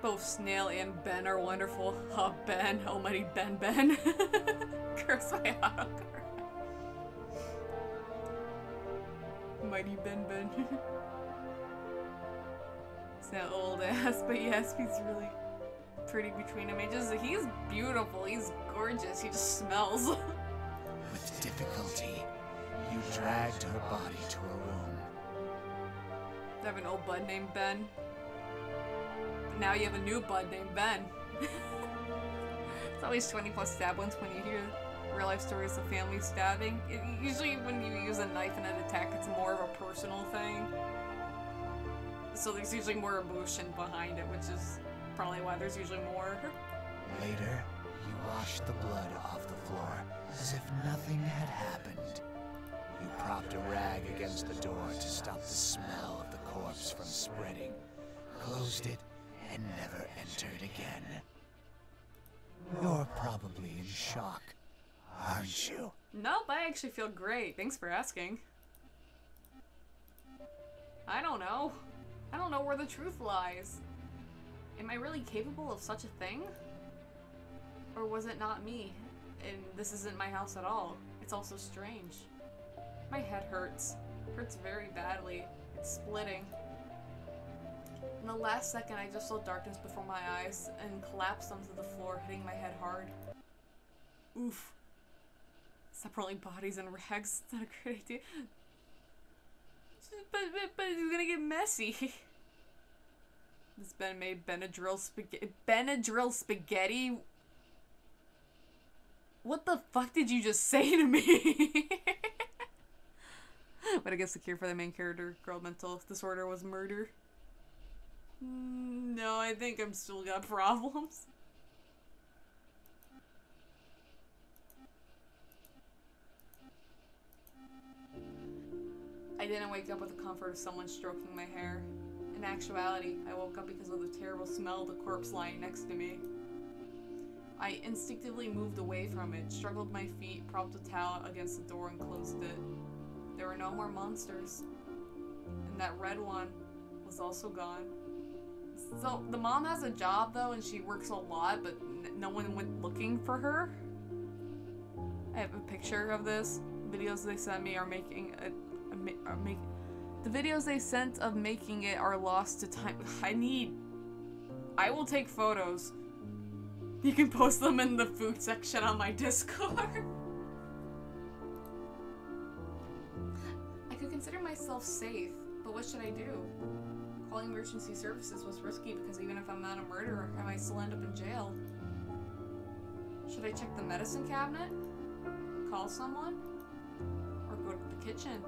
A: Both Snail and Ben are wonderful. Oh, Ben. Almighty Ben Ben. Curse my autocorrect. Mighty Ben Ben. It's not old ass, but yes, he's really pretty between him. He's beautiful. He's gorgeous. He just smells.
D: With difficulty, you dragged her body to a room.
A: I have an old bud named Ben. But now you have a new bud named Ben. It's always 20 plus stab wounds when you hear real life stories of family stabbing. Usually when you use a knife in an attack, it's more of a personal thing. So there's usually more emotion behind it, which is probably why there's usually more.
D: Later, you washed the blood off the floor as if nothing had happened. You propped a rag against the door to stop the smell of the corpse from spreading, closed it, and never entered again. You're probably in shock, aren't you?
A: Nope, I actually feel great. Thanks for asking. I don't know. I don't know where the truth lies. Am I really capable of such a thing? Or was it not me? And this isn't my house at all. It's also strange. My head hurts. Hurts very badly. It's splitting. In the last second, I just saw darkness before my eyes and collapsed onto the floor, hitting my head hard. Oof. Stop rolling bodies and rags. It's not a great idea. But it's gonna get messy. This Ben made Benadryl spaghetti. Benadryl spaghetti? What the fuck did you just say to me? But I guess the cure for the main character girl mental disorder was murder. No, I think I'm still got problems. I didn't wake up with the comfort of someone stroking my hair. In actuality, I woke up because of the terrible smell of the corpse lying next to me. I instinctively moved away from it, struggled my feet, propped a towel against the door and closed it. There were no more monsters. And that red one was also gone. So, the mom has a job though, and she works a lot, but no one went looking for her. I have a picture of this. Videos they sent me are making the videos they sent of making it are lost to time. I will take photos. You can post them in the food section on my Discord. I could consider myself safe, but what should I do? Calling emergency services was risky because even if I'm not a murderer, I might still end up in jail. Should I check the medicine cabinet? Call someone? Or go to the kitchen?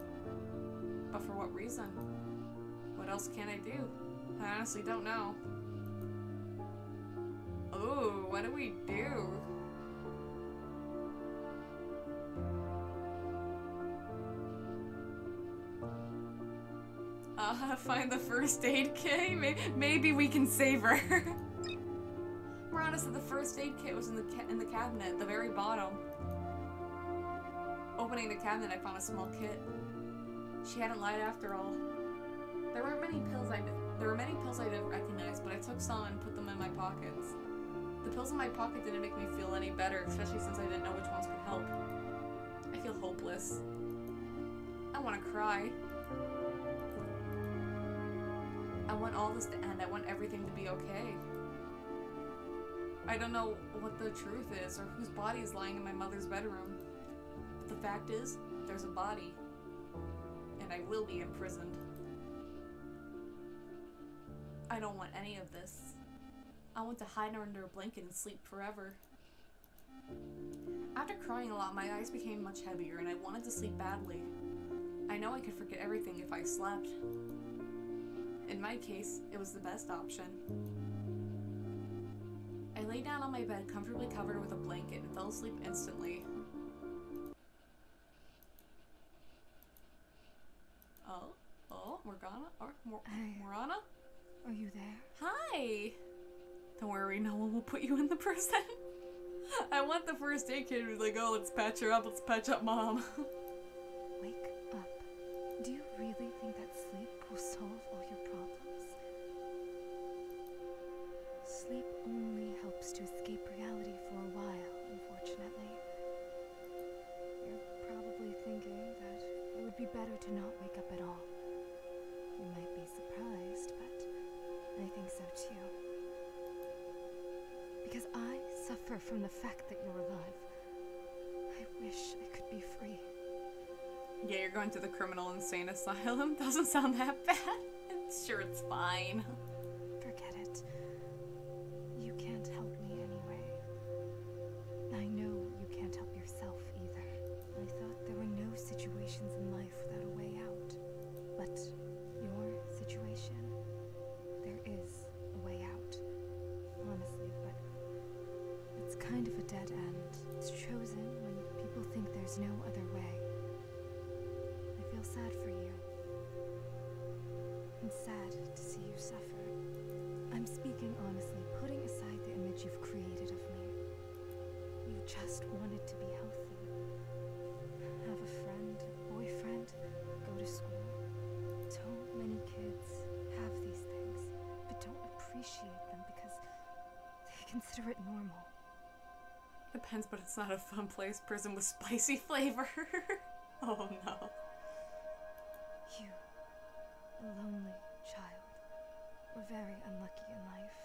A: But for what reason? What else can I do? I honestly don't know. Ooh, what do we do? Find the first aid kit? Maybe we can save her. Miranda said the first aid kit was in the cabinet at the very bottom. Opening the cabinet, I found a small kit. She hadn't lied after all. There were many pills I didn't recognize, but I took some and put them in my pockets. The pills in my pocket didn't make me feel any better, especially since I didn't know which ones could help. I feel hopeless. I want to cry. I want all this to end. I want everything to be okay. I don't know what the truth is or whose body is lying in my mother's bedroom. But the fact is, there's a body. And I will be imprisoned. I don't want any of this. I want to hide under a blanket and sleep forever. After crying a lot, my eyes became much heavier and I wanted to sleep badly. I know I could forget everything if I slept. In my case, it was the best option. I lay down on my bed, comfortably covered with a blanket, and fell asleep instantly. Oh, Morgana? Or Morana?
B: Are you there?
A: Hi! Don't worry, no one will put you in the prison. I want the first aid kid to be like, oh, let's patch her up, let's patch up mom.
B: Wake up. Do you really think that sleep will solve all your problems? Sleep only helps to escape reality for a while, unfortunately. You're probably thinking that it would be better to not wake up at all. You might be surprised, but I think so too. Because I suffer from the fact that you're alive. I wish I could be free.
A: Yeah, you're going to the criminal insane asylum. Doesn't sound that bad. Sure, it's fine.
B: Forget it. You can't help me anyway. I know you can't help yourself either. I thought there were no situations in life without a way out. But your situation, there is a way out. Honestly, but it's kind of a dead end. It's chosen when people think there's no other way. I feel sad for you. I'm sad to see you suffer. I'm speaking honestly, putting aside the image you've created of me. You just wanted to be healthy. Have a friend, a boyfriend, go to school. So many kids have these things, but don't appreciate them because they consider it normal.
A: Depends, but it's not a fun place. Prison with spicy flavor. Oh no.
B: You, a lonely child, were very unlucky in life.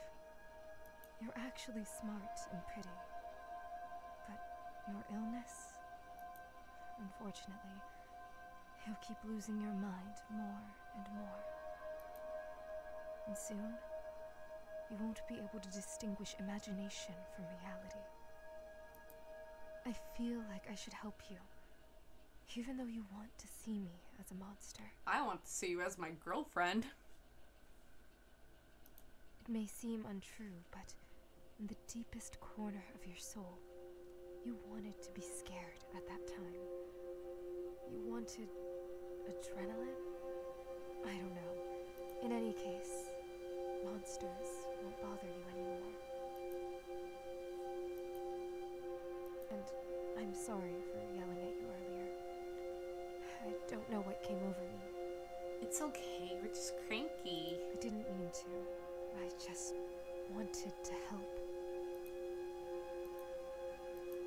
B: You're actually smart and pretty. But your illness, unfortunately, you'll keep losing your mind more and more. And soon, you won't be able to distinguish imagination from reality. I feel like I should help you, even though you want to see me as a monster.
A: I want to see you as my girlfriend.
B: It may seem untrue, but in the deepest corner of your soul, you wanted to be scared at that time. You wanted adrenaline? I don't know. In any case, monsters won't bother you anymore. And I'm sorry for yelling at you earlier. I don't know what came over me.
A: It's okay, we're just cranky.
B: I didn't mean to. I just wanted to help.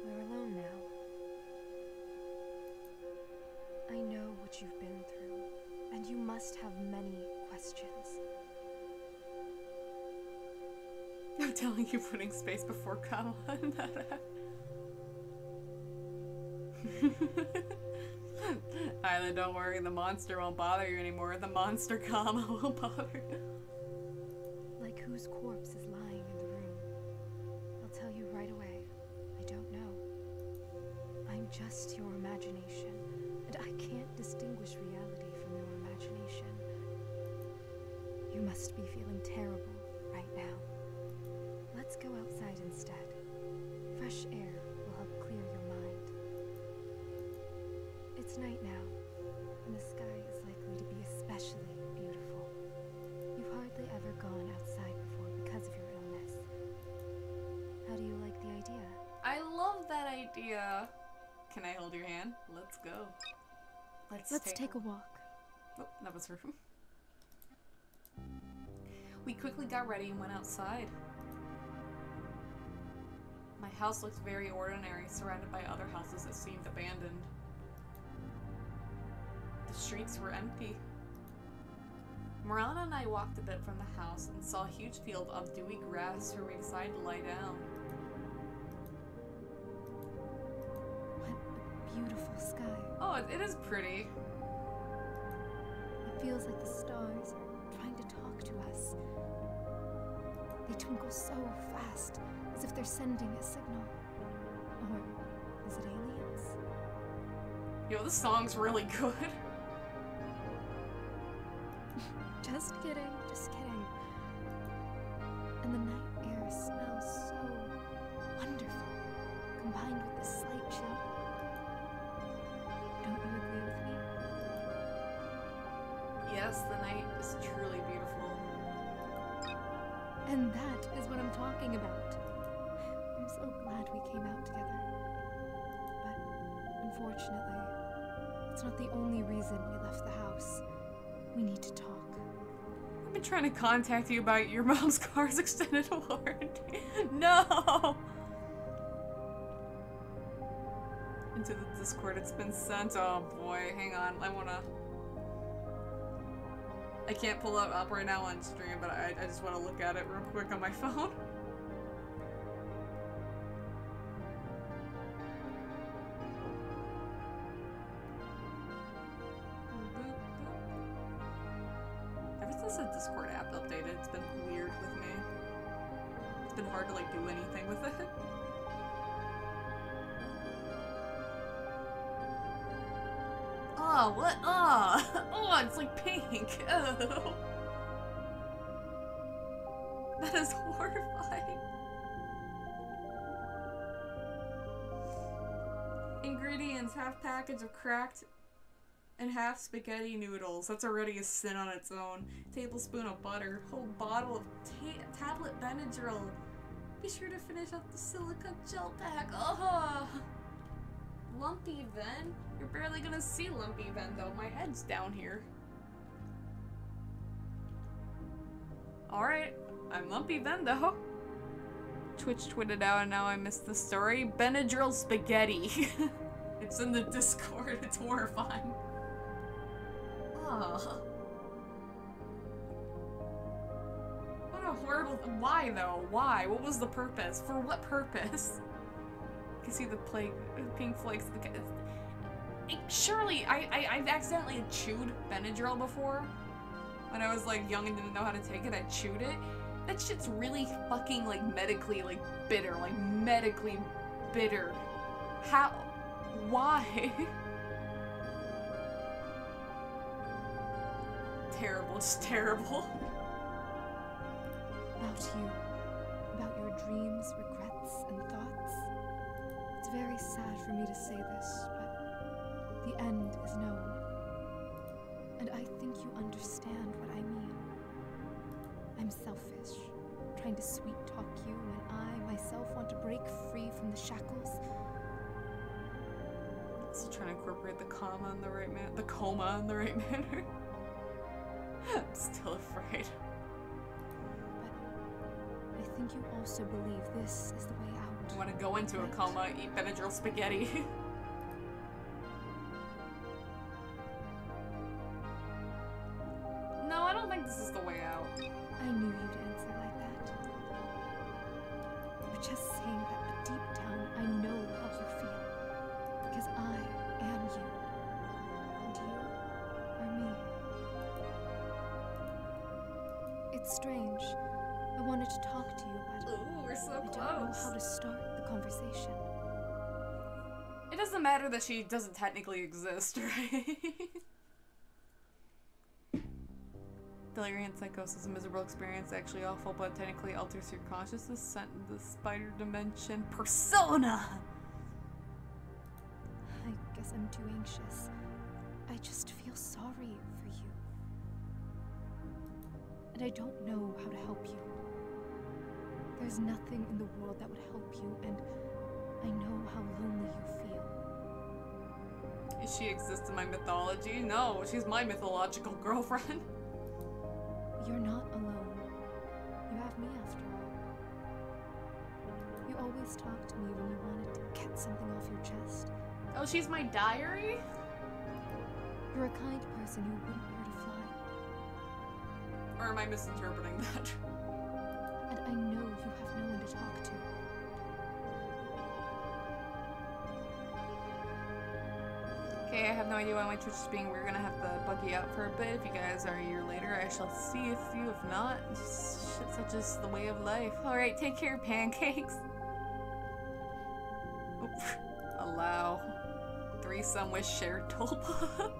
B: We're alone now. I know what you've been through, and you must have many questions.
A: I'm telling you, putting space before comma. Isla, don't worry, the monster won't bother you anymore. The monster comma will bother you.
B: Like whose corpse is lying in the room? I'll tell you right away. I don't know. I'm just your imagination, and I can't distinguish reality from your imagination. You must be feeling terrible right now. Let's go outside instead. Fresh air will help clear your mind. It's night now, and the sky is likely to be especially beautiful. You've hardly ever gone outside before because of your illness. How do you like the idea?
A: I love that idea. Can I hold your hand? Let's go.
B: Let's take a walk.
A: Oh, that was her. We quickly got ready and went outside. My house looks very ordinary, surrounded by other houses that seemed abandoned. The streets were empty. Marana and I walked a bit from the house and saw a huge field of dewy grass where we decided to lie down.
B: What a beautiful sky.
A: Oh, it is pretty.
B: It feels like the stars are trying to talk to us. They twinkle so fast, as if they're sending a signal. Or is it aliens?
A: Yo, this song's really good.
B: Just kidding, just kidding. And the night air smells so wonderful, combined with this slight chill. Don't you agree with me?
A: Yes, the night is truly beautiful.
B: And that is what I'm talking about. I'm so glad we came out together. But unfortunately, it's not the only reason we left the house. We need to talk.
A: I've been trying to contact you about your mom's car's extended warranty. No! Into the Discord it's been sent. Oh boy, hang on. I can't pull it up right now on stream, but I just want to look at it real quick on my phone. Ever since the Discord app updated, it's been weird with me. It's been hard to like do anything with it. Oh, what? Oh, oh, it's like pink. Oh. That is horrifying. Ingredients: half package of cracked and half spaghetti noodles. That's already a sin on its own. Tablespoon of butter. Whole bottle of tablet Benadryl. Be sure to finish up the silica gel pack. Oh. Lumpy Ven? You're barely gonna see Lumpy Ven though. My head's down here. Alright, I'm Lumpy Ven though. Twitch tweeted out and now I missed the story. Benadryl spaghetti. It's in the Discord. It's horrifying. Oh. What a horrible. Why though? Why? What was the purpose? For what purpose? You can see the pink flakes. Surely, I've accidentally chewed Benadryl before. When I was like young and didn't know how to take it, I chewed it. That shit's really fucking like medically like bitter. Like medically bitter. How? Why? Terrible, just terrible.
B: About you. About your dreams, regrets, and thoughts. It's very sad for me to say this, but the end is known. And I think you understand what I mean. I'm selfish, trying to sweet-talk you when I myself want to break free from the shackles.
A: Still trying to incorporate the comma in the right manner. The coma in the right manner. I'm still afraid.
B: But I think you also believe this is the way out.
A: I want to go into a coma, eat Benadryl spaghetti. No, I don't think this is the way out.
B: I knew you'd answer like that. You're just saying that, but deep down, I know how you feel. Because I am you. And you are me. It's strange. I wanted to talk to you, but
A: Ooh, we're so
B: I don't know how to start the conversation.
A: It doesn't matter that she doesn't technically exist, right? Delirium psychosis, a miserable experience, actually awful, but technically alters your consciousness, sent in the spider dimension. Persona!
B: I guess I'm too anxious. I just feel sorry for you. And I don't know how to help you. There's nothing in the world that would help you, and I know how lonely you feel.
A: Does she exist in my mythology? No, she's my mythological girlfriend.
B: You're not alone. You have me after all. You always talk to me when you wanted to get something off your chest.
A: Oh, she's my diary?
B: You're a kind person who wouldn't hurt a fly.
A: Or am I misinterpreting that?
B: And I know you have no one to talk to.
A: Okay, I have no idea why my Twitch is being weird. We're gonna have to bug you out for a bit. If you guys are a year later, I shall see if you. If not, shit's such is the way of life. Alright, take care, pancakes. Oop. Allow. Threesome with shared tulpa.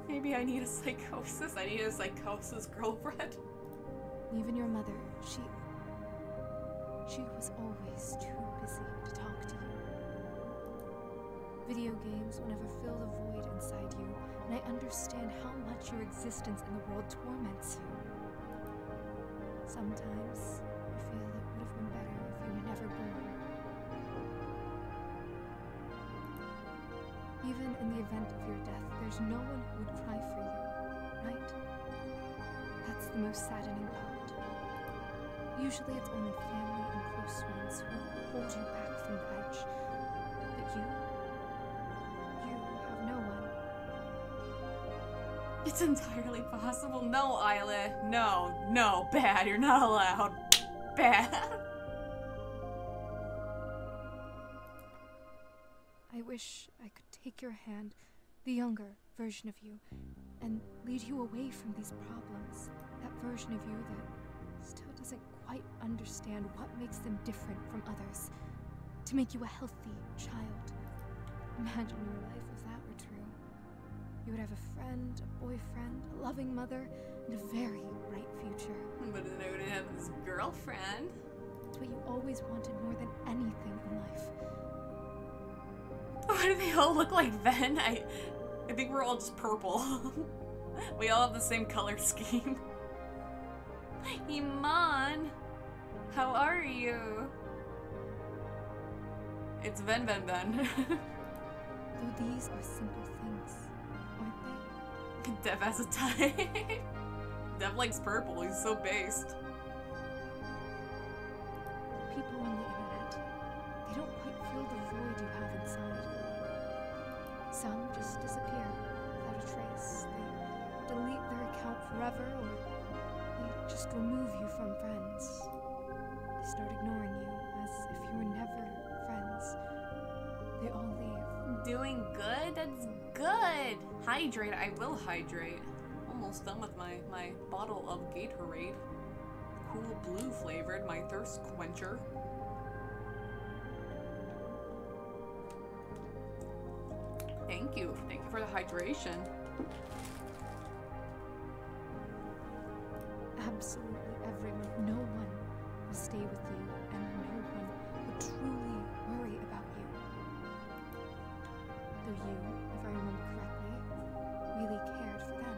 A: Maybe I need a psychosis. I need a psychosis girlfriend.
B: Even your mother, she was always too busy to talk to you. Video games will never fill the void inside you, and I understand how much your existence in the world torments you. Sometimes I feel it would have been better if you were never born. Even in the event of your death, there's no one who would cry for you, right? That's the most saddening part. Usually it's only family and close ones who hold you back from the edge. But you have no one.
A: It's entirely possible. No, Isla. No, bad. You're not allowed. Bad.
B: I wish I could take your hand, the younger version of you, and lead you away from these problems. That version of you that still doesn't quite understand what makes them different from others. To make you a healthy child. Imagine your life if that were true. You would have a friend, a boyfriend, a loving mother, and a very bright future.
A: But then I wouldn't have this girlfriend.
B: It's what you always wanted more than anything in life.
A: Why do they all look like Ven? I think we're all just purple. We all have the same color scheme. Iman, how are you? It's Ven.
B: Though these are simple things, aren't they?
A: Dev has a type. Dev likes purple, he's so based.
B: People on the internet, they don't quite fill the void you have inside. Some just disappear without a trace. They delete their account forever, or they just remove you from friends. They start ignoring you as if you were never friends. They all leave.
A: Doing good? That's good! Hydrate, I will hydrate. Almost done with my bottle of Gatorade. Cool blue flavored, my thirst quencher. Thank you for the hydration.
B: Absolutely everyone, no one will stay with you, and no one will truly worry about you. Though you, if I remember correctly, really cared for them.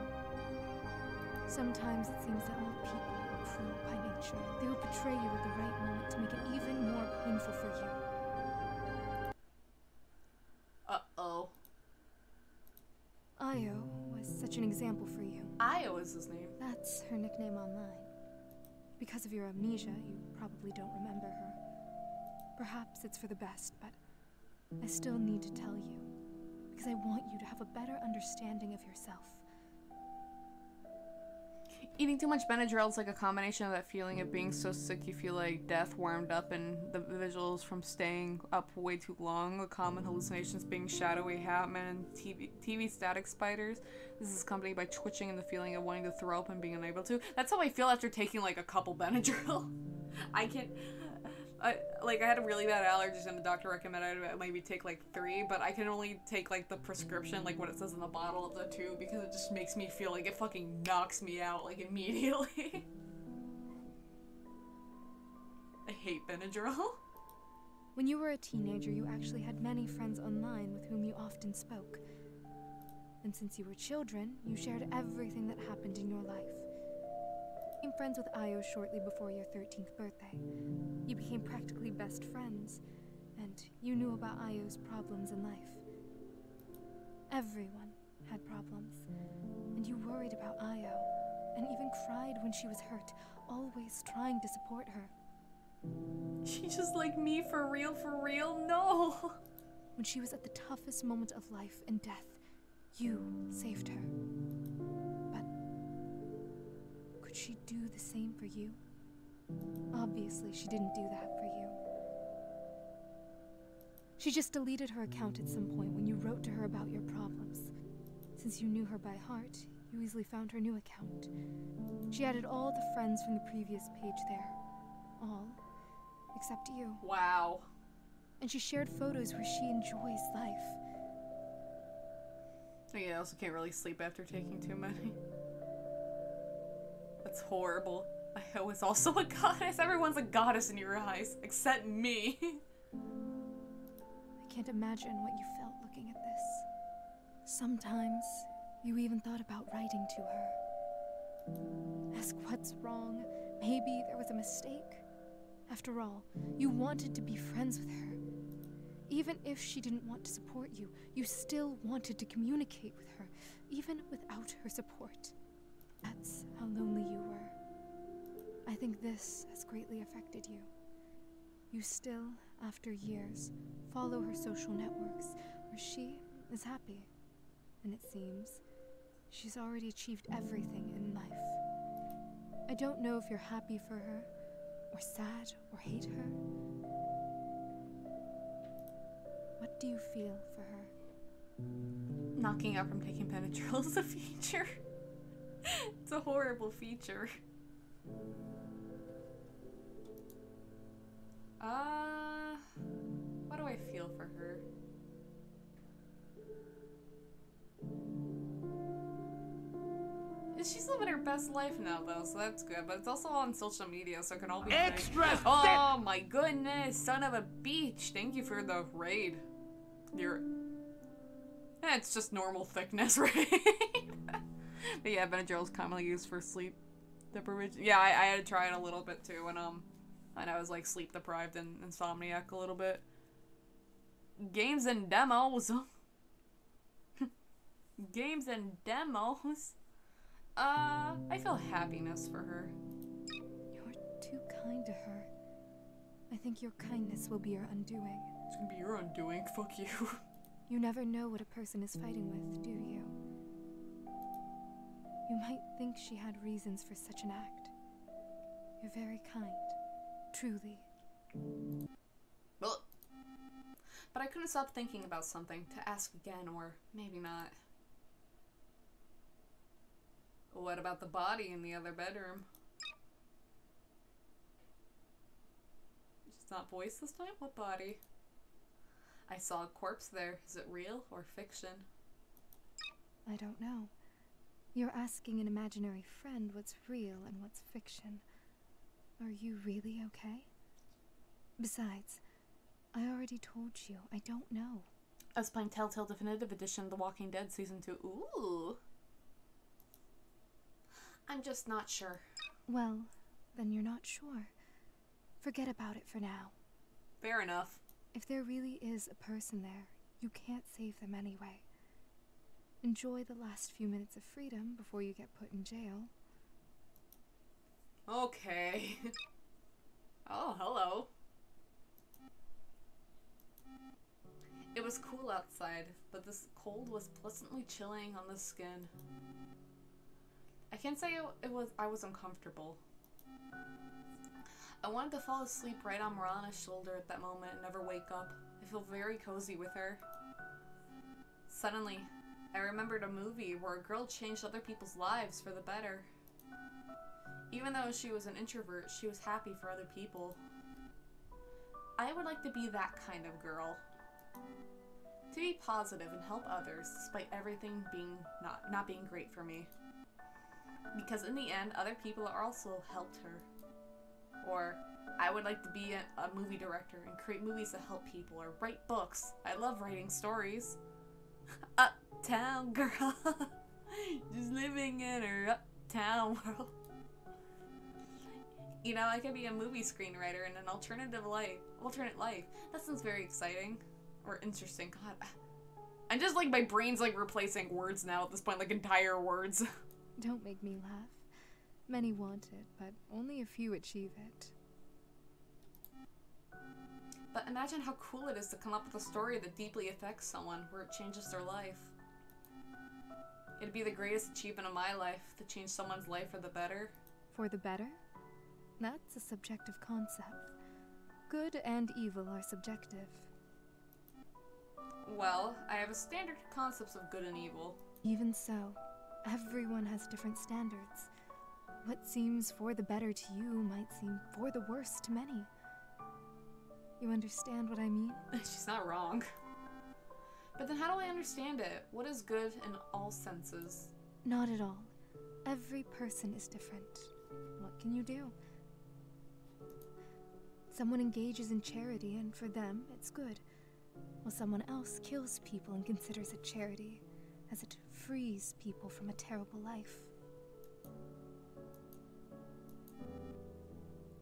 B: Sometimes it seems that all people are cruel by nature. They will betray you at the right moment to make it even more painful for you.
A: Uh-oh.
B: Io was such an example for you.
A: Io is his name.
B: That's her nickname online. Because of your amnesia, you probably don't remember her. Perhaps it's for the best, but I still need to tell you, because I want you to have a better understanding of yourself.
A: Eating too much Benadryl is like a combination of that feeling of being so sick you feel like death warmed up, and the visuals from staying up way too long, the common hallucinations being shadowy Hatman and TV static spiders. This is accompanied by twitching and the feeling of wanting to throw up and being unable to. That's how I feel after taking like a couple Benadryl. I had a really bad allergies and the doctor recommended I maybe take like 3, but I can only take like the prescription, like what it says in the bottle of the 2, because it just makes me feel like it fucking knocks me out like immediately. I hate Benadryl.
B: When you were a teenager, you actually had many friends online with whom you often spoke. And since you were children, you shared everything that happened in your life. You became friends with Io shortly before your 13th birthday. You became practically best friends, and you knew about Io's problems in life. Everyone had problems, and you worried about Io, and even cried when she was hurt, always trying to support her.
A: She's just like me for real, for real? No!
B: When she was at the toughest moment of life and death, you saved her. But could she do the same for you? Obviously, she didn't do that for you. She just deleted her account at some point when you wrote to her about your problems. Since you knew her by heart, you easily found her new account. She added all the friends from the previous page there. All except you.
A: Wow.
B: And she shared photos where she enjoys life.
A: Yeah, I also can't really sleep after taking too many. That's horrible. I was also a goddess. Everyone's a goddess in your eyes, except me.
B: I can't imagine what you felt looking at this. Sometimes, you even thought about writing to her. Ask what's wrong. Maybe there was a mistake. After all, you wanted to be friends with her. Even if she didn't want to support you, you still wanted to communicate with her, even without her support. That's how lonely you were. I think this has greatly affected you. You still, after years, follow her social networks, where she is happy. And it seems she's already achieved everything in life. I don't know if you're happy for her, or sad, or hate her. What do you feel for her?
A: Knocking out from taking Benadryl is a feature. It's a horrible feature. What do I feel for her? She's living her best life now, though, so that's good. But it's also on social media, so it can all be
D: Extra
A: oh my goodness, son of a beach! Thank you for the raid. It's just normal thickness, right? But yeah, Benadryl is commonly used for sleep deprivation. Yeah, I had to try it a little bit too, and I was like sleep deprived and insomniac a little bit. Games and demos. Games and demos. I feel happiness for her.
B: You're too kind to her. I think your kindness will be your undoing.
A: It's gonna be your undoing. Fuck you.
B: You never know what a person is fighting with, do you? You might think she had reasons for such an act. You're very kind. Truly.
A: But I couldn't stop thinking about something to ask again, or maybe not. What about the body in the other bedroom? It's not voice this time? What body? I saw a corpse there. Is it real or fiction?
B: I don't know. You're asking an imaginary friend what's real and what's fiction. Are you really okay? Besides, I already told you, I don't know.
A: I was playing Telltale Definitive Edition of The Walking Dead Season 2. Ooh. I'm just not sure.
B: Well, then you're not sure. Forget about it for now.
A: Fair enough.
B: If there really is a person there, you can't save them anyway. Enjoy the last few minutes of freedom before you get put in jail.
A: Okay. Oh, hello. It was cool outside, but this cold was pleasantly chilling on the skin. I can't say I was uncomfortable. I wanted to fall asleep right on Marana's shoulder at that moment and never wake up. I feel very cozy with her. Suddenly, I remembered a movie where a girl changed other people's lives for the better. Even though she was an introvert, she was happy for other people. I would like to be that kind of girl. To be positive and help others despite everything being not being great for me. Because in the end, other people also helped her. Or, I would like to be a movie director and create movies that help people, or write books. I love writing stories. Uptown girl. Just living in her uptown world. You know, I could be a movie screenwriter in an alternate life. That sounds very exciting. Or interesting. God. I'm just like, my brain's like replacing words now at this point, like entire words.
B: Don't make me laugh. Many want it, but only a few achieve it.
A: But imagine how cool it is to come up with a story that deeply affects someone, where it changes their life. It'd be the greatest achievement of my life, to change someone's life for the better.
B: For the better? That's a subjective concept. Good and evil are subjective.
A: Well, I have a standard concepts of good and evil.
B: Even so, everyone has different standards. What seems for the better to you might seem for the worse to many. You understand what I mean?
A: She's not wrong. But then how do I understand it? What is good in all senses?
B: Not at all. Every person is different. What can you do? Someone engages in charity, and for them, it's good. While someone else kills people and considers it charity, as it frees people from a terrible life.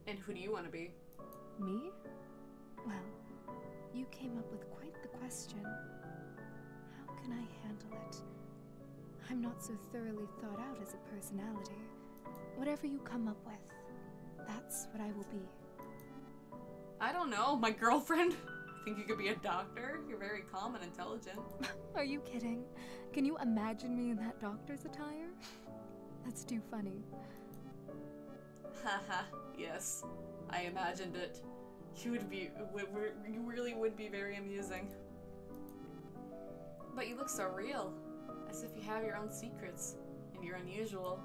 A: And who do you want to be?
B: Me? Well, you came up with quite the question. How can I handle it? I'm not so thoroughly thought out as a personality. Whatever you come up with, that's what I will be.
A: I don't know, my girlfriend. I think you could be a doctor. You're very calm and intelligent.
B: Are you kidding? Can you imagine me in that doctor's attire? That's too funny.
A: Haha, yes. I imagined it. You really would be very amusing. But you look so real. As if you have your own secrets. And you're unusual.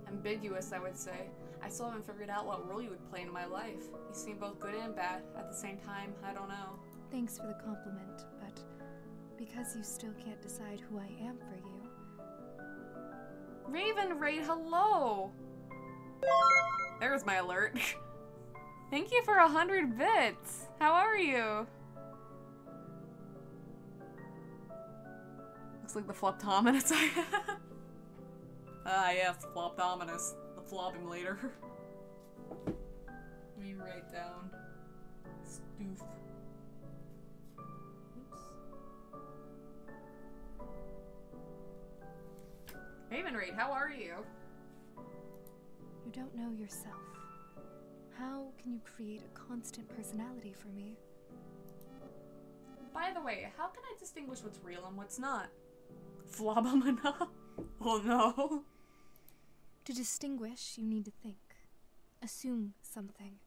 A: Ambiguous, I would say. I still haven't figured out what role you would play in my life. You seem both good and bad at the same time. I don't know.
B: Thanks for the compliment, but because you still can't decide who I am for you.
A: Raven Raid, hello! There's my alert. Thank you for 100 bits. How are you? Looks like the Floptominus I have. Ah, yes, Floptominus. The flop him later. Let me write down. Stoof. Oops. Raven Raid, how are you?
B: You don't know yourself. How can you create a constant personality for me?
A: By the way, how can I distinguish what's real and what's not? Flobomina? Oh no.
B: To distinguish, you need to think. Assume something.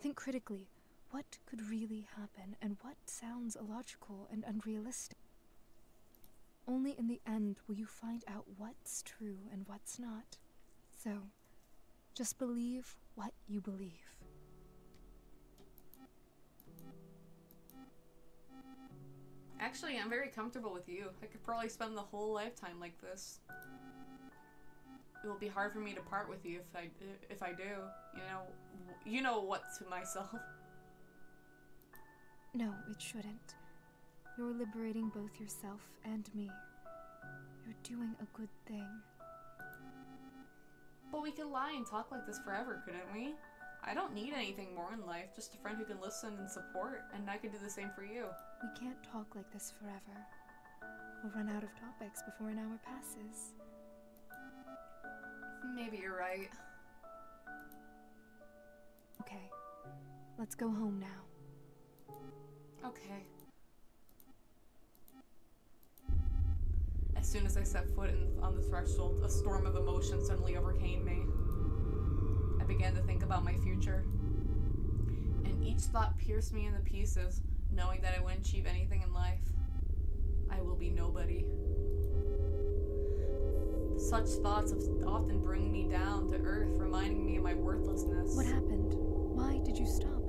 B: Think critically. What could really happen, and what sounds illogical and unrealistic? Only in the end will you find out what's true and what's not. So, just believe what you believe.
A: Actually, I'm very comfortable with you. I could probably spend the whole lifetime like this. It will be hard for me to part with you if I do. You know what to myself.
B: No, it shouldn't. You're liberating both yourself and me. You're doing a good thing.
A: But we could lie and talk like this forever, couldn't we? I don't need anything more in life, just a friend who can listen and support, and I could do the same for you.
B: We can't talk like this forever. We'll run out of topics before an hour passes.
A: Maybe you're right.
B: Okay, let's go home now.
A: Okay. As soon as I set foot on the threshold, a storm of emotion suddenly overcame me. I began to think about my future. And each thought pierced me into pieces, knowing that I wouldn't achieve anything in life. I will be nobody. Such thoughts often bring me down to earth, reminding me of my worthlessness.
B: What happened? Why did you stop?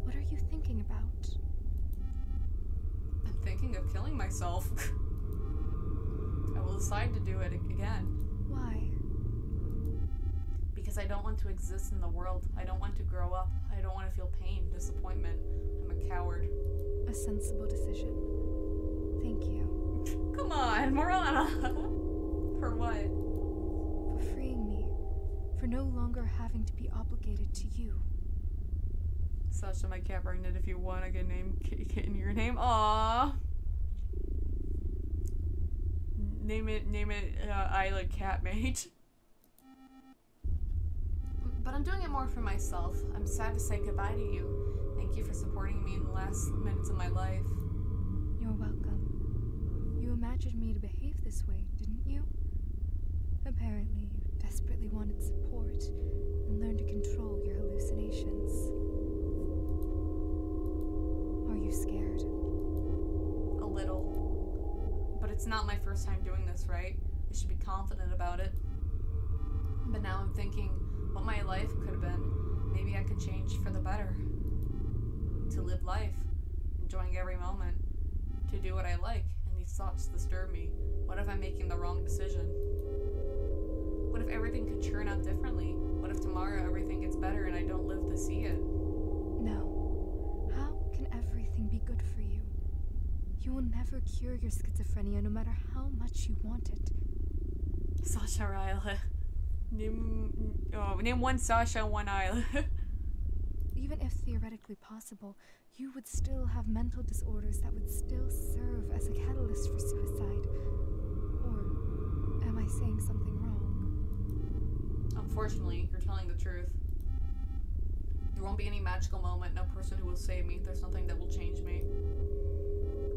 B: What are you thinking about?
A: I'm thinking of killing myself. I will decide to do it again.
B: Why?
A: Because I don't want to exist in the world. I don't want to grow up. I don't want to feel pain, disappointment. I'm a coward.
B: A sensible decision. Thank you.
A: Come on, Morana! For what?
B: For freeing me. For no longer having to be obligated to you.
A: Sasha, my cat pregnant. If you want, I can name in your name. Aww. Name it, Isla Catmate. But I'm doing it more for myself. I'm sad to say goodbye to you. Thank you for supporting me in the last minutes of my life.
B: You're welcome. You imagined me to behave this way, didn't you? Apparently, you desperately wanted support and learned to control your hallucinations. Are you scared?
A: A little. But it's not my first time doing this, right? I should be confident about it. But now I'm thinking what my life could have been. Maybe I could change for the better. To live life, enjoying every moment. To do what I like, and these thoughts disturb me. What if I'm making the wrong decision? What if everything could turn out differently? What if tomorrow everything gets better and I don't live to see it?
B: No. How can everything be good for you? You will never cure your schizophrenia no matter how much you want it.
A: Sasha or Isla? Name one Sasha and one Isla.
B: Even if theoretically possible, you would still have mental disorders that would still serve as a catalyst for suicide. Or am I saying something wrong?
A: Unfortunately, you're telling the truth. There won't be any magical moment, no person who will save me. There's nothing that will change me.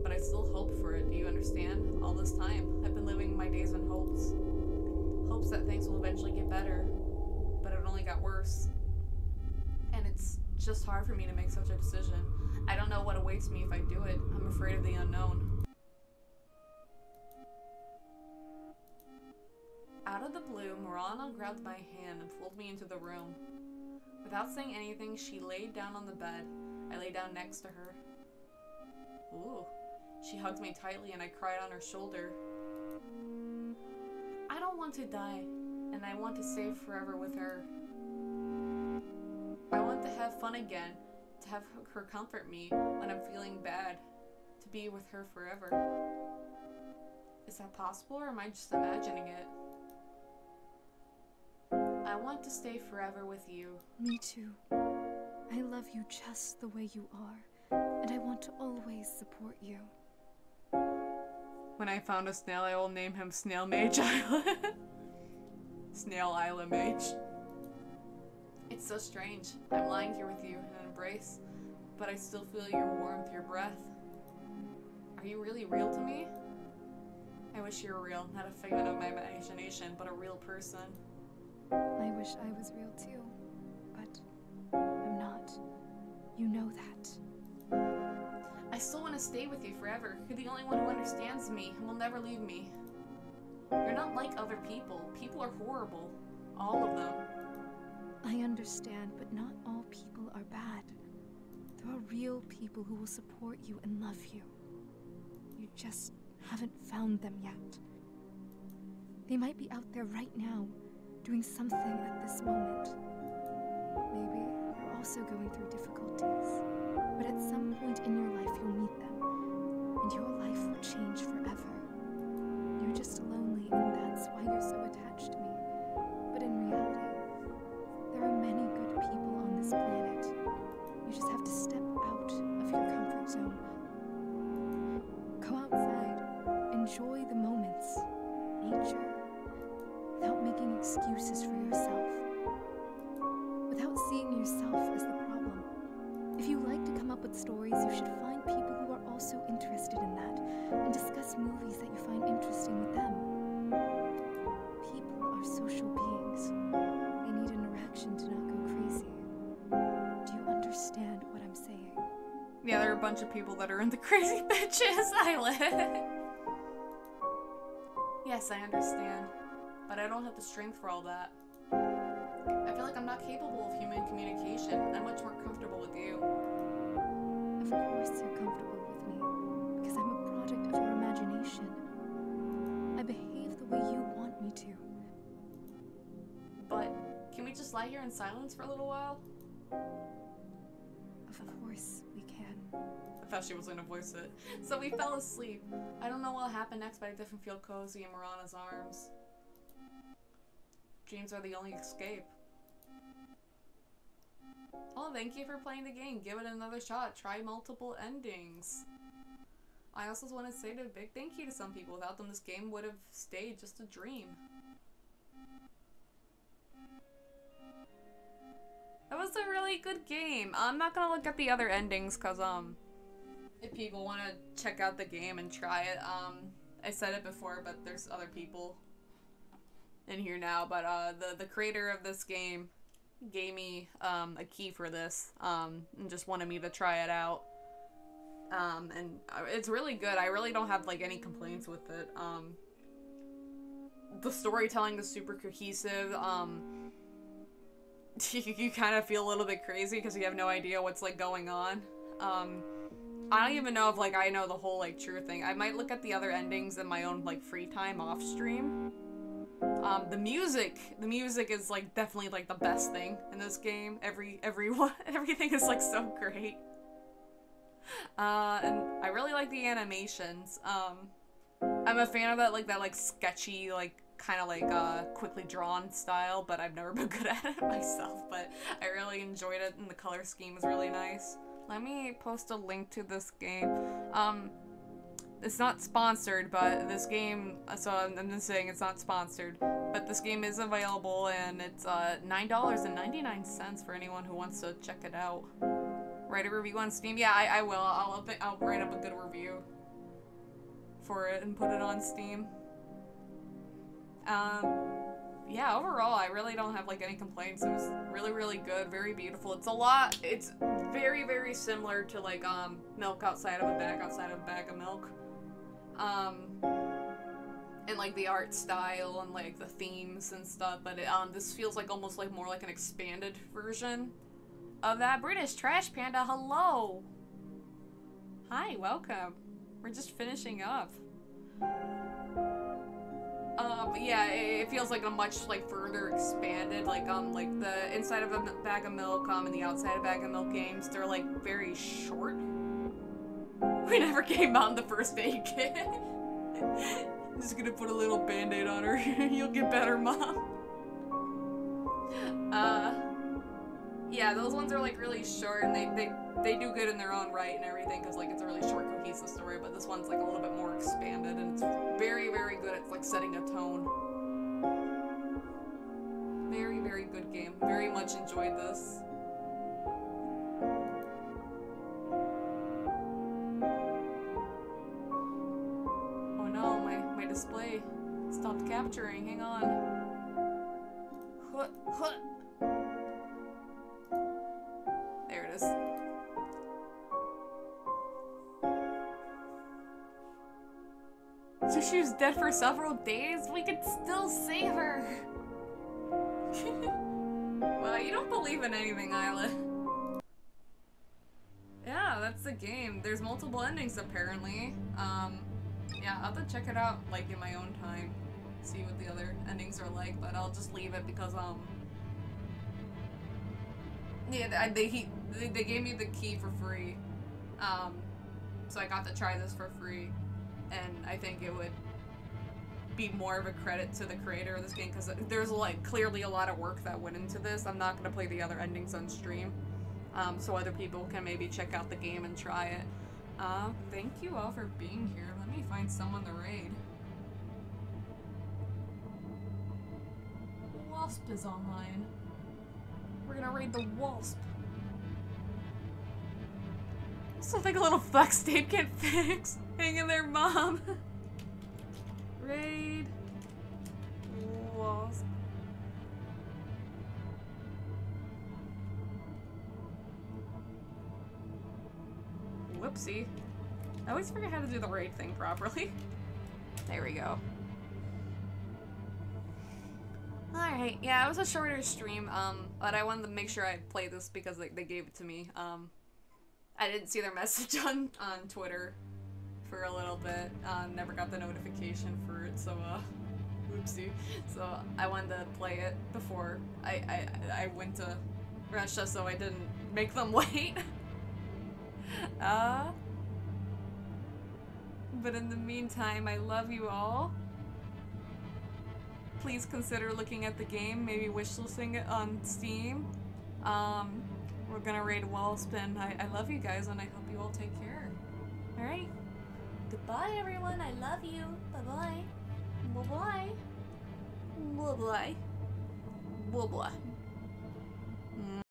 A: But I still hope for it, do you understand? All this time, I've been living my days in hopes. Hopes that things will eventually get better. But it only got worse. And it's just hard for me to make such a decision. I don't know what awaits me if I do it. I'm afraid of the unknown. Out of the blue, Marana grabbed my hand and pulled me into the room. Without saying anything, she laid down on the bed. I lay down next to her. Ooh. She hugged me tightly and I cried on her shoulder. I don't want to die, and I want to stay forever with her. I want to have fun again, to have her comfort me when I'm feeling bad, to be with her forever. Is that possible, or am I just imagining it? I want to stay forever with you.
B: Me too. I love you just the way you are, and I want to always support you.
A: When I found a snail, I will name him Snail Mage Isla. Snail Isla Mage. It's so strange. I'm lying here with you in an embrace, but I still feel your warmth, your breath. Are you really real to me? I wish you were real, not a figment of my imagination, but a real person.
B: I wish I was real too, but I'm not. You know that.
A: I still want to stay with you forever. You're the only one who understands me and will never leave me. You're not like other people. People are horrible. All of them.
B: I understand, but not all people are bad. There are real people who will support you and love you. You just haven't found them yet. They might be out there right now, doing something at this moment. Maybe they're also going through difficulties, but at some point in your life you'll meet them, and your life will change forever. You're just lonely, and that's why you're so attached to me. But in reality, there are many good people on this planet. You just have to step out of your comfort zone. Go outside, enjoy the moments, nature, without making excuses for yourself, without seeing yourself as the problem. If you like to come up with stories, you should find people who are also interested in that, and discuss movies that you find interesting with them. People are social beings. They need interaction to not go crazy. Do you understand what I'm saying?
A: Yeah, there are a bunch of people that are into crazy bitches island. Yes, I understand. But I don't have the strength for all that. I feel like I'm not capable of human communication. I'm much more comfortable with you.
B: Of course you're comfortable with me, because I'm a product of your imagination. I behave the way you want me to.
A: But can we just lie here in silence for a little while?
B: Of course we can.
A: I thought she was gonna voice it. So we fell asleep. I don't know what'll happen next, but I definitely feel cozy in Marana's arms. Dreams are the only escape. Oh, thank you for playing the game. Give it another shot. Try multiple endings. I also want to say a big thank you to some people. Without them, this game would have stayed just a dream. That was a really good game. I'm not gonna look at the other endings because if people want to check out the game and try it, I said it before, but there's other people in here now. But the creator of this game gave me a key for this and just wanted me to try it out. And it's really good. I really don't have like any complaints with it. The storytelling is super cohesive. You kind of feel a little bit crazy because you have no idea what's like going on. I don't even know if like I know the whole like true thing. I might look at the other endings in my own like free time off stream. The music is like definitely like the best thing in this game. Everything is like so great. And I really like the animations. I'm a fan of that like sketchy, like kind of like quickly drawn style, but I've never been good at it myself, but I really enjoyed it and the color scheme is really nice. Let me post a link to this game. It's not sponsored, but this game, so I'm just saying it's not sponsored, but this game is available and it's $9.99 for anyone who wants to check it out. Write a review on Steam? Yeah, I will. I'll write up a good review for it and put it on Steam. Yeah, overall, I really don't have like any complaints. It was really, really good, very beautiful. It's very, very similar to like milk outside of a bag of milk. And like the art style and like the themes and stuff, but this feels like almost like more like an expanded version of that. British Trash Panda, hello! Hi, welcome. We're just finishing up. But yeah, it feels like a much like further expanded, like the inside of a bag of milk and the outside of a bag of milk games, they're like very short. We never came out in the first aid kit. Just gonna put a little band-aid on her. You'll get better, Mom. Yeah, those ones are like really short and they do good in their own right and everything because like it's a really short cohesive story, but this one's like a little bit more expanded and it's very, very good at like setting a tone. Very, very good game. Very much enjoyed this. Oh no, my display stopped capturing. Hang on. There it is. So she was dead for several days? We could still save her! Well, you don't believe in anything, Isla. Yeah, that's the game. There's multiple endings, apparently. Yeah, I'll have to check it out, like, in my own time. See what the other endings are like, but I'll just leave it because, yeah, they gave me the key for free, so I got to try this for free, and I think it would be more of a credit to the creator of this game, because there's, like, clearly a lot of work that went into this. I'm not going to play the other endings on stream, so other people can maybe check out the game and try it. Thank you all for being here. Let me find someone to raid. Wasp is online. We're gonna raid the Wasp. Something a little flex tape can't fix. Hang in there, Mom. Raid Wasp. Whoopsie. I always forget how to do the raid thing properly. There we go. Alright, yeah, it was a shorter stream, but I wanted to make sure I played this because they gave it to me. I didn't see their message on Twitter for a little bit, never got the notification for it, so, oopsie. So, I wanted to play it before I went to Russia, so I didn't make them wait. But in the meantime, I love you all. Please consider looking at the game, maybe wishlisting it on Steam. We're gonna raid Wasp, and I love you guys, and I hope you all take care. Alright? Goodbye, everyone. I love you. Bye-bye. Bye-bye. Bye-bye. Bye-bye.